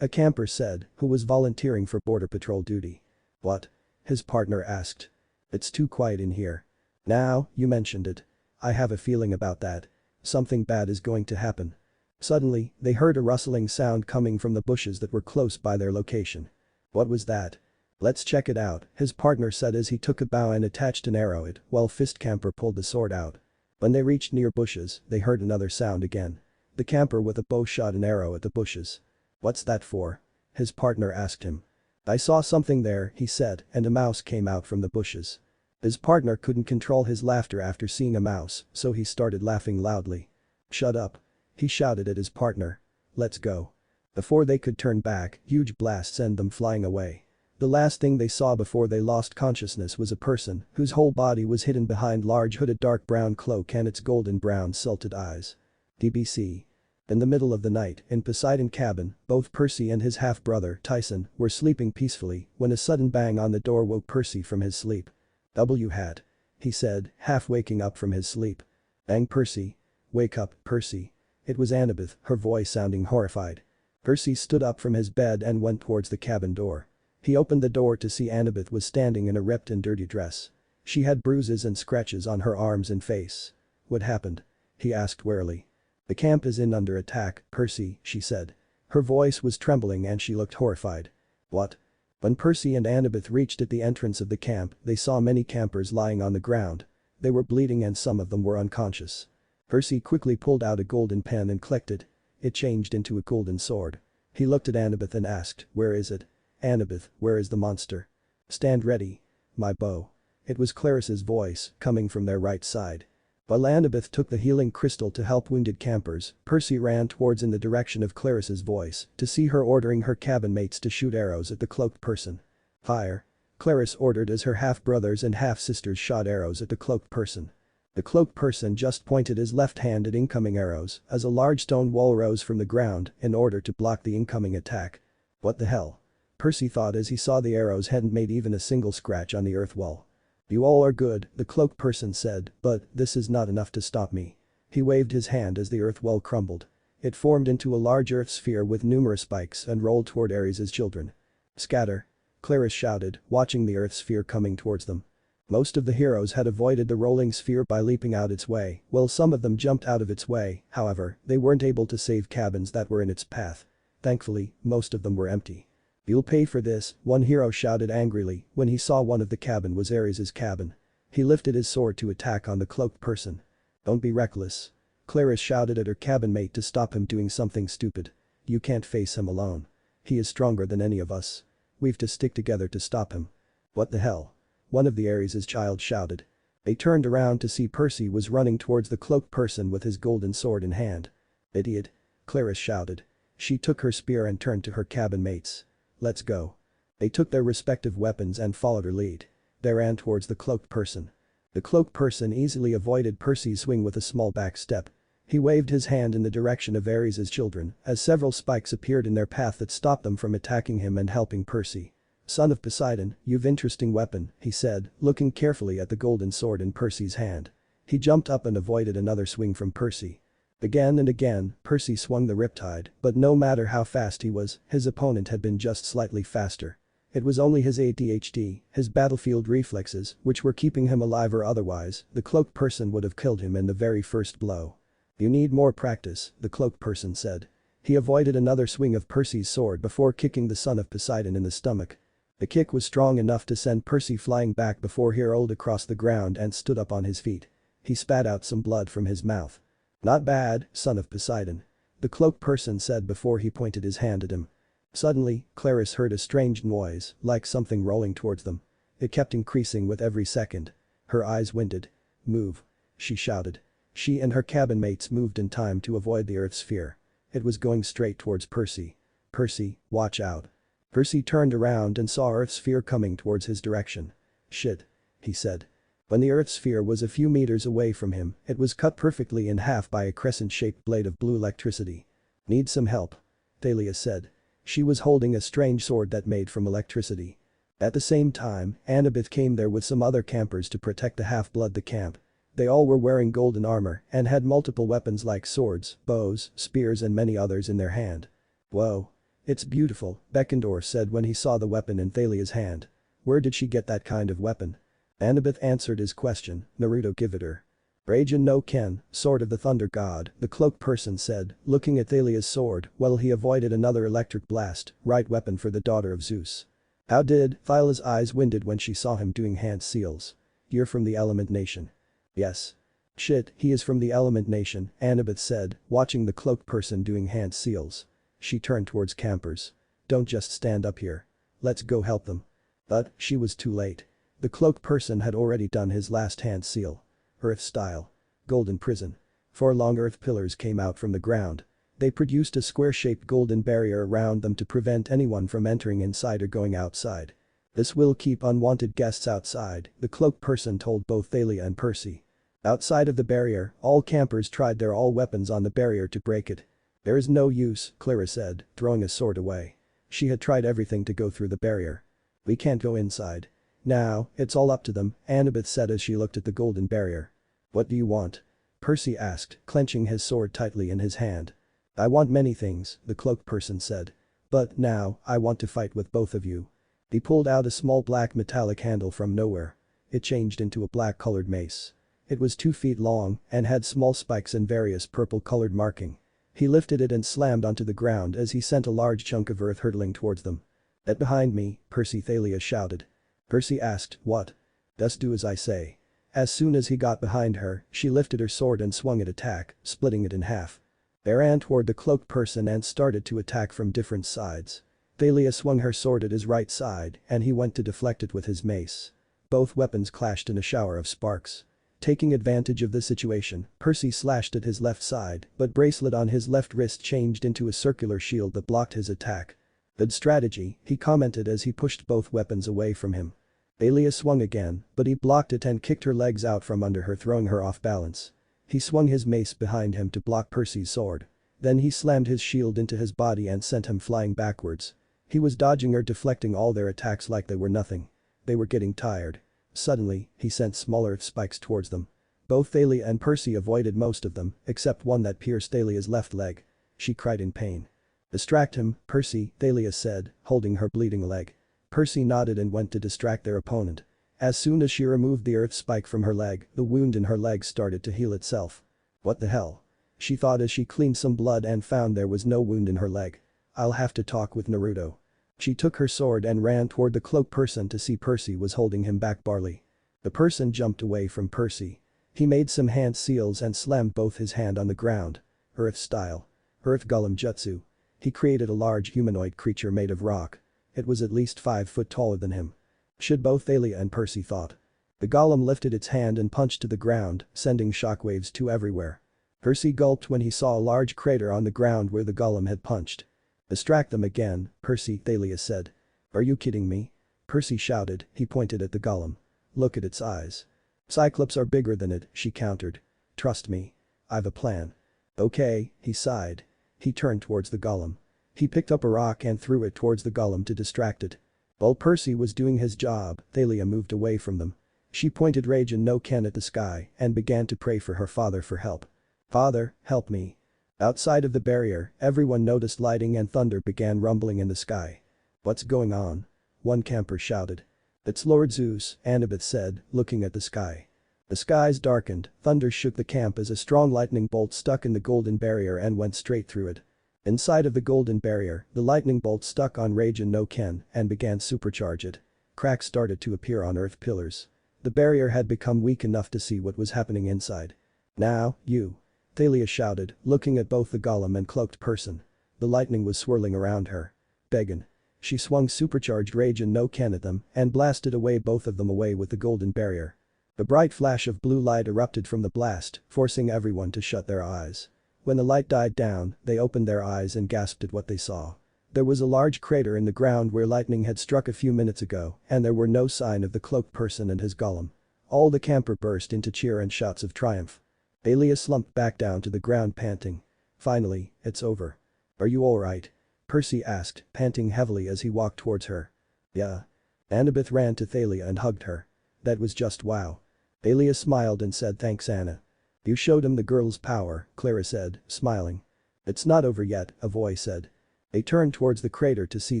A camper said, who was volunteering for border patrol duty. "What?" his partner asked. "It's too quiet in here." "Now, you mentioned it. I have a feeling about that. Something bad is going to happen." Suddenly, they heard a rustling sound coming from the bushes that were close by their location. "What was that?" "Let's check it out," his partner said as he took a bow and attached an arrow it while Fist Camper pulled the sword out. When they reached near bushes, they heard another sound again. The camper with a bow shot an arrow at the bushes. "What's that for?" his partner asked him. "I saw something there," he said, and a mouse came out from the bushes. His partner couldn't control his laughter after seeing a mouse, so he started laughing loudly. "Shut up," he shouted at his partner. "Let's go." Before they could turn back, huge blasts sent them flying away. The last thing they saw before they lost consciousness was a person whose whole body was hidden behind large hooded dark brown cloak and its golden brown silted eyes. DBC. In the middle of the night, in Poseidon cabin, both Percy and his half-brother, Tyson, were sleeping peacefully when a sudden bang on the door woke Percy from his sleep. "W-hat," he said, half waking up from his sleep. "Bang Percy. Wake up, Percy." It was Annabeth, her voice sounding horrified. Percy stood up from his bed and went towards the cabin door. He opened the door to see Annabeth was standing in a ripped and dirty dress. She had bruises and scratches on her arms and face. "What happened?" he asked warily. "The camp is under attack, Percy," she said. Her voice was trembling and she looked horrified. "What?" When Percy and Annabeth reached at the entrance of the camp, they saw many campers lying on the ground. They were bleeding and some of them were unconscious. Percy quickly pulled out a golden pen and clicked it. It changed into a golden sword. He looked at Annabeth and asked, "Where is it?" "Annabeth, where is the monster?" "Stand ready. My bow." It was Claris's voice, coming from their right side. While Annabeth took the healing crystal to help wounded campers, Percy ran towards in the direction of Clarissa's voice to see her ordering her cabin mates to shoot arrows at the cloaked person. Fire. Clarisse ordered as her half-brothers and half-sisters shot arrows at the cloaked person. The cloaked person just pointed his left hand at incoming arrows as a large stone wall rose from the ground in order to block the incoming attack. What the hell? Percy thought as he saw the arrows hadn't made even a single scratch on the earth wall. You all are good, the cloaked person said, but this is not enough to stop me. He waved his hand as the earth wall crumbled. It formed into a large earth sphere with numerous spikes and rolled toward Ares' children. Scatter. Clarisse shouted, watching the earth sphere coming towards them. Most of the heroes had avoided the rolling sphere by leaping out its way, while some of them jumped out of its way, however, they weren't able to save cabins that were in its path. Thankfully, most of them were empty. You'll pay for this, one hero shouted angrily when he saw one of the cabin was Ares' cabin. He lifted his sword to attack on the cloaked person. Don't be reckless. Clarisse shouted at her cabin mate to stop him doing something stupid. You can't face him alone. He is stronger than any of us. We've to stick together to stop him. What the hell? One of the Ares' child shouted. They turned around to see Percy was running towards the cloaked person with his golden sword in hand. Idiot. Clarisse shouted. She took her spear and turned to her cabin mates. Let's go. They took their respective weapons and followed her lead. They ran towards the cloaked person. The cloaked person easily avoided Percy's swing with a small back step. He waved his hand in the direction of Ares' children as several spikes appeared in their path that stopped them from attacking him and helping Percy. Son of Poseidon, you've interesting weapon, he said, looking carefully at the golden sword in Percy's hand. He jumped up and avoided another swing from Percy. Again and again, Percy swung the riptide, but no matter how fast he was, his opponent had been just slightly faster. It was only his ADHD, his battlefield reflexes, which were keeping him alive, or otherwise, the cloaked person would have killed him in the very first blow. You need more practice, the cloaked person said. He avoided another swing of Percy's sword before kicking the son of Poseidon in the stomach. The kick was strong enough to send Percy flying back before he rolled across the ground and stood up on his feet. He spat out some blood from his mouth. Not bad, son of Poseidon. The cloaked person said before he pointed his hand at him. Suddenly, Clarisse heard a strange noise, like something rolling towards them. It kept increasing with every second. Her eyes winded. Move. She shouted. She and her cabin mates moved in time to avoid the earth sphere. It was going straight towards Percy. Percy, watch out. Percy turned around and saw Earth sphere coming towards his direction. Shit. He said. When the Earth sphere was a few meters away from him, it was cut perfectly in half by a crescent-shaped blade of blue electricity. Need some help? Thalia said. She was holding a strange sword that made from electricity. At the same time, Annabeth came there with some other campers to protect the half-blood the camp. They all were wearing golden armor and had multiple weapons like swords, bows, spears and many others in their hand. Whoa. It's beautiful, Beckendorf said when he saw the weapon in Thalia's hand. Where did she get that kind of weapon? Annabeth answered his question, Naruto give it her. Raijin no Ken, sword of the thunder god, the cloaked person said, looking at Thalia's sword while he avoided another electric blast, right weapon for the daughter of Zeus. How did? Thyla's eyes winded when she saw him doing hand seals. You're from the Element Nation. Yes. Shit, he is from the Element Nation, Annabeth said, watching the cloaked person doing hand seals. She turned towards campers. Don't just stand up here. Let's go help them. But, she was too late. The cloaked person had already done his last hand seal. Earth style. Golden prison. 4 long earth pillars came out from the ground. They produced a square-shaped golden barrier around them to prevent anyone from entering inside or going outside. This will keep unwanted guests outside, the cloaked person told both Thalia and Percy. Outside of the barrier, all campers tried their all weapons on the barrier to break it. There is no use, Clara said, throwing a sword away. She had tried everything to go through the barrier. We can't go inside. Now, it's all up to them, Annabeth said as she looked at the golden barrier. What do you want? Percy asked, clenching his sword tightly in his hand. I want many things, the cloaked person said. But now, I want to fight with both of you. He pulled out a small black metallic handle from nowhere. It changed into a black-colored mace. It was 2 feet long and had small spikes and various purple-colored marking. He lifted it and slammed onto the ground as he sent a large chunk of earth hurtling towards them. Get behind me, Percy Thalia shouted. Percy asked, what? Just do as I say. As soon as he got behind her, she lifted her sword and swung it attack, splitting it in half. They ran toward the cloaked person and started to attack from different sides. Thalia swung her sword at his right side and he went to deflect it with his mace. Both weapons clashed in a shower of sparks. Taking advantage of the situation, Percy slashed at his left side, but bracelet on his left wrist changed into a circular shield that blocked his attack. "Good strategy," he commented as he pushed both weapons away from him. Thalia swung again, but he blocked it and kicked her legs out from under her, throwing her off balance. He swung his mace behind him to block Percy's sword. Then he slammed his shield into his body and sent him flying backwards. He was dodging or deflecting all their attacks like they were nothing. They were getting tired. Suddenly, he sent smaller spikes towards them. Both Thalia and Percy avoided most of them, except one that pierced Thalia's left leg. She cried in pain. "Distract him, Percy," Thalia said, holding her bleeding leg. Percy nodded and went to distract their opponent. As soon as she removed the earth spike from her leg, the wound in her leg started to heal itself. "What the hell?" she thought as she cleaned some blood and found there was no wound in her leg. "I'll have to talk with Naruto." She took her sword and ran toward the cloaked person to see Percy was holding him back. Barley. The person jumped away from Percy. He made some hand seals and slammed both his hand on the ground. Earth style. Earth golem jutsu. He created a large humanoid creature made of rock. It was at least 5 foot taller than him. Should both Thalia and Percy thought. The golem lifted its hand and punched to the ground, sending shockwaves to everywhere. Percy gulped when he saw a large crater on the ground where the golem had punched. "Distract them again, Percy," Thalia said. "Are you kidding me?" Percy shouted. He pointed at the golem. "Look at its eyes. Cyclops are bigger than it," she countered. "Trust me. I've a plan." "Okay," he sighed. He turned towards the golem. He picked up a rock and threw it towards the golem to distract it. While Percy was doing his job, Thalia moved away from them. She pointed Raijin no Ken at the sky and began to pray for her father for help. "Father, help me." Outside of the barrier, everyone noticed lightning and thunder began rumbling in the sky. "What's going on?" one camper shouted. "It's Lord Zeus," Annabeth said, looking at the sky. The skies darkened, thunder shook the camp as a strong lightning bolt stuck in the golden barrier and went straight through it. Inside of the golden barrier, the lightning bolt stuck on Raijin no Ken and began supercharge it. Cracks started to appear on earth pillars. The barrier had become weak enough to see what was happening inside. "Now, you." Thalia shouted, looking at both the golem and cloaked person. The lightning was swirling around her. "Beggin." She swung supercharged Raijin no Ken at them and blasted away both of them away with the golden barrier. A bright flash of blue light erupted from the blast, forcing everyone to shut their eyes. When the light died down, they opened their eyes and gasped at what they saw. There was a large crater in the ground where lightning had struck a few minutes ago, and there were no sign of the cloaked person and his golem. All the camper burst into cheer and shouts of triumph. Thalia slumped back down to the ground panting. "Finally, it's over." "Are you alright?" Percy asked, panting heavily as he walked towards her. "Yeah." Annabeth ran to Thalia and hugged her. "That was just wow." Thalia smiled and said thanks Anna. "You showed him the girl's power," Clara said, smiling. "It's not over yet," Avoy said. They turned towards the crater to see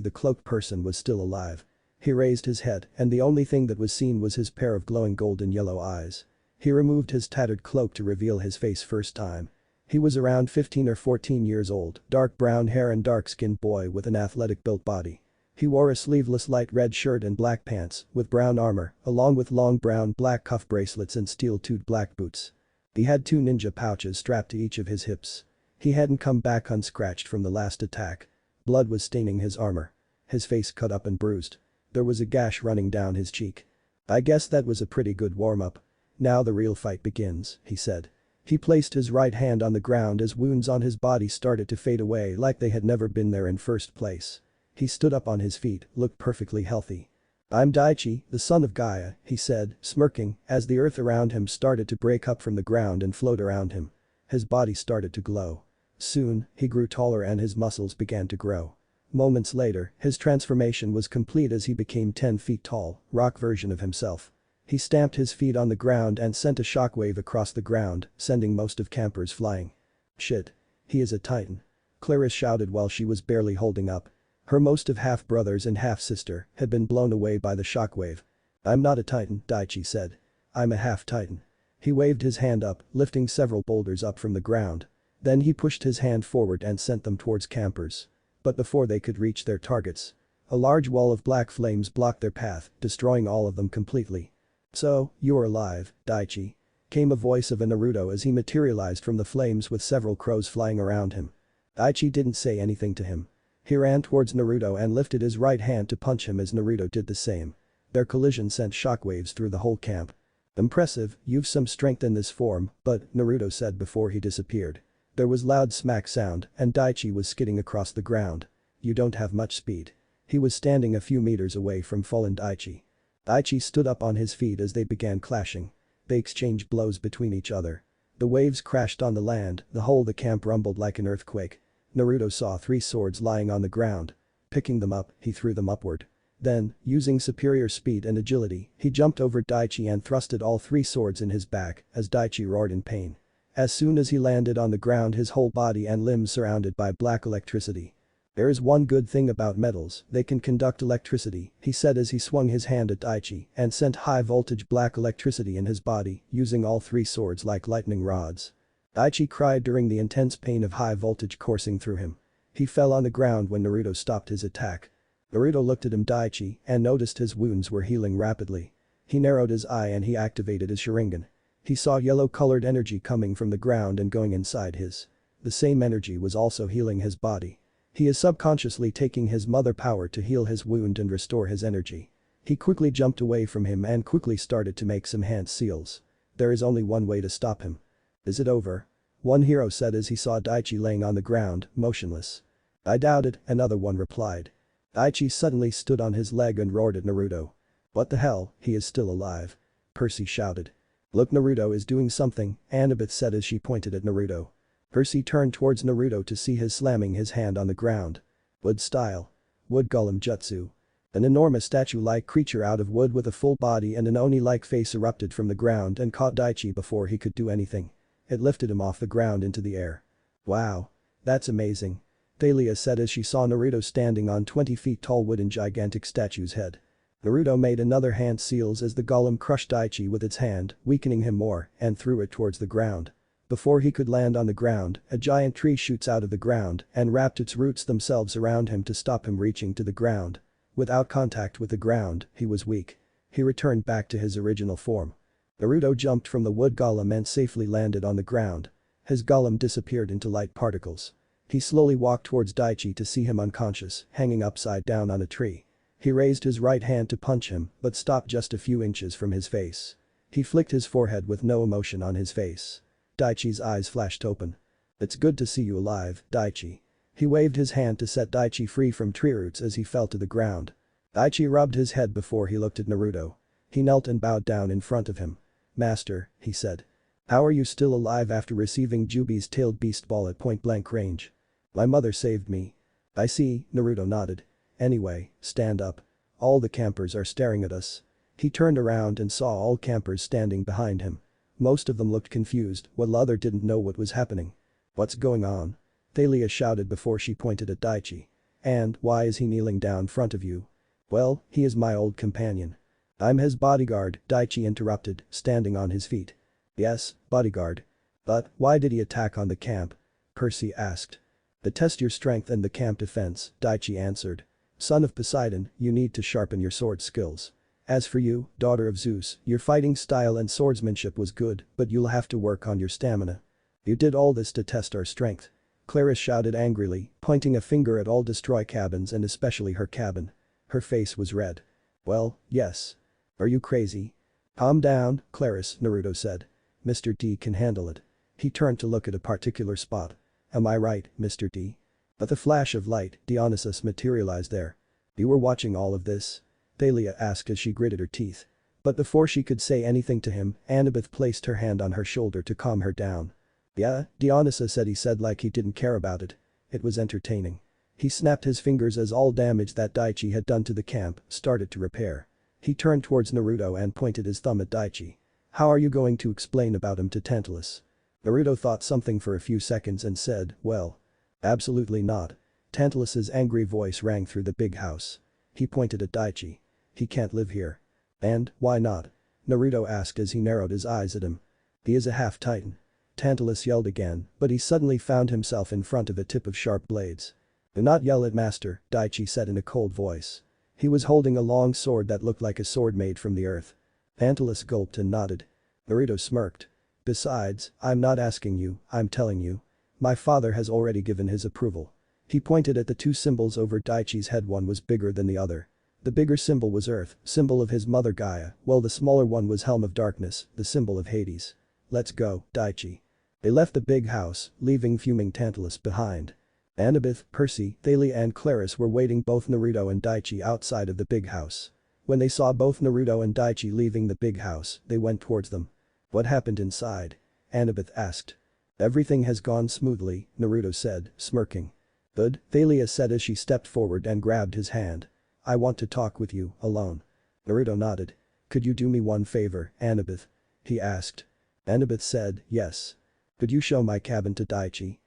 the cloaked person was still alive. He raised his head and the only thing that was seen was his pair of glowing golden yellow eyes. He removed his tattered cloak to reveal his face first time. He was around 15 or 14 years old, dark brown hair and dark-skinned boy with an athletic built body. He wore a sleeveless light red shirt and black pants with brown armor, along with long brown black cuff bracelets and steel-toed black boots. He had 2 ninja pouches strapped to each of his hips. He hadn't come back unscratched from the last attack. Blood was staining his armor. His face cut up and bruised. There was a gash running down his cheek. "I guess that was a pretty good warm-up. Now the real fight begins," he said. He placed his right hand on the ground as wounds on his body started to fade away like they had never been there in first place. He stood up on his feet, looked perfectly healthy. "I'm Daichi, the son of Gaia," he said, smirking, as the earth around him started to break up from the ground and float around him. His body started to glow. Soon, he grew taller and his muscles began to grow. Moments later, his transformation was complete as he became 10 feet tall, rock version of himself. He stamped his feet on the ground and sent a shockwave across the ground, sending most of campers flying. "Shit. He is a titan." Clara shouted while she was barely holding up. Her most of half-brothers and half-sister had been blown away by the shockwave. "I'm not a titan," Daichi said. "I'm a half-titan." He waved his hand up, lifting several boulders up from the ground. Then he pushed his hand forward and sent them towards campers. But before they could reach their targets, a large wall of black flames blocked their path, destroying all of them completely. "So, you're alive, Daichi," came a voice of a Naruto as he materialized from the flames with several crows flying around him. Daichi didn't say anything to him. He ran towards Naruto and lifted his right hand to punch him as Naruto did the same. Their collision sent shockwaves through the whole camp. Impressive, you've some strength in this form, but, Naruto said before he disappeared. There was loud smack sound, and Daichi was skidding across the ground. You don't have much speed. He was standing a few meters away from fallen Daichi. Daichi stood up on his feet as they began clashing. They exchanged blows between each other. The waves crashed on the land, the whole the camp rumbled like an earthquake. Naruto saw 3 swords lying on the ground. Picking them up, he threw them upward. Then, using superior speed and agility, he jumped over Daichi and thrusted all 3 swords in his back as Daichi roared in pain. As soon as he landed on the ground, his whole body and limbs surrounded by black electricity. There is one good thing about metals, they can conduct electricity, he said as he swung his hand at Daichi and sent high voltage black electricity in his body, using all 3 swords like lightning rods. Daichi cried during the intense pain of high voltage coursing through him. He fell on the ground when Naruto stopped his attack. Naruto looked at him Daichi and noticed his wounds were healing rapidly. He narrowed his eye and he activated his sharingan. He saw yellow-colored energy coming from the ground and going inside his. The same energy was also healing his body. He is subconsciously taking his mother power to heal his wound and restore his energy. He quickly jumped away from him and quickly started to make some hand seals. There is only one way to stop him. Is it over? One hero said as he saw Daichi laying on the ground, motionless. I doubt it, another one replied. Daichi suddenly stood on his leg and roared at Naruto. What the hell, he is still alive. Percy shouted. Look, Naruto is doing something, Annabeth said as she pointed at Naruto. Percy turned towards Naruto to see his slamming his hand on the ground. Wood style. Wood golem jutsu. An enormous statue-like creature out of wood with a full body and an Oni-like face erupted from the ground and caught Daichi before he could do anything. It lifted him off the ground into the air. Wow. That's amazing. Thalia said as she saw Naruto standing on 20 feet tall wooden gigantic statue's head. Naruto made another hand seals as the golem crushed Daichi with its hand, weakening him more, and threw it towards the ground. Before he could land on the ground, a giant tree shoots out of the ground and wrapped its roots themselves around him to stop him reaching to the ground. Without contact with the ground, he was weak. He returned back to his original form. Naruto jumped from the wood golem and safely landed on the ground. His golem disappeared into light particles. He slowly walked towards Daichi to see him unconscious, hanging upside down on a tree. He raised his right hand to punch him, but stopped just a few inches from his face. He flicked his forehead with no emotion on his face. Daichi's eyes flashed open. It's good to see you alive, Daichi. He waved his hand to set Daichi free from tree roots as he fell to the ground. Daichi rubbed his head before he looked at Naruto. He knelt and bowed down in front of him. Master, he said. How are you still alive after receiving Jubi's tailed beast ball at point-blank range? My mother saved me. I see, Naruto nodded. Anyway, stand up. All the campers are staring at us. He turned around and saw all campers standing behind him. Most of them looked confused, while others didn't know what was happening. What's going on? Thalia shouted before she pointed at Daichi. And why is he kneeling down in front of you? Well, he is my old companion. I'm his bodyguard, Daichi interrupted, standing on his feet. Yes, bodyguard. But why did he attack on the camp? Percy asked. To test your strength and the camp defense, Daichi answered. Son of Poseidon, you need to sharpen your sword skills. As for you, daughter of Zeus, your fighting style and swordsmanship was good, but you'll have to work on your stamina. You did all this to test our strength. Clarice shouted angrily, pointing a finger at all destroy cabins and especially her cabin. Her face was red. Well, yes. Are you crazy? Calm down, Clarice, Naruto said. Mr. D can handle it. He turned to look at a particular spot. Am I right, Mr. D? With a flash of light, Dionysus materialized there. You were watching all of this? Thalia asked as she gritted her teeth. But before she could say anything to him, Annabeth placed her hand on her shoulder to calm her down. Yeah, Dionysus said he said like he didn't care about it. It was entertaining. He snapped his fingers as all damage that Daichi had done to the camp started to repair. He turned towards Naruto and pointed his thumb at Daichi. How are you going to explain about him to Tantalus? Naruto thought something for a few seconds and said, well. Absolutely not. Tantalus's angry voice rang through the big house. He pointed at Daichi. He can't live here. And, why not? Naruto asked as he narrowed his eyes at him. He is a half-titan. Tantalus yelled again, but he suddenly found himself in front of a tip of sharp blades. Do not yell at master, Daichi said in a cold voice. He was holding a long sword that looked like a sword made from the earth. Tantalus gulped and nodded. Naruto smirked. Besides, I'm not asking you, I'm telling you. My father has already given his approval. He pointed at the 2 symbols over Daichi's head, one was bigger than the other. The bigger symbol was Earth, symbol of his mother Gaia, while the smaller one was Helm of Darkness, the symbol of Hades. Let's go, Daichi. They left the big house, leaving fuming Tantalus behind. Annabeth, Percy, Thalia and Clarice were waiting both Naruto and Daichi outside of the big house. When they saw both Naruto and Daichi leaving the big house, they went towards them. What happened inside? Annabeth asked. Everything has gone smoothly, Naruto said, smirking. Good, Thalia said as she stepped forward and grabbed his hand. I want to talk with you, alone. Naruto nodded. Could you do me one favor, Annabeth? He asked. Annabeth said, yes. Could you show my cabin to Daichi?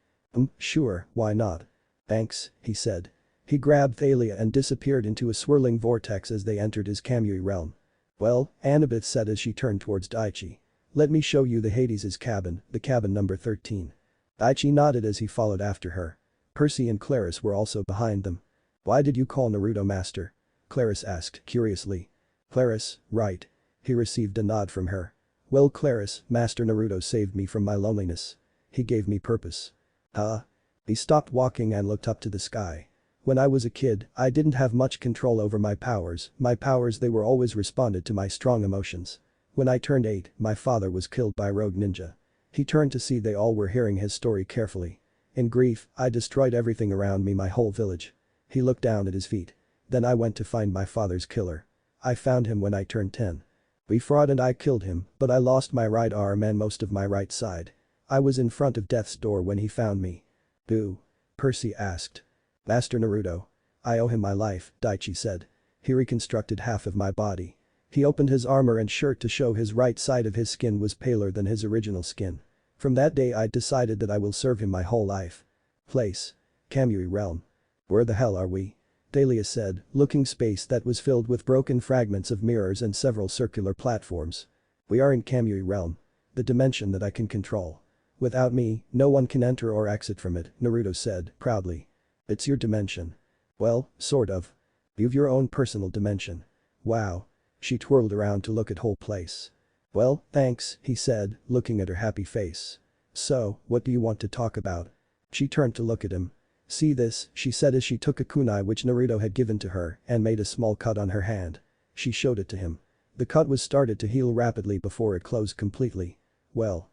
Sure, why not? Thanks, he said. He grabbed Thalia and disappeared into a swirling vortex as they entered his Kamui realm. Well, Annabeth said as she turned towards Daichi. Let me show you the Hades' cabin, the cabin number 13. Daichi nodded as he followed after her. Percy and Clarice were also behind them. Why did you call Naruto master? Clarice asked curiously. Clarice, right. He received a nod from her. Well Clarice, Master Naruto saved me from my loneliness. He gave me purpose. Huh? He stopped walking and looked up to the sky. When I was a kid, I didn't have much control over my powers they were always responded to my strong emotions. When I turned 8, my father was killed by a rogue ninja. He turned to see they all were hearing his story carefully. In grief, I destroyed everything around me, my whole village. He looked down at his feet. Then I went to find my father's killer. I found him when I turned 10. We fought and I killed him, but I lost my right arm and most of my right side. I was in front of death's door when he found me. Boo? Percy asked. Master Naruto. I owe him my life, Daichi said. He reconstructed half of my body. He opened his armor and shirt to show his right side of his skin was paler than his original skin. From that day I decided that I will serve him my whole life. Place. Kamui realm. Where the hell are we? Thalia said, looking space that was filled with broken fragments of mirrors and several circular platforms. We are in Kamui realm. The dimension that I can control. Without me, no one can enter or exit from it, Naruto said, proudly. It's your dimension. Well, sort of. You've your own personal dimension. Wow. She twirled around to look at whole place. Well, thanks, he said, looking at her happy face. So, what do you want to talk about? She turned to look at him. See this, she said as she took a kunai which Naruto had given to her and made a small cut on her hand. She showed it to him. The cut was started to heal rapidly before it closed completely. Well.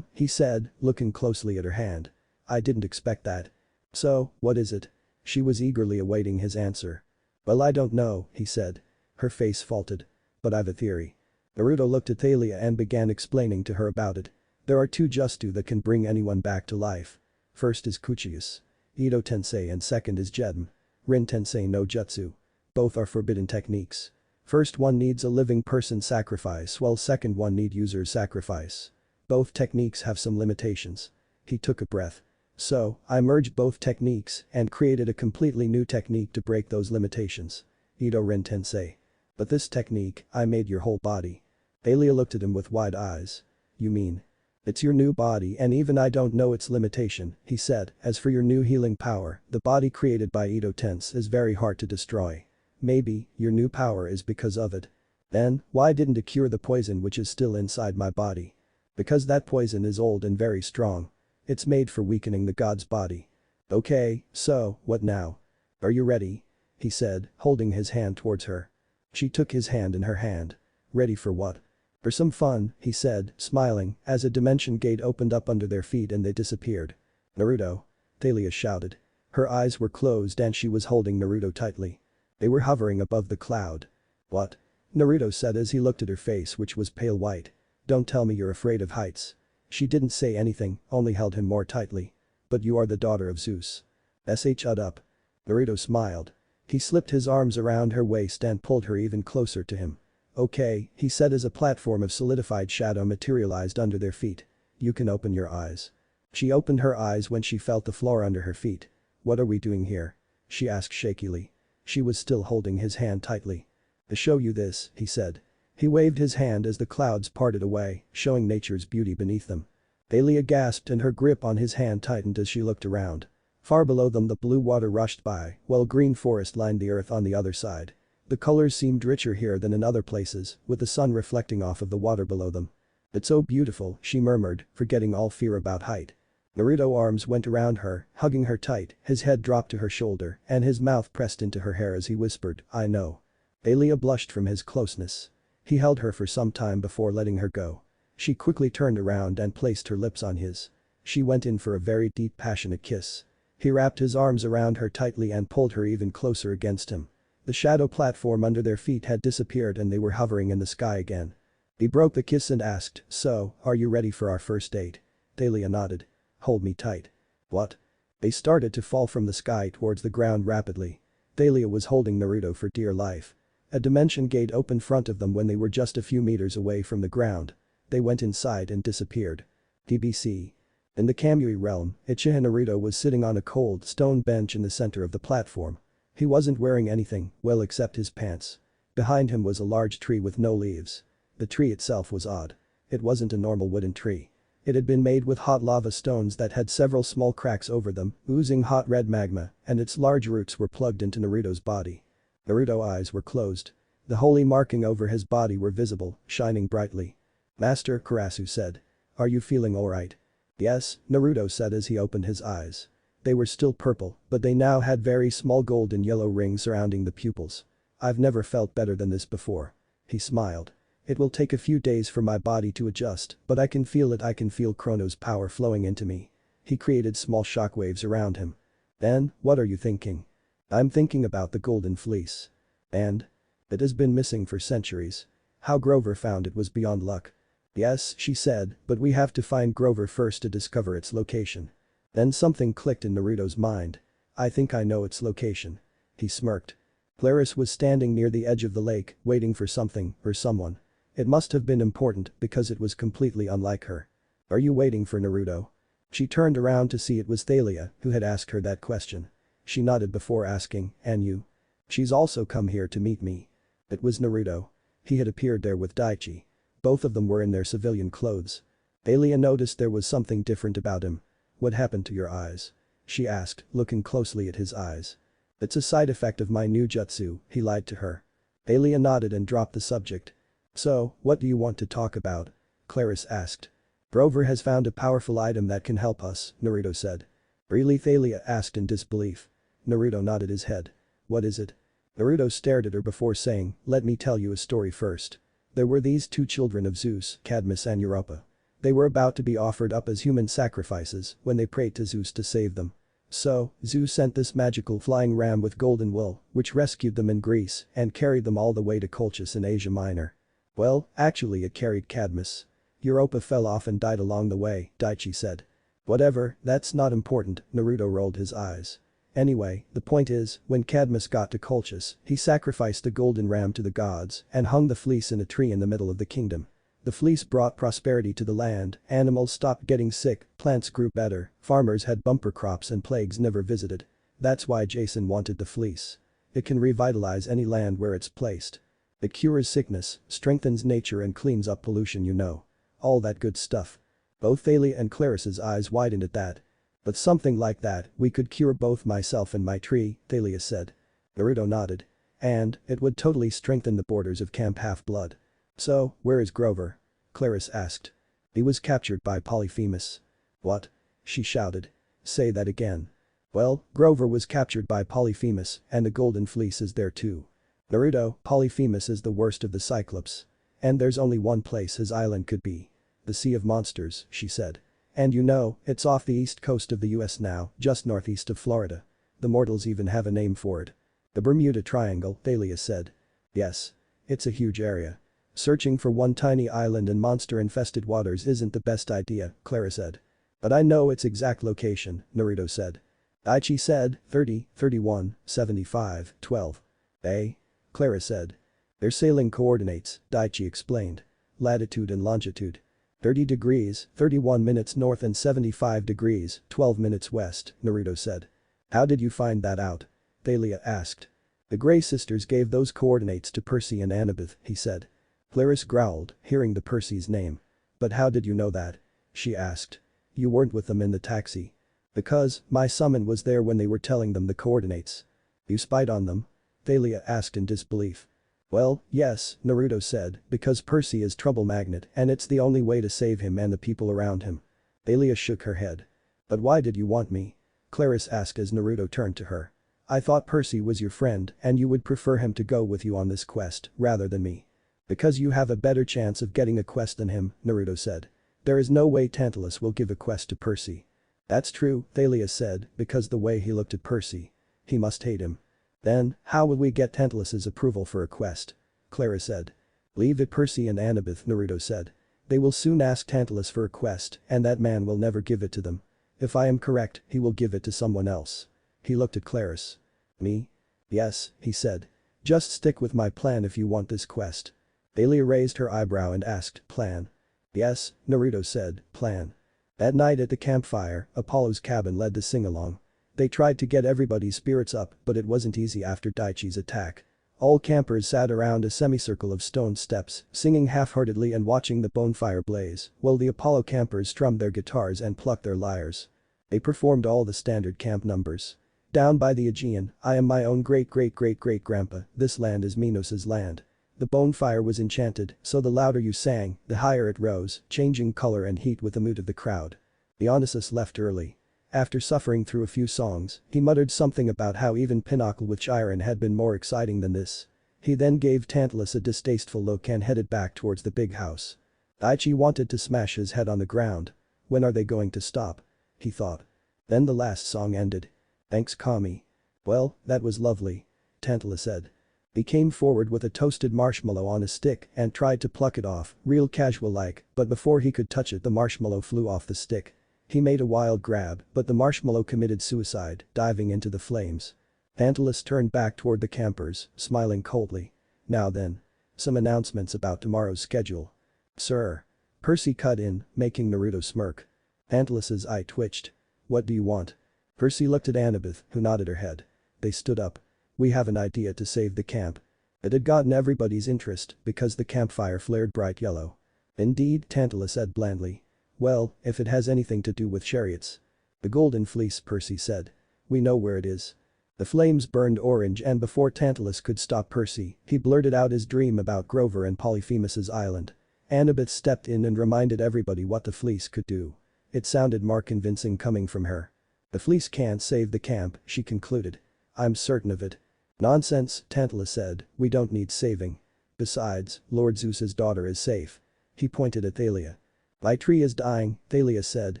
He said, looking closely at her hand. I didn't expect that. So, what is it? She was eagerly awaiting his answer. Well, I don't know, he said. Her face faltered. But I've a theory. Naruto looked at Thalia and began explaining to her about it. There are 2 Justu that can bring anyone back to life. First is Kuchius. Ito Tensei and second is Jedem. Rin Tensei no Jutsu. Both are forbidden techniques. First one needs a living person sacrifice while second one need user's sacrifice. Both techniques have some limitations. He took a breath. So, I merged both techniques and created a completely new technique to break those limitations. Ito Rin Tensei. But this technique, I made your whole body. Thalia looked at him with wide eyes. You mean? It's your new body and even I don't know its limitation, he said. As for your new healing power, the body created by Ito Tense is very hard to destroy. Maybe, your new power is because of it. Then, why didn't it cure the poison which is still inside my body? Because that poison is old and very strong. It's made for weakening the god's body. Okay, so, what now? Are you ready? He said, holding his hand towards her. She took his hand in her hand. Ready for what? For some fun, he said, smiling, as a dimension gate opened up under their feet and they disappeared. Naruto. Thalia shouted. Her eyes were closed and she was holding Naruto tightly. They were hovering above the cloud. What? Naruto said as he looked at her face which was pale white. Don't tell me you're afraid of heights. She didn't say anything, only held him more tightly. But you are the daughter of Zeus. Shut up. Naruto smiled. He slipped his arms around her waist and pulled her even closer to him. Okay, he said as a platform of solidified shadow materialized under their feet. You can open your eyes. She opened her eyes when she felt the floor under her feet. What are we doing here? She asked shakily. She was still holding his hand tightly. To show you this, he said. He waved his hand as the clouds parted away, showing nature's beauty beneath them. Thalia gasped and her grip on his hand tightened as she looked around. Far below them the blue water rushed by, while green forest lined the earth on the other side. The colors seemed richer here than in other places, with the sun reflecting off of the water below them. It's so beautiful, she murmured, forgetting all fear about height. Naruto's arms went around her, hugging her tight, his head dropped to her shoulder and his mouth pressed into her hair as he whispered, I know. Thalia blushed from his closeness. He held her for some time before letting her go. She quickly turned around and placed her lips on his. She went in for a very deep passionate kiss. He wrapped his arms around her tightly and pulled her even closer against him. The shadow platform under their feet had disappeared and they were hovering in the sky again. He broke the kiss and asked, "So, are you ready for our first date?" Thalia nodded. "Hold me tight." "What?" They started to fall from the sky towards the ground rapidly. Thalia was holding Naruto for dear life. A dimension gate opened in front of them when they were just a few meters away from the ground. They went inside and disappeared. TBC. In the Kamui realm, Uchiha Naruto was sitting on a cold stone bench in the center of the platform. He wasn't wearing anything, well except his pants. Behind him was a large tree with no leaves. The tree itself was odd. It wasn't a normal wooden tree. It had been made with hot lava stones that had several small cracks over them, oozing hot red magma, and its large roots were plugged into Naruto's body. Naruto's eyes were closed. The holy marking over his body were visible, shining brightly. "Master," Karasu said. "Are you feeling alright?" "Yes," Naruto said as he opened his eyes. They were still purple, but they now had very small gold and yellow rings surrounding the pupils. "I've never felt better than this before." He smiled. "It will take a few days for my body to adjust, but I can feel it. I can feel Chrono's power flowing into me." He created small shockwaves around him. "Then, what are you thinking?" "I'm thinking about the golden fleece." "And?" "It has been missing for centuries. How Grover found it was beyond luck." "Yes," she said, "but we have to find Grover first to discover its location." Then something clicked in Naruto's mind. "I think I know its location." He smirked. Clarice was standing near the edge of the lake, waiting for something, or someone. It must have been important because it was completely unlike her. "Are you waiting for Naruto?" She turned around to see it was Thalia who had asked her that question. She nodded before asking, "And you?" "She's also come here to meet me." It was Naruto. He had appeared there with Daichi. Both of them were in their civilian clothes. Thalia noticed there was something different about him. "What happened to your eyes?" she asked, looking closely at his eyes. "It's a side effect of my new jutsu," he lied to her. Thalia nodded and dropped the subject. "So, what do you want to talk about?" Clarice asked. "Grover has found a powerful item that can help us," Naruto said. "Really?" Thalia asked in disbelief. Naruto nodded his head. "What is it?" Naruto stared at her before saying, "Let me tell you a story first. There were these two children of Zeus, Cadmus and Europa. They were about to be offered up as human sacrifices when they prayed to Zeus to save them. So, Zeus sent this magical flying ram with golden wool, which rescued them in Greece and carried them all the way to Colchis in Asia Minor. Well, actually it carried Cadmus. Europa fell off and died along the way," Daichi said. "Whatever, that's not important," Naruto rolled his eyes. "Anyway, the point is, when Cadmus got to Colchis, he sacrificed the golden ram to the gods and hung the fleece in a tree in the middle of the kingdom. The fleece brought prosperity to the land, animals stopped getting sick, plants grew better, farmers had bumper crops and plagues never visited. That's why Jason wanted the fleece. It can revitalize any land where it's placed. It cures sickness, strengthens nature and cleans up pollution, you know. All that good stuff." Both Thalia and Clarice's eyes widened at that. "But something like that, we could cure both myself and my tree," Thalia said. Naruto nodded. "And, it would totally strengthen the borders of Camp Half-Blood." "So, where is Grover?" Clarice asked. "He was captured by Polyphemus." "What?" she shouted. "Say that again." "Well, Grover was captured by Polyphemus and the golden fleece is there too." "Naruto, Polyphemus is the worst of the Cyclops. And there's only one place his island could be. The Sea of Monsters," she said. "And you know, it's off the east coast of the US now, just northeast of Florida. The mortals even have a name for it." "The Bermuda Triangle," Thalia said. "Yes. It's a huge area. Searching for one tiny island in monster-infested waters isn't the best idea," Clara said. "But I know its exact location," Naruto said. Daichi said, 30, 31, 75, 12. "Eh?" Clara said. "They're sailing coordinates," Daichi explained. "Latitude and longitude. 30 degrees, 31 minutes north and 75 degrees, 12 minutes west," Naruto said. "How did you find that out?" Thalia asked. "The Grey Sisters gave those coordinates to Percy and Annabeth," he said. Clarice growled, hearing the Percy's name. "But how did you know that?" she asked. "You weren't with them in the taxi." "Because, my summon was there when they were telling them the coordinates." "You spied on them?" Thalia asked in disbelief. "Well, yes," Naruto said, "because Percy is trouble magnet and it's the only way to save him and the people around him." Thalia shook her head. "But why did you want me?" Clarice asked as Naruto turned to her. I thought Percy was your friend and you would prefer him to go with you on this quest rather than me. Because you have a better chance of getting a quest than him, Naruto said. There is no way Tantalus will give a quest to Percy. That's true, Thalia said, because the way he looked at Percy. He must hate him. Then, how will we get Tantalus's approval for a quest? Clara said. Leave it Percy and Annabeth, Naruto said. They will soon ask Tantalus for a quest and that man will never give it to them. If I am correct, he will give it to someone else. He looked at Clarice. Me? Yes, he said. Just stick with my plan if you want this quest. Thalia raised her eyebrow and asked, plan? Yes, Naruto said, plan. That night at the campfire, Apollo's cabin led the sing-along. They tried to get everybody's spirits up but it wasn't easy after Daichi's attack. All campers sat around a semicircle of stone steps, singing half-heartedly and watching the bonfire blaze, while the Apollo campers strummed their guitars and plucked their lyres. They performed all the standard camp numbers. Down by the Aegean, I am my own great-great-great-great-grandpa, this land is Minos's land. The bonfire was enchanted, so the louder you sang, the higher it rose, changing color and heat with the mood of the crowd. Dionysus left early. After suffering through a few songs, he muttered something about how even Pinnacle with Chiron had been more exciting than this. He then gave Tantalus a distasteful look and headed back towards the big house. Daichi wanted to smash his head on the ground. When are they going to stop? He thought. Then the last song ended. Thanks Kami. Well, that was lovely. Tantalus said. He came forward with a toasted marshmallow on a stick and tried to pluck it off, real casual-like, but before he could touch it the marshmallow flew off the stick. He made a wild grab, but the marshmallow committed suicide, diving into the flames. Tantalus turned back toward the campers, smiling coldly. Now then. Some announcements about tomorrow's schedule. Sir. Percy cut in, making Naruto smirk. Tantalus's eye twitched. What do you want? Percy looked at Annabeth, who nodded her head. They stood up. We have an idea to save the camp. It had gotten everybody's interest because the campfire flared bright yellow. Indeed, Tantalus said blandly. Well, if it has anything to do with chariots. The golden fleece, Percy said. We know where it is. The flames burned orange and before Tantalus could stop Percy, he blurted out his dream about Grover and Polyphemus's island. Annabeth stepped in and reminded everybody what the fleece could do. It sounded more convincing coming from her. The fleece can't save the camp, she concluded. I'm certain of it. Nonsense, Tantalus said, we don't need saving. Besides, Lord Zeus's daughter is safe. He pointed at Thalia. My tree is dying, Thalia said,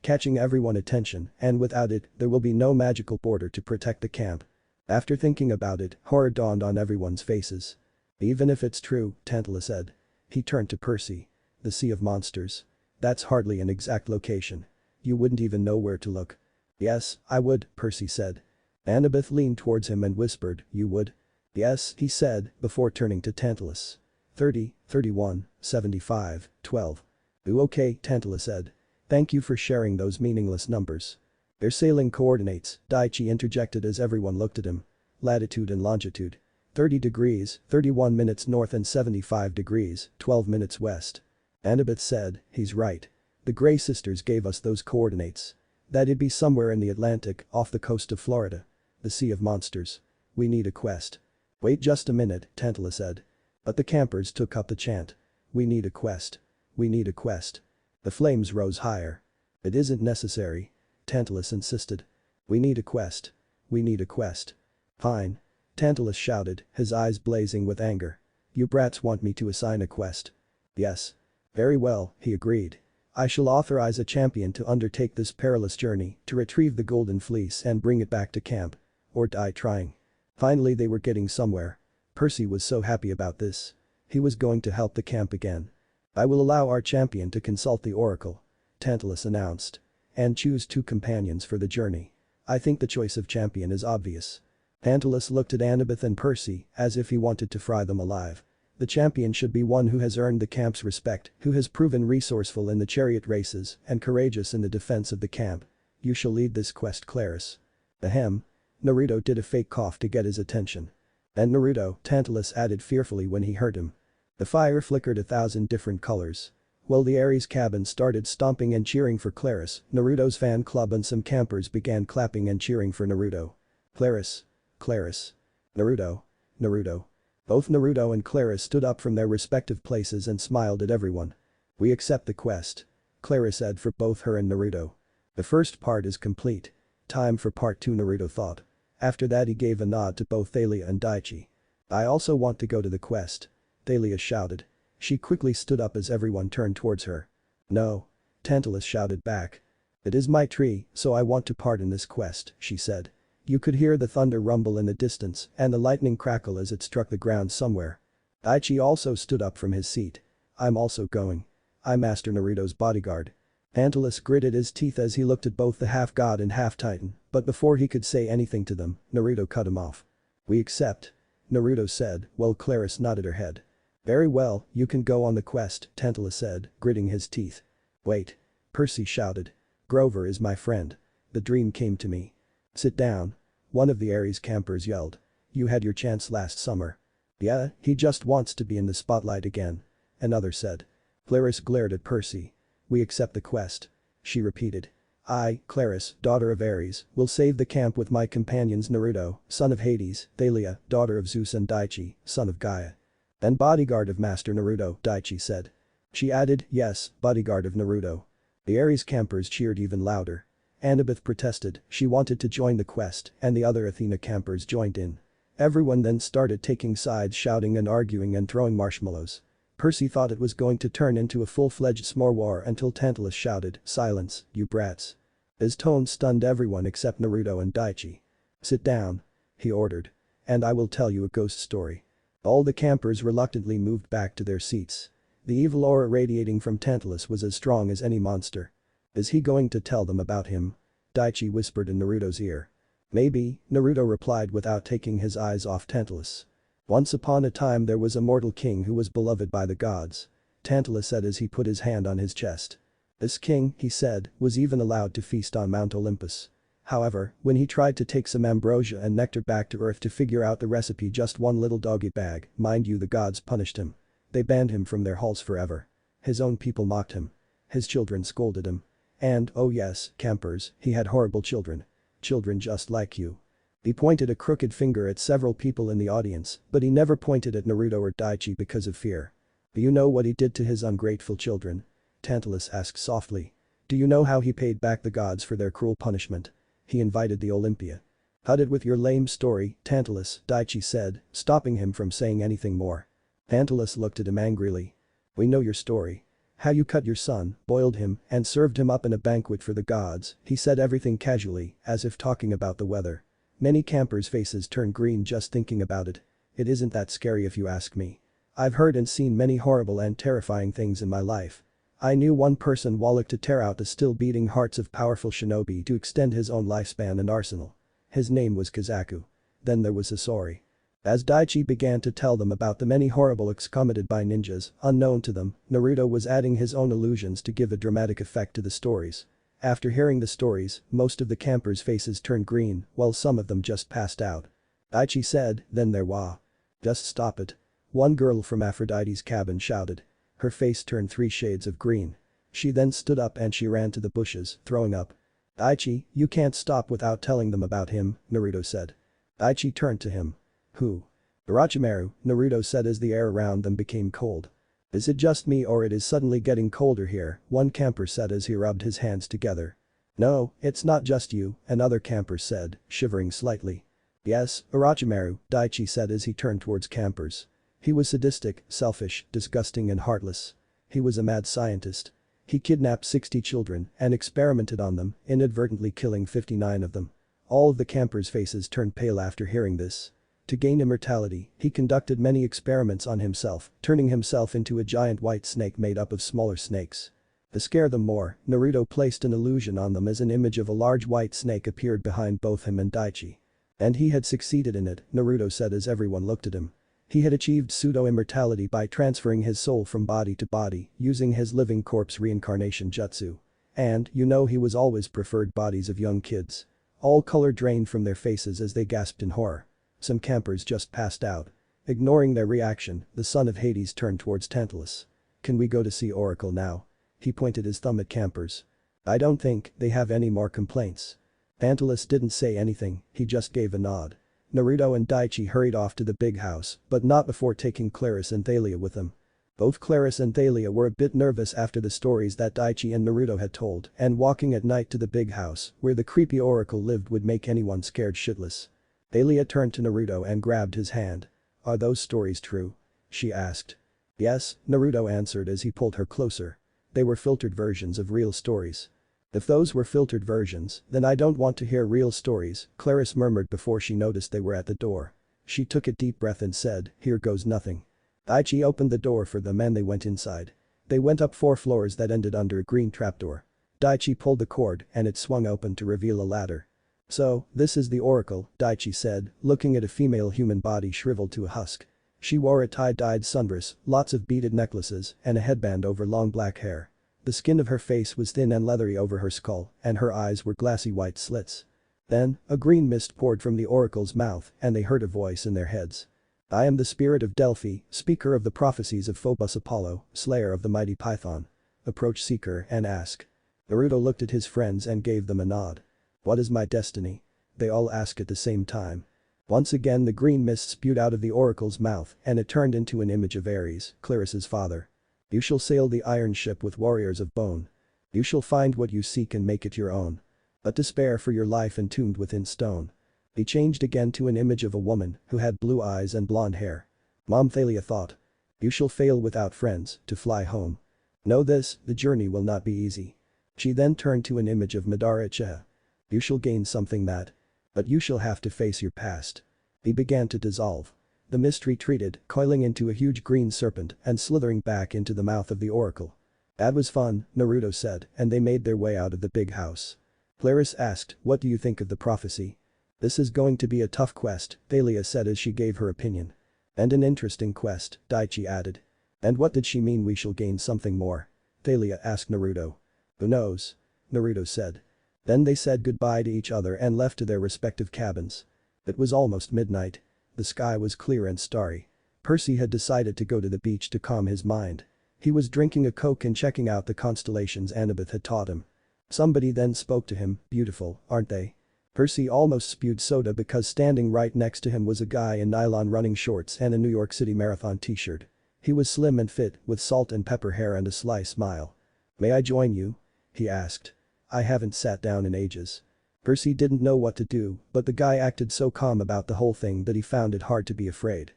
catching everyone's attention, and without it, there will be no magical border to protect the camp. After thinking about it, horror dawned on everyone's faces. Even if it's true, Tantalus said. He turned to Percy. The Sea of Monsters. That's hardly an exact location. You wouldn't even know where to look. Yes, I would, Percy said. Annabeth leaned towards him and whispered, you would? Yes, he said, before turning to Tantalus. 30, 31, 75, 12. Ooh okay, Tantalus said. Thank you for sharing those meaningless numbers. They're sailing coordinates, Daichi interjected as everyone looked at him. Latitude and longitude. 30 degrees, 31 minutes north and 75 degrees, 12 minutes west. Annabeth said, he's right. The Grey Sisters gave us those coordinates. That'd be somewhere in the Atlantic, off the coast of Florida. The Sea of Monsters. We need a quest. Wait just a minute, Tantalus said. But the campers took up the chant. We need a quest. We need a quest. The flames rose higher. It isn't necessary. Tantalus insisted. We need a quest. We need a quest. Fine. Tantalus shouted, his eyes blazing with anger. You brats want me to assign a quest. Yes. Very well, he agreed. I shall authorize a champion to undertake this perilous journey to retrieve the golden fleece and bring it back to camp. Or die trying. Finally they were getting somewhere. Percy was so happy about this. He was going to help the camp again. I will allow our champion to consult the oracle. Tantalus announced. And choose 2 companions for the journey. I think the choice of champion is obvious. Tantalus looked at Annabeth and Percy as if he wanted to fry them alive. The champion should be one who has earned the camp's respect, who has proven resourceful in the chariot races and courageous in the defense of the camp. You shall lead this quest, Clarice. Ahem. Naruto did a fake cough to get his attention. And Naruto, Tantalus added fearfully when he heard him. The fire flickered 1,000 different colors. While the Ares cabin started stomping and cheering for Clarice, Naruto's fan club and some campers began clapping and cheering for Naruto. Clarice. Clarice. Naruto. Naruto. Both Naruto and Clarice stood up from their respective places and smiled at everyone. We accept the quest. Clarice said for both her and Naruto. The first part is complete. Time for part 2, Naruto thought. After that he gave a nod to both Thalia and Daichi. "I also want to go to the quest," Thalia shouted. She quickly stood up as everyone turned towards her. "No," Tantalus shouted back. "It is my tree, so I want to part in this quest," she said. You could hear the thunder rumble in the distance and the lightning crackle as it struck the ground somewhere. Daichi also stood up from his seat. "I'm also going. I'm Master Naruto's bodyguard." Tantalus gritted his teeth as he looked at both the half-god and half-titan, but before he could say anything to them, Naruto cut him off. "We accept," Naruto said, while Claris nodded her head. "Very well, you can go on the quest," Tantalus said, gritting his teeth. "Wait," Percy shouted. "Grover is my friend. The dream came to me." "Sit down," one of the Ares campers yelled. "You had your chance last summer." "Yeah, he just wants to be in the spotlight again," another said. Claris glared at Percy. "We accept the quest," she repeated. "I, Claris, daughter of Ares, will save the camp with my companions Naruto, son of Hades, Thalia, daughter of Zeus and Daichi, son of Gaia. And bodyguard of Master Naruto," Daichi said. She added, "Yes, bodyguard of Naruto." The Ares campers cheered even louder. Annabeth protested, she wanted to join the quest, and the other Athena campers joined in. Everyone then started taking sides, shouting and arguing and throwing marshmallows. Percy thought it was going to turn into a full-fledged s'more war until Tantalus shouted, "Silence, you brats." His tone stunned everyone except Naruto and Daichi. "Sit down," he ordered. "And I will tell you a ghost story." All the campers reluctantly moved back to their seats. The evil aura radiating from Tantalus was as strong as any monster. "Is he going to tell them about him?" Daichi whispered in Naruto's ear. "Maybe," Naruto replied without taking his eyes off Tantalus. "Once upon a time there was a mortal king who was beloved by the gods," Tantalus said as he put his hand on his chest. "This king," he said, "was even allowed to feast on Mount Olympus. However, when he tried to take some ambrosia and nectar back to Earth to figure out the recipe, just one little doggy bag, mind you, the gods punished him. They banned him from their halls forever. His own people mocked him. His children scolded him. And, oh yes, campers, he had horrible children. Children just like you." He pointed a crooked finger at several people in the audience, but he never pointed at Naruto or Daichi because of fear. "Do you know what he did to his ungrateful children?" Tantalus asked softly. "Do you know how he paid back the gods for their cruel punishment? He invited the Olympia." "Cut it with your lame story, Tantalus," Daichi said, stopping him from saying anything more. Tantalus looked at him angrily. "We know your story. How you cut your son, boiled him, and served him up in a banquet for the gods," he said, everything casually, as if talking about the weather. Many campers' faces turned green just thinking about it. "It isn't that scary if you ask me. I've heard and seen many horrible and terrifying things in my life. I knew one person wallach to tear out the still beating hearts of powerful shinobi to extend his own lifespan and arsenal. His name was Kazaku. Then there was Sasori." As Daichi began to tell them about the many horrible acts committed by ninjas unknown to them, Naruto was adding his own illusions to give a dramatic effect to the stories. After hearing the stories, most of the campers' faces turned green, while some of them just passed out. Daichi said, "Then there wa. Just stop it." One girl from Aphrodite's cabin shouted. Her face turned 3 shades of green. She then stood up and she ran to the bushes, throwing up. "Daichi, you can't stop without telling them about him," Naruto said. Daichi turned to him. "Who?" "Orochimaru," Naruto said as the air around them became cold. "Is it just me or it is suddenly getting colder here?" one camper said as he rubbed his hands together. "No, it's not just you," another camper said, shivering slightly. "Yes, Orochimaru," Daichi said as he turned towards campers. "He was sadistic, selfish, disgusting and heartless. He was a mad scientist. He kidnapped 60 children and experimented on them, inadvertently killing 59 of them." All of the campers' faces turned pale after hearing this. To gain immortality, he conducted many experiments on himself, turning himself into a giant white snake made up of smaller snakes. To scare them more, Naruto placed an illusion on them as an image of a large white snake appeared behind both him and Daichi. And he had succeeded in it, Naruto said as everyone looked at him. He had achieved pseudo-immortality by transferring his soul from body to body, using his living corpse reincarnation jutsu. And, you know, he was always preferred bodies of young kids. All color drained from their faces as they gasped in horror. Some campers just passed out. Ignoring their reaction, the son of Hades turned towards Tantalus. "Can we go to see Oracle now?" He pointed his thumb at campers. "I don't think they have any more complaints." Tantalus didn't say anything, he just gave a nod. Naruto and Daichi hurried off to the big house, but not before taking Claris and Thalia with them. Both Claris and Thalia were a bit nervous after the stories that Daichi and Naruto had told, and walking at night to the big house, where the creepy oracle lived, would make anyone scared shitless. Thalia turned to Naruto and grabbed his hand. "Are those stories true?" she asked. "Yes," Naruto answered as he pulled her closer. "They were filtered versions of real stories." "If those were filtered versions, then I don't want to hear real stories," Clarice murmured before she noticed they were at the door. She took a deep breath and said, "Here goes nothing." Daichi opened the door for them and they went inside. They went up 4 floors that ended under a green trapdoor. Daichi pulled the cord and it swung open to reveal a ladder. "So, this is the oracle," Daichi said, looking at a female human body shriveled to a husk. She wore a tie-dyed sundress, lots of beaded necklaces, and a headband over long black hair. The skin of her face was thin and leathery over her skull, and her eyes were glassy white slits. Then, a green mist poured from the oracle's mouth and they heard a voice in their heads. "I am the spirit of Delphi, speaker of the prophecies of Phobos Apollo, slayer of the mighty Python. Approach seeker and ask." Naruto looked at his friends and gave them a nod. "What is my destiny?" they all asked at the same time. Once again the green mist spewed out of the oracle's mouth and it turned into an image of Ares, Clarice's father. "You shall sail the iron ship with warriors of bone. You shall find what you seek and make it your own. But despair for your life entombed within stone." He changed again to an image of a woman who had blue eyes and blonde hair. Mom Thalia thought. "You shall fail without friends to fly home. Know this, the journey will not be easy." She then turned to an image of Madara Uchiha. "You shall gain something that. But you shall have to face your past." He began to dissolve. The mist retreated, coiling into a huge green serpent and slithering back into the mouth of the oracle. "That was fun," Naruto said, and they made their way out of the big house. Clarice asked, "What do you think of the prophecy?" "This is going to be a tough quest," Thalia said as she gave her opinion. "And an interesting quest," Daichi added. "And what did she mean we shall gain something more?" Thalia asked Naruto. "Who knows?" Naruto said. Then they said goodbye to each other and left to their respective cabins. It was almost midnight. The sky was clear and starry. Percy had decided to go to the beach to calm his mind. He was drinking a Coke and checking out the constellations Annabeth had taught him. Somebody then spoke to him, "Beautiful, aren't they?" Percy almost spewed soda because standing right next to him was a guy in nylon running shorts and a New York City Marathon t-shirt. He was slim and fit with salt and pepper hair and a sly smile. "May I join you?" he asked. "I haven't sat down in ages." Percy didn't know what to do, but the guy acted so calm about the whole thing that he found it hard to be afraid.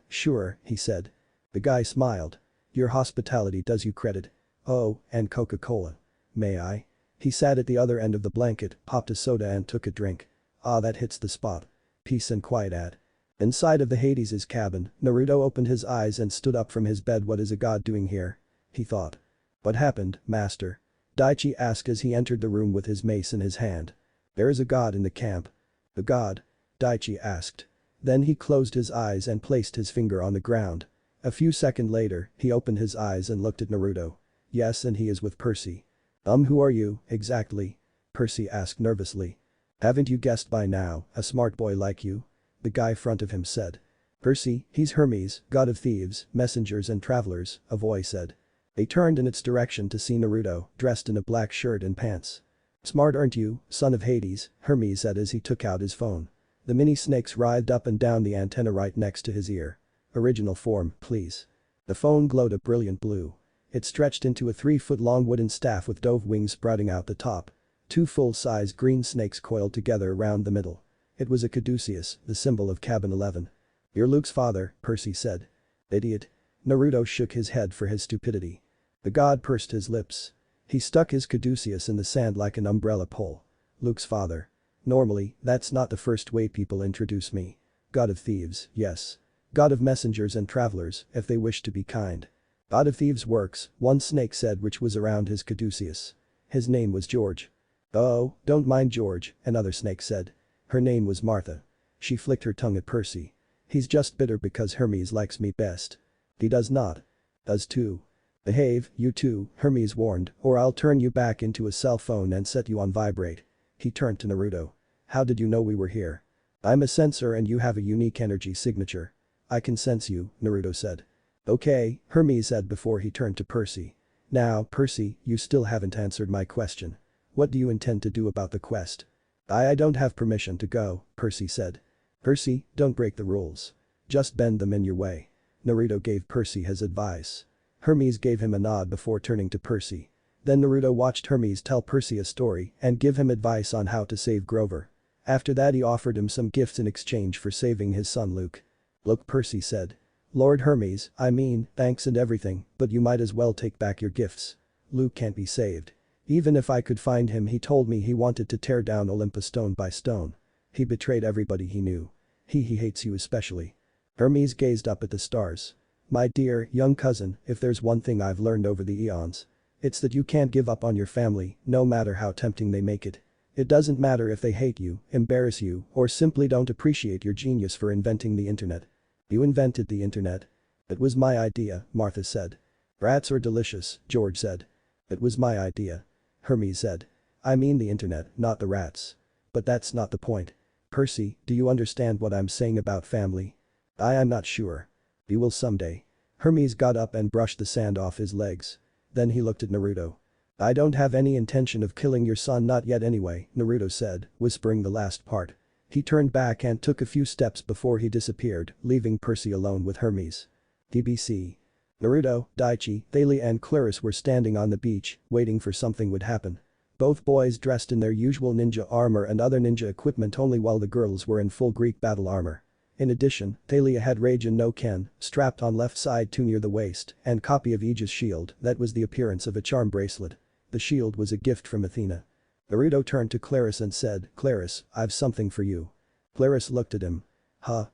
Sure," he said. The guy smiled. "Your hospitality does you credit. Oh, and Coca-Cola. May I?" He sat at the other end of the blanket, popped a soda and took a drink. "Ah, that hits the spot. Peace and quiet at." Inside of the Hades' cabin, Naruto opened his eyes and stood up from his bed. "What is a god doing here?" he thought. "What happened, master?" Daichi asked as he entered the room with his mace in his hand. "There is a god in the camp." "The god?" Daichi asked. Then he closed his eyes and placed his finger on the ground. A few seconds later, he opened his eyes and looked at Naruto. "Yes, and he is with Percy." Who are you, exactly?" Percy asked nervously. "Haven't you guessed by now, a smart boy like you?" the guy in front of him said. "Percy, he's Hermes, god of thieves, messengers and travelers," a voice said. They turned in its direction to see Naruto, dressed in a black shirt and pants. "Smart aren't you, son of Hades," Hermes said as he took out his phone. The mini snakes writhed up and down the antenna right next to his ear. "Original form, please." The phone glowed a brilliant blue. It stretched into a 3-foot-long wooden staff with dove wings sprouting out the top. 2 full-size green snakes coiled together around the middle. It was a caduceus, the symbol of cabin 11. "You're Luke's father," Percy said. "Idiot." Naruto shook his head for his stupidity. The god pursed his lips. He stuck his caduceus in the sand like an umbrella pole. "Luke's father. Normally, that's not the first way people introduce me. God of thieves, yes. God of messengers and travelers, if they wish to be kind. God of thieves works," one snake said, which was around his caduceus. His name was George. "Oh, don't mind George," another snake said. Her name was Martha. She flicked her tongue at Percy. "He's just bitter because Hermes likes me best." "He does not." "Does too." "Behave, you two," Hermes warned, "or I'll turn you back into a cell phone and set you on vibrate." He turned to Naruto. "How did you know we were here?" "I'm a sensor and you have a unique energy signature." "I can sense you," Naruto said. "Okay," Hermes said before he turned to Percy. "Now, Percy, you still haven't answered my question. What do you intend to do about the quest?" I don't have permission to go," Percy said. "Percy, don't break the rules. Just bend them in your way." Naruto gave Percy his advice. Hermes gave him a nod before turning to Percy. Then Naruto watched Hermes tell Percy a story and give him advice on how to save Grover. After that he offered him some gifts in exchange for saving his son Luke. Look, Percy said. Lord Hermes, I mean, thanks and everything, but you might as well take back your gifts. Luke can't be saved. Even if I could find him, he told me he wanted to tear down Olympus stone by stone. He betrayed everybody he knew. He hates you especially. Hermes gazed up at the stars. My dear, young cousin, if there's one thing I've learned over the eons. It's that you can't give up on your family, no matter how tempting they make it. It doesn't matter if they hate you, embarrass you, or simply don't appreciate your genius for inventing the internet. You invented the internet. It was my idea, Martha said. Rats are delicious, George said. It was my idea. Hermes said. I mean the internet, not the rats. But that's not the point. Percy, do you understand what I'm saying about family? I'm not sure. You will someday. Hermes got up and brushed the sand off his legs. Then he looked at Naruto. I don't have any intention of killing your son, not yet anyway, Naruto said, whispering the last part. He turned back and took a few steps before he disappeared, leaving Percy alone with Hermes. DBC. Naruto, Daichi, Thalia and Clarus were standing on the beach, waiting for something would happen. Both boys dressed in their usual ninja armor and other ninja equipment only while the girls were in full Greek battle armor. In addition, Thalia had Raijin no Ken, strapped on left side too near the waist, and copy of Aegis shield that was the appearance of a charm bracelet. The shield was a gift from Athena. Naruto turned to Clarus and said, Clarus, I've something for you. Clarus looked at him. Huh?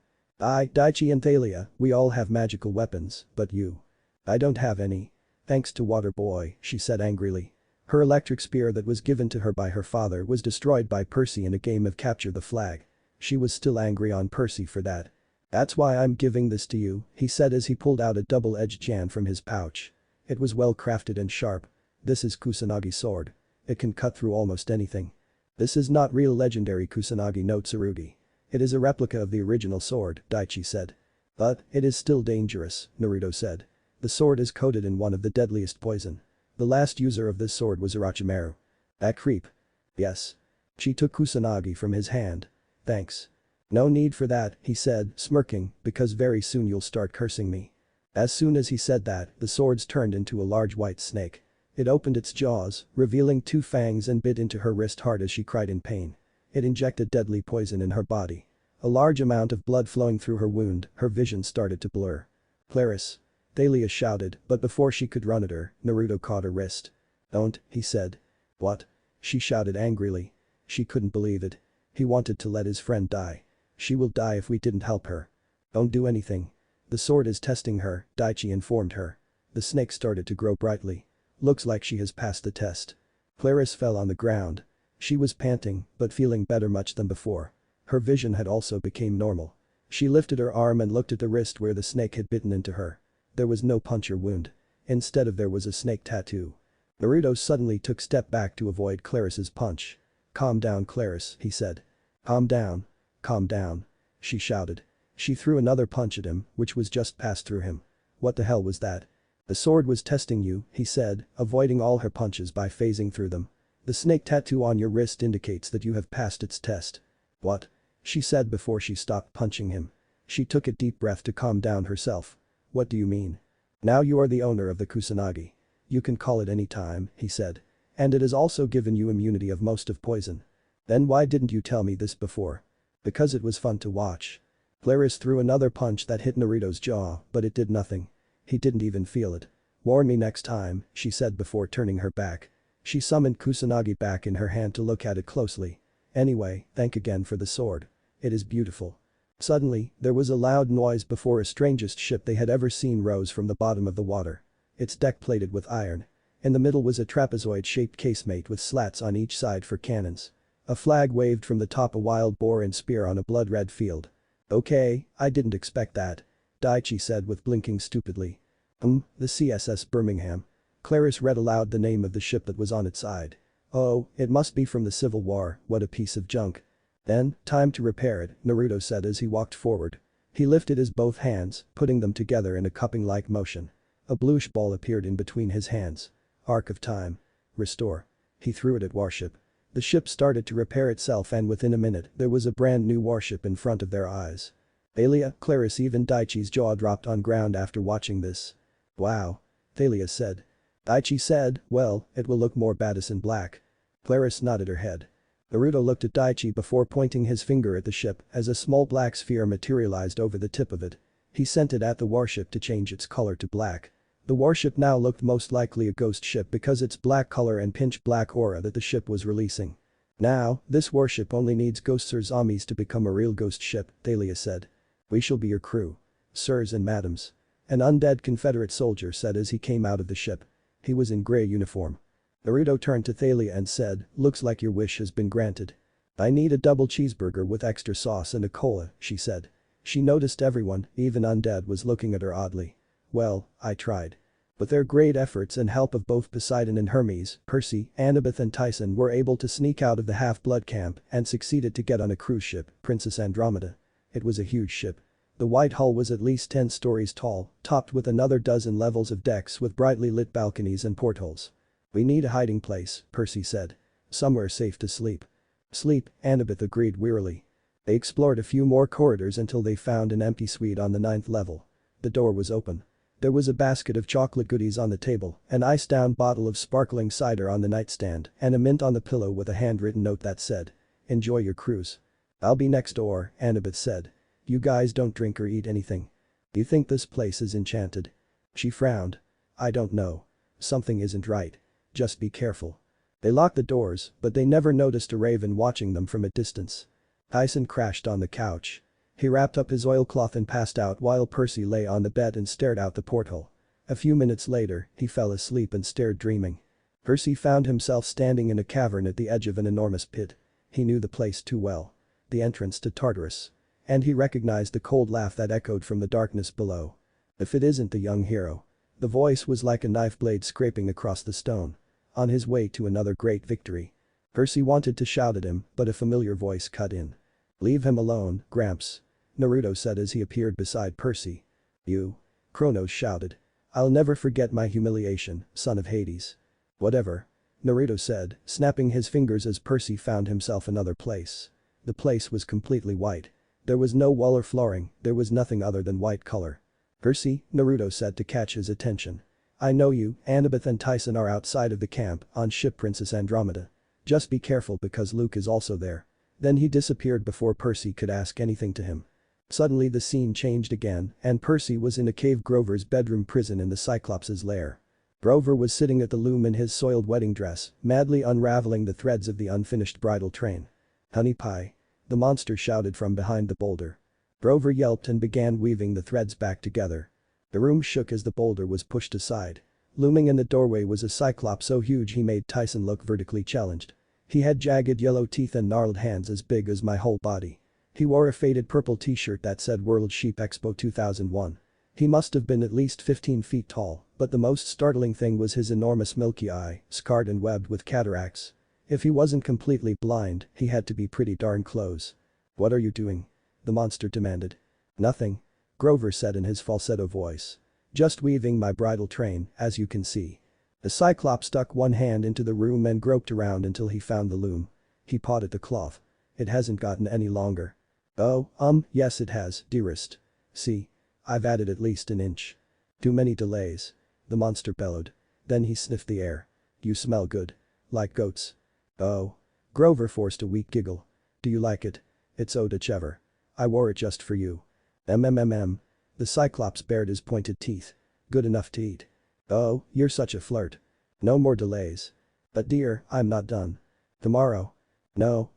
Daichi and Thalia, we all have magical weapons, but you. I don't have any. Thanks to Water Boy, she said angrily. Her electric spear that was given to her by her father was destroyed by Percy in a game of capture the flag. She was still angry on Percy for that. That's why I'm giving this to you, he said as he pulled out a double-edged jan from his pouch. It was well crafted and sharp. This is Kusanagi sword. It can cut through almost anything. This is not real legendary Kusanagi no Tsurugi. It is a replica of the original sword, Daichi said. But, it is still dangerous, Naruto said. The sword is coated in one of the deadliest poison. The last user of this sword was Orochimaru. That creep. Yes. She took Kusanagi from his hand. Thanks. No need for that, he said, smirking, because very soon you'll start cursing me. As soon as he said that, the swords turned into a large white snake. It opened its jaws, revealing 2 fangs and bit into her wrist hard as she cried in pain. It injected deadly poison in her body. A large amount of blood flowing through her wound, her vision started to blur. Clarus. Thalia shouted, but before she could run at her, Naruto caught her wrist. Don't, he said. What? She shouted angrily. She couldn't believe it. He wanted to let his friend die. She will die if we didn't help her. Don't do anything. The sword is testing her, Daichi informed her. The snake started to grow brightly. Looks like she has passed the test. Clarus fell on the ground. She was panting, but feeling better much than before. Her vision had also become normal. She lifted her arm and looked at the wrist where the snake had bitten into her. There was no puncture wound. Instead of there was a snake tattoo. Naruto suddenly took step back to avoid Clarus's punch. Calm down, Clarus, he said. Calm down. Calm down. She shouted. She threw another punch at him, which was just passed through him. What the hell was that? The sword was testing you, he said, avoiding all her punches by phasing through them. The snake tattoo on your wrist indicates that you have passed its test. What? She said before she stopped punching him. She took a deep breath to calm down herself. What do you mean? Now you are the owner of the Kusanagi. You can call it any time, he said. And it has also given you immunity of most of poison. Then why didn't you tell me this before? Because it was fun to watch. Clarus threw another punch that hit Naruto's jaw, but it did nothing. He didn't even feel it. Warn me next time, she said before turning her back. She summoned Kusanagi back in her hand to look at it closely. Anyway, thank again for the sword. It is beautiful. Suddenly, there was a loud noise before a strangest ship they had ever seen rose from the bottom of the water. Its deck plated with iron. In the middle was a trapezoid-shaped casemate with slats on each side for cannons. A flag waved from the top, a wild boar and spear on a blood-red field. Okay, I didn't expect that. Daichi said with blinking stupidly. The CSS Birmingham. Clarus read aloud the name of the ship that was on its side. Oh, it must be from the Civil War, what a piece of junk. Then, time to repair it, Naruto said as he walked forward. He lifted his both hands, putting them together in a cupping-like motion. A bluish ball appeared in between his hands. Arc of time. Restore. He threw it at warship. The ship started to repair itself and within a minute there was a brand new warship in front of their eyes. Thalia, Clarus, even Daichi's jaw dropped on ground after watching this. Wow. Thalia said. Daichi said, well, it will look more badass in black. Clarus nodded her head. Naruto looked at Daichi before pointing his finger at the ship as a small black sphere materialized over the tip of it. He sent it at the warship to change its color to black. The warship now looked most likely a ghost ship because its black color and pinch black aura that the ship was releasing. Now, this warship only needs ghosts or zombies to become a real ghost ship, Thalia said. We shall be your crew. Sirs and madams. An undead Confederate soldier said as he came out of the ship. He was in gray uniform. Naruto turned to Thalia and said, looks like your wish has been granted. I need a double cheeseburger with extra sauce and a cola, she said. She noticed everyone, even undead, was looking at her oddly. Well, I tried. With their great efforts and help of both Poseidon and Hermes, Percy, Annabeth and Tyson were able to sneak out of the Half-Blood camp and succeeded to get on a cruise ship, Princess Andromeda. It was a huge ship. The white hull was at least 10 stories tall, topped with another dozen levels of decks with brightly lit balconies and portholes. We need a hiding place, Percy said. Somewhere safe to sleep. Sleep, Annabeth agreed wearily. They explored a few more corridors until they found an empty suite on the 9th level. The door was open. There was a basket of chocolate goodies on the table, an iced-down bottle of sparkling cider on the nightstand, and a mint on the pillow with a handwritten note that said, "Enjoy your cruise." "I'll be next door," Annabeth said. "You guys don't drink or eat anything. You think this place is enchanted?" She frowned. "I don't know. Something isn't right. Just be careful." They locked the doors, but they never noticed a raven watching them from a distance. Tyson crashed on the couch. He wrapped up his oilcloth and passed out while Percy lay on the bed and stared out the porthole. A few minutes later, he fell asleep and stared dreaming. Percy found himself standing in a cavern at the edge of an enormous pit. He knew the place too well. The entrance to Tartarus. And he recognized the cold laugh that echoed from the darkness below. If it isn't the young hero. The voice was like a knife blade scraping across the stone. On his way to another great victory. Percy wanted to shout at him, but a familiar voice cut in. "Leave him alone, Gramps," Naruto said as he appeared beside Percy. "You?" Kronos shouted. "I'll never forget my humiliation, son of Hades." "Whatever," Naruto said, snapping his fingers as Percy found himself another place. The place was completely white. There was no wall or flooring, there was nothing other than white color. "Percy," Naruto said to catch his attention. "I know you, Annabeth and Tyson are outside of the camp on ship Princess Andromeda. Just be careful because Luke is also there." Then he disappeared before Percy could ask anything to him. Suddenly the scene changed again and Percy was in a cave Grover's bedroom prison in the Cyclops' lair. Grover was sitting at the loom in his soiled wedding dress, madly unraveling the threads of the unfinished bridal train. "Honey pie," the monster shouted from behind the boulder. Grover yelped and began weaving the threads back together. The room shook as the boulder was pushed aside. Looming in the doorway was a cyclops so huge he made Tyson look vertically challenged. He had jagged yellow teeth and gnarled hands as big as my whole body. He wore a faded purple t-shirt that said World Sheep Expo 2001. He must have been at least 15 feet tall, but the most startling thing was his enormous milky eye, scarred and webbed with cataracts. If he wasn't completely blind, he had to be pretty darn close. "What are you doing?" the monster demanded. "Nothing," Grover said in his falsetto voice. "Just weaving my bridal train, as you can see." The Cyclops stuck one hand into the room and groped around until he found the loom. He pawed at the cloth. "It hasn't gotten any longer." "Oh, yes it has, dearest. See? I've added at least an inch." "Too many delays," the monster bellowed. Then he sniffed the air. "You smell good. Like goats." "Oh." Grover forced a weak giggle. "Do you like it? It's eau de chèvre. I wore it just for you." "MMMM." The Cyclops bared his pointed teeth. "Good enough to eat." "Oh, you're such a flirt. No more delays." "But dear, I'm not done." "Tomorrow." No.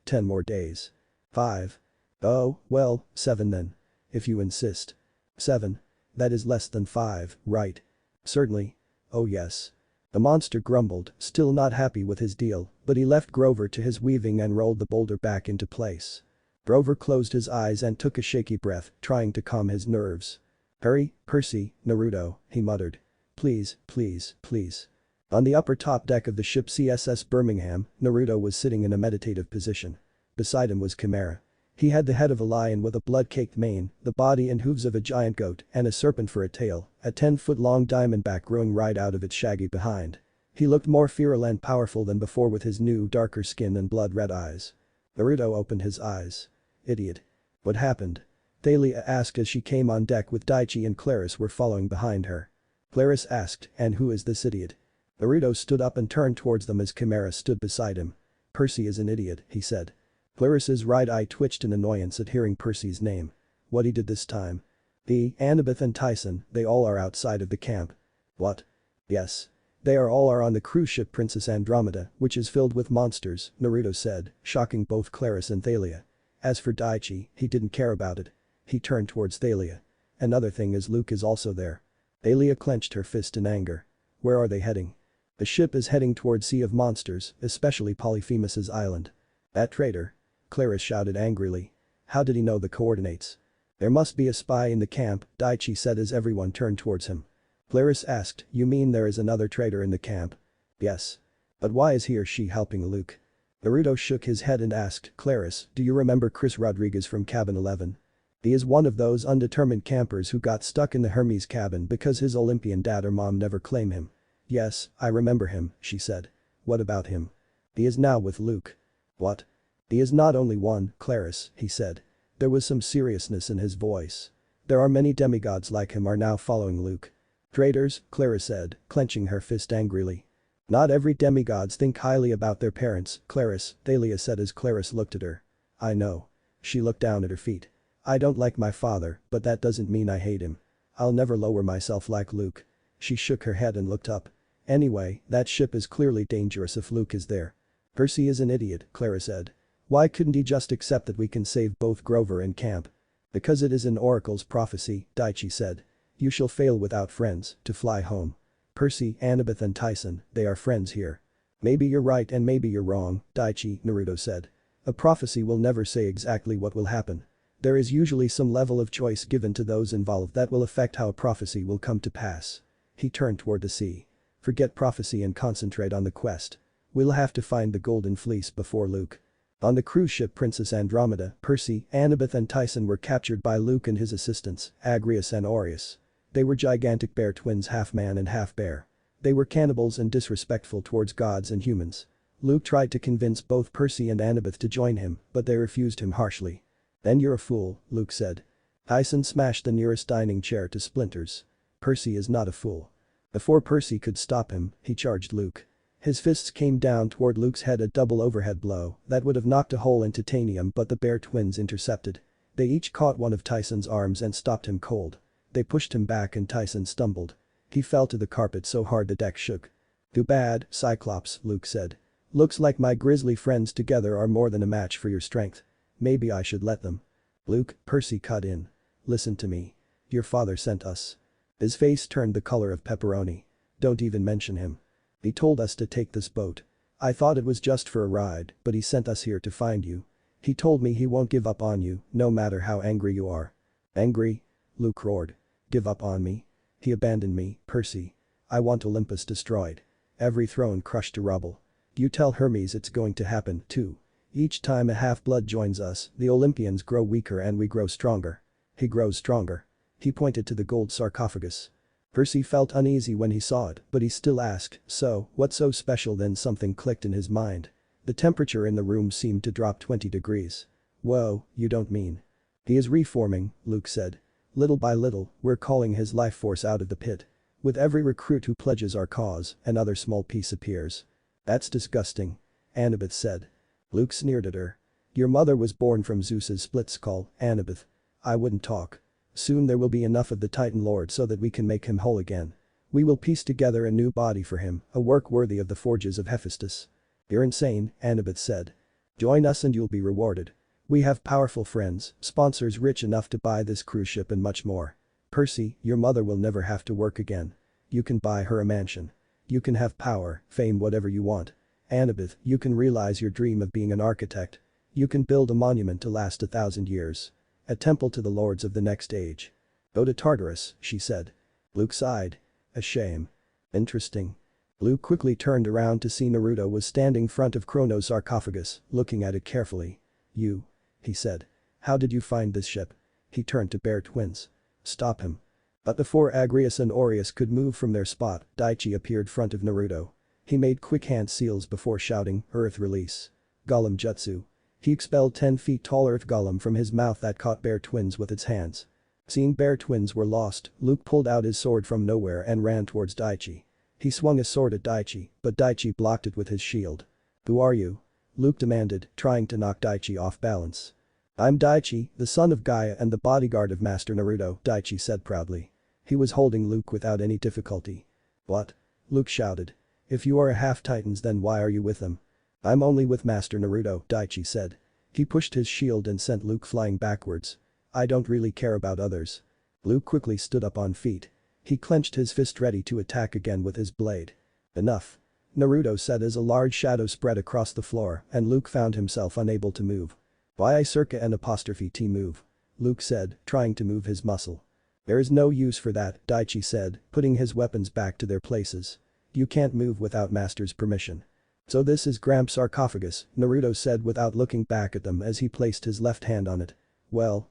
10 more days. 5. "Oh, well, 7 then. If you insist." 7. "That is less than 5, right?" "Certainly." "Oh yes." The monster grumbled, still not happy with his deal, but he left Grover to his weaving and rolled the boulder back into place. Grover closed his eyes and took a shaky breath, trying to calm his nerves. "Hurry, Percy, Naruto," he muttered. "Please, please, please." On the upper top deck of the ship CSS Birmingham, Naruto was sitting in a meditative position. Beside him was Chimera. He had the head of a lion with a blood-caked mane, the body and hooves of a giant goat, and a serpent for a tail, a 10-foot-long diamondback growing right out of its shaggy behind. He looked more feral and powerful than before with his new, darker skin and blood-red eyes. Naruto opened his eyes. "Idiot. What happened?" Thalia asked as she came on deck with Daichi and Claris were following behind her. Claris asked, "And who is this idiot?" Naruto stood up and turned towards them as Chimera stood beside him. Percy is an idiot, he said. Clarissa's right eye twitched in annoyance at hearing Percy's name. What he did this time? The Annabeth and Tyson, they all are outside of the camp. What? Yes. They all are on the cruise ship Princess Andromeda, which is filled with monsters, Naruto said, shocking both Clarissa and Thalia. As for Daichi, he didn't care about it. He turned towards Thalia. Another thing is Luke is also there. Thalia clenched her fist in anger. Where are they heading? The ship is heading towards Sea of Monsters, especially Polyphemus's island. That traitor. Clarissa shouted angrily. How did he know the coordinates? There must be a spy in the camp, Daichi said as everyone turned towards him. Clarissa asked, you mean there is another traitor in the camp? Yes. But why is he or she helping Luke? Naruto shook his head and asked, Clarissa, do you remember Chris Rodriguez from cabin 11? He is one of those undetermined campers who got stuck in the Hermes cabin because his Olympian dad or mom never claimed him. Yes, I remember him, she said. What about him? He is now with Luke. What? He is not only one, Clarissa, he said. There was some seriousness in his voice. There are many demigods like him are now following Luke. Traitors, Clarissa said, clenching her fist angrily. Not every demigods think highly about their parents, Clarissa, Thalia said as Clarissa looked at her. I know. She looked down at her feet. I don't like my father, but that doesn't mean I hate him. I'll never lower myself like Luke. She shook her head and looked up. Anyway, that ship is clearly dangerous if Luke is there. Percy is an idiot, Clarissa said. Why couldn't he just accept that we can save both Grover and Camp? Because it is an oracle's prophecy, Daichi said. You shall fail without friends, to fly home. Percy, Annabeth and Tyson, they are friends here. Maybe you're right and maybe you're wrong, Daichi, Naruto said. A prophecy will never say exactly what will happen. There is usually some level of choice given to those involved that will affect how a prophecy will come to pass. He turned toward the sea. Forget prophecy and concentrate on the quest. We'll have to find the golden fleece before Luke. On the cruise ship Princess Andromeda, Percy, Annabeth and Tyson were captured by Luke and his assistants, Agrius and Aureus. They were gigantic bear twins, half man and half bear. They were cannibals and disrespectful towards gods and humans. Luke tried to convince both Percy and Annabeth to join him, but they refused him harshly. Then you're a fool, Luke said. Tyson smashed the nearest dining chair to splinters. Percy is not a fool. Before Percy could stop him, he charged Luke. His fists came down toward Luke's head, a double overhead blow that would have knocked a hole in titanium, but the bear twins intercepted. They each caught one of Tyson's arms and stopped him cold. They pushed him back and Tyson stumbled. He fell to the carpet so hard the deck shook. Too bad, Cyclops, Luke said. Looks like my grisly friends together are more than a match for your strength. Maybe I should let them. Luke, Percy cut in. Listen to me. Your father sent us. His face turned the color of pepperoni. Don't even mention him. He told us to take this boat. I thought it was just for a ride, but he sent us here to find you. He told me he won't give up on you, no matter how angry you are. Angry? Luke roared. Give up on me? He abandoned me, Percy. I want Olympus destroyed. Every throne crushed to rubble. You tell Hermes it's going to happen, too. Each time a half-blood joins us, the Olympians grow weaker and we grow stronger. He grows stronger. He pointed to the gold sarcophagus. Percy felt uneasy when he saw it, but he still asked, so, what's so special? Then something clicked in his mind. The temperature in the room seemed to drop 20 degrees. Whoa, you don't mean. He is reforming, Luke said. Little by little, we're calling his life force out of the pit. With every recruit who pledges our cause, another small piece appears. That's disgusting. Annabeth said. Luke sneered at her. Your mother was born from Zeus's split skull, Annabeth. I wouldn't talk. Soon there will be enough of the Titan Lord so that we can make him whole again. We will piece together a new body for him, a work worthy of the forges of Hephaestus. You're insane, Annabeth said. Join us and you'll be rewarded. We have powerful friends, sponsors rich enough to buy this cruise ship and much more. Percy, your mother will never have to work again. You can buy her a mansion. You can have power, fame, whatever you want. Annabeth, you can realize your dream of being an architect. You can build a monument to last 1,000 years. A temple to the lords of the next age. Go to Tartarus, she said. Luke sighed. A shame. Interesting. Luke quickly turned around to see Naruto was standing front of Chrono's sarcophagus, looking at it carefully. You. He said. How did you find this ship? He turned to Bear Twins. Stop him. But before Agrius and Aureus could move from their spot, Daichi appeared front of Naruto. He made quick hand seals before shouting, Earth release. Golem Jutsu. He expelled 10 feet tall earth golem from his mouth that caught Bear Twins with its hands. Seeing Bear Twins were lost, Luke pulled out his sword from nowhere and ran towards Daichi. He swung a sword at Daichi, but Daichi blocked it with his shield. Who are you? Luke demanded, trying to knock Daichi off balance. I'm Daichi, the son of Gaia and the bodyguard of Master Naruto, Daichi said proudly. He was holding Luke without any difficulty. What? Luke shouted. If you are a half-titans then why are you with them? I'm only with Master Naruto, Daichi said. He pushed his shield and sent Luke flying backwards. I don't really care about others. Luke quickly stood up on feet. He clenched his fist ready to attack again with his blade. Enough. Naruto said as a large shadow spread across the floor and Luke found himself unable to move. Why circa an apostrophe T move? Luke said, trying to move his muscle. There is no use for that, Daichi said, putting his weapons back to their places. You can't move without Master's permission. So this is Gramps' sarcophagus, Naruto said without looking back at them as he placed his left hand on it. Well.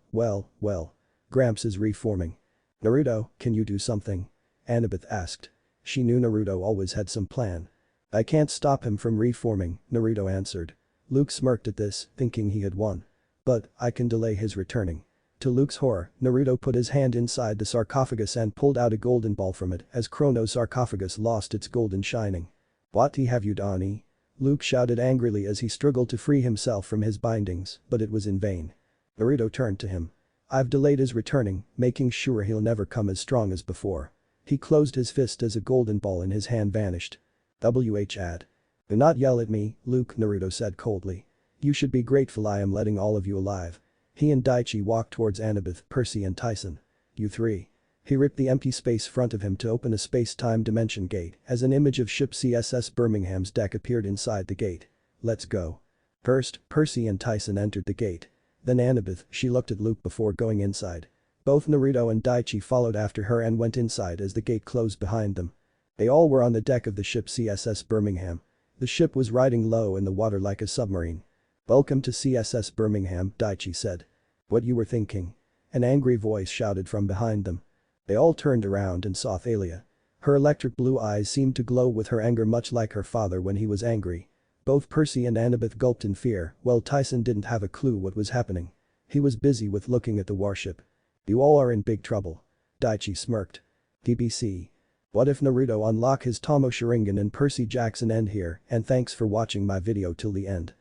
Gramps is reforming. Naruto, can you do something? Annabeth asked. She knew Naruto always had some plan. I can't stop him from reforming, Naruto answered. Luke smirked at this, thinking he had won. But, I can delay his returning. To Luke's horror, Naruto put his hand inside the sarcophagus and pulled out a golden ball from it as Chrono's sarcophagus lost its golden shining. What have you done? Luke shouted angrily as he struggled to free himself from his bindings, but it was in vain. Naruto turned to him. I've delayed his returning, making sure he'll never come as strong as before. He closed his fist as a golden ball in his hand vanished. Ad. Do not yell at me, Luke, Naruto said coldly. You should be grateful I am letting all of you alive. He and Daichi walked towards Annabeth, Percy and Tyson. You three. He ripped the empty space front of him to open a space-time dimension gate as an image of ship CSS Birmingham's deck appeared inside the gate. Let's go. First, Percy and Tyson entered the gate. Then Annabeth, she looked at Luke before going inside. Both Naruto and Daichi followed after her and went inside as the gate closed behind them. They all were on the deck of the ship CSS Birmingham. The ship was riding low in the water like a submarine. Welcome to CSS Birmingham, Daichi said. What you were thinking? An angry voice shouted from behind them. They all turned around and saw Thalia. Her electric blue eyes seemed to glow with her anger much like her father when he was angry. Both Percy and Annabeth gulped in fear while Tyson didn't have a clue what was happening. He was busy with looking at the warship. You all are in big trouble. Daichi smirked. TBC. What if Naruto unlock his tomoe sharingan and Percy Jackson end here and thanks for watching my video till the end.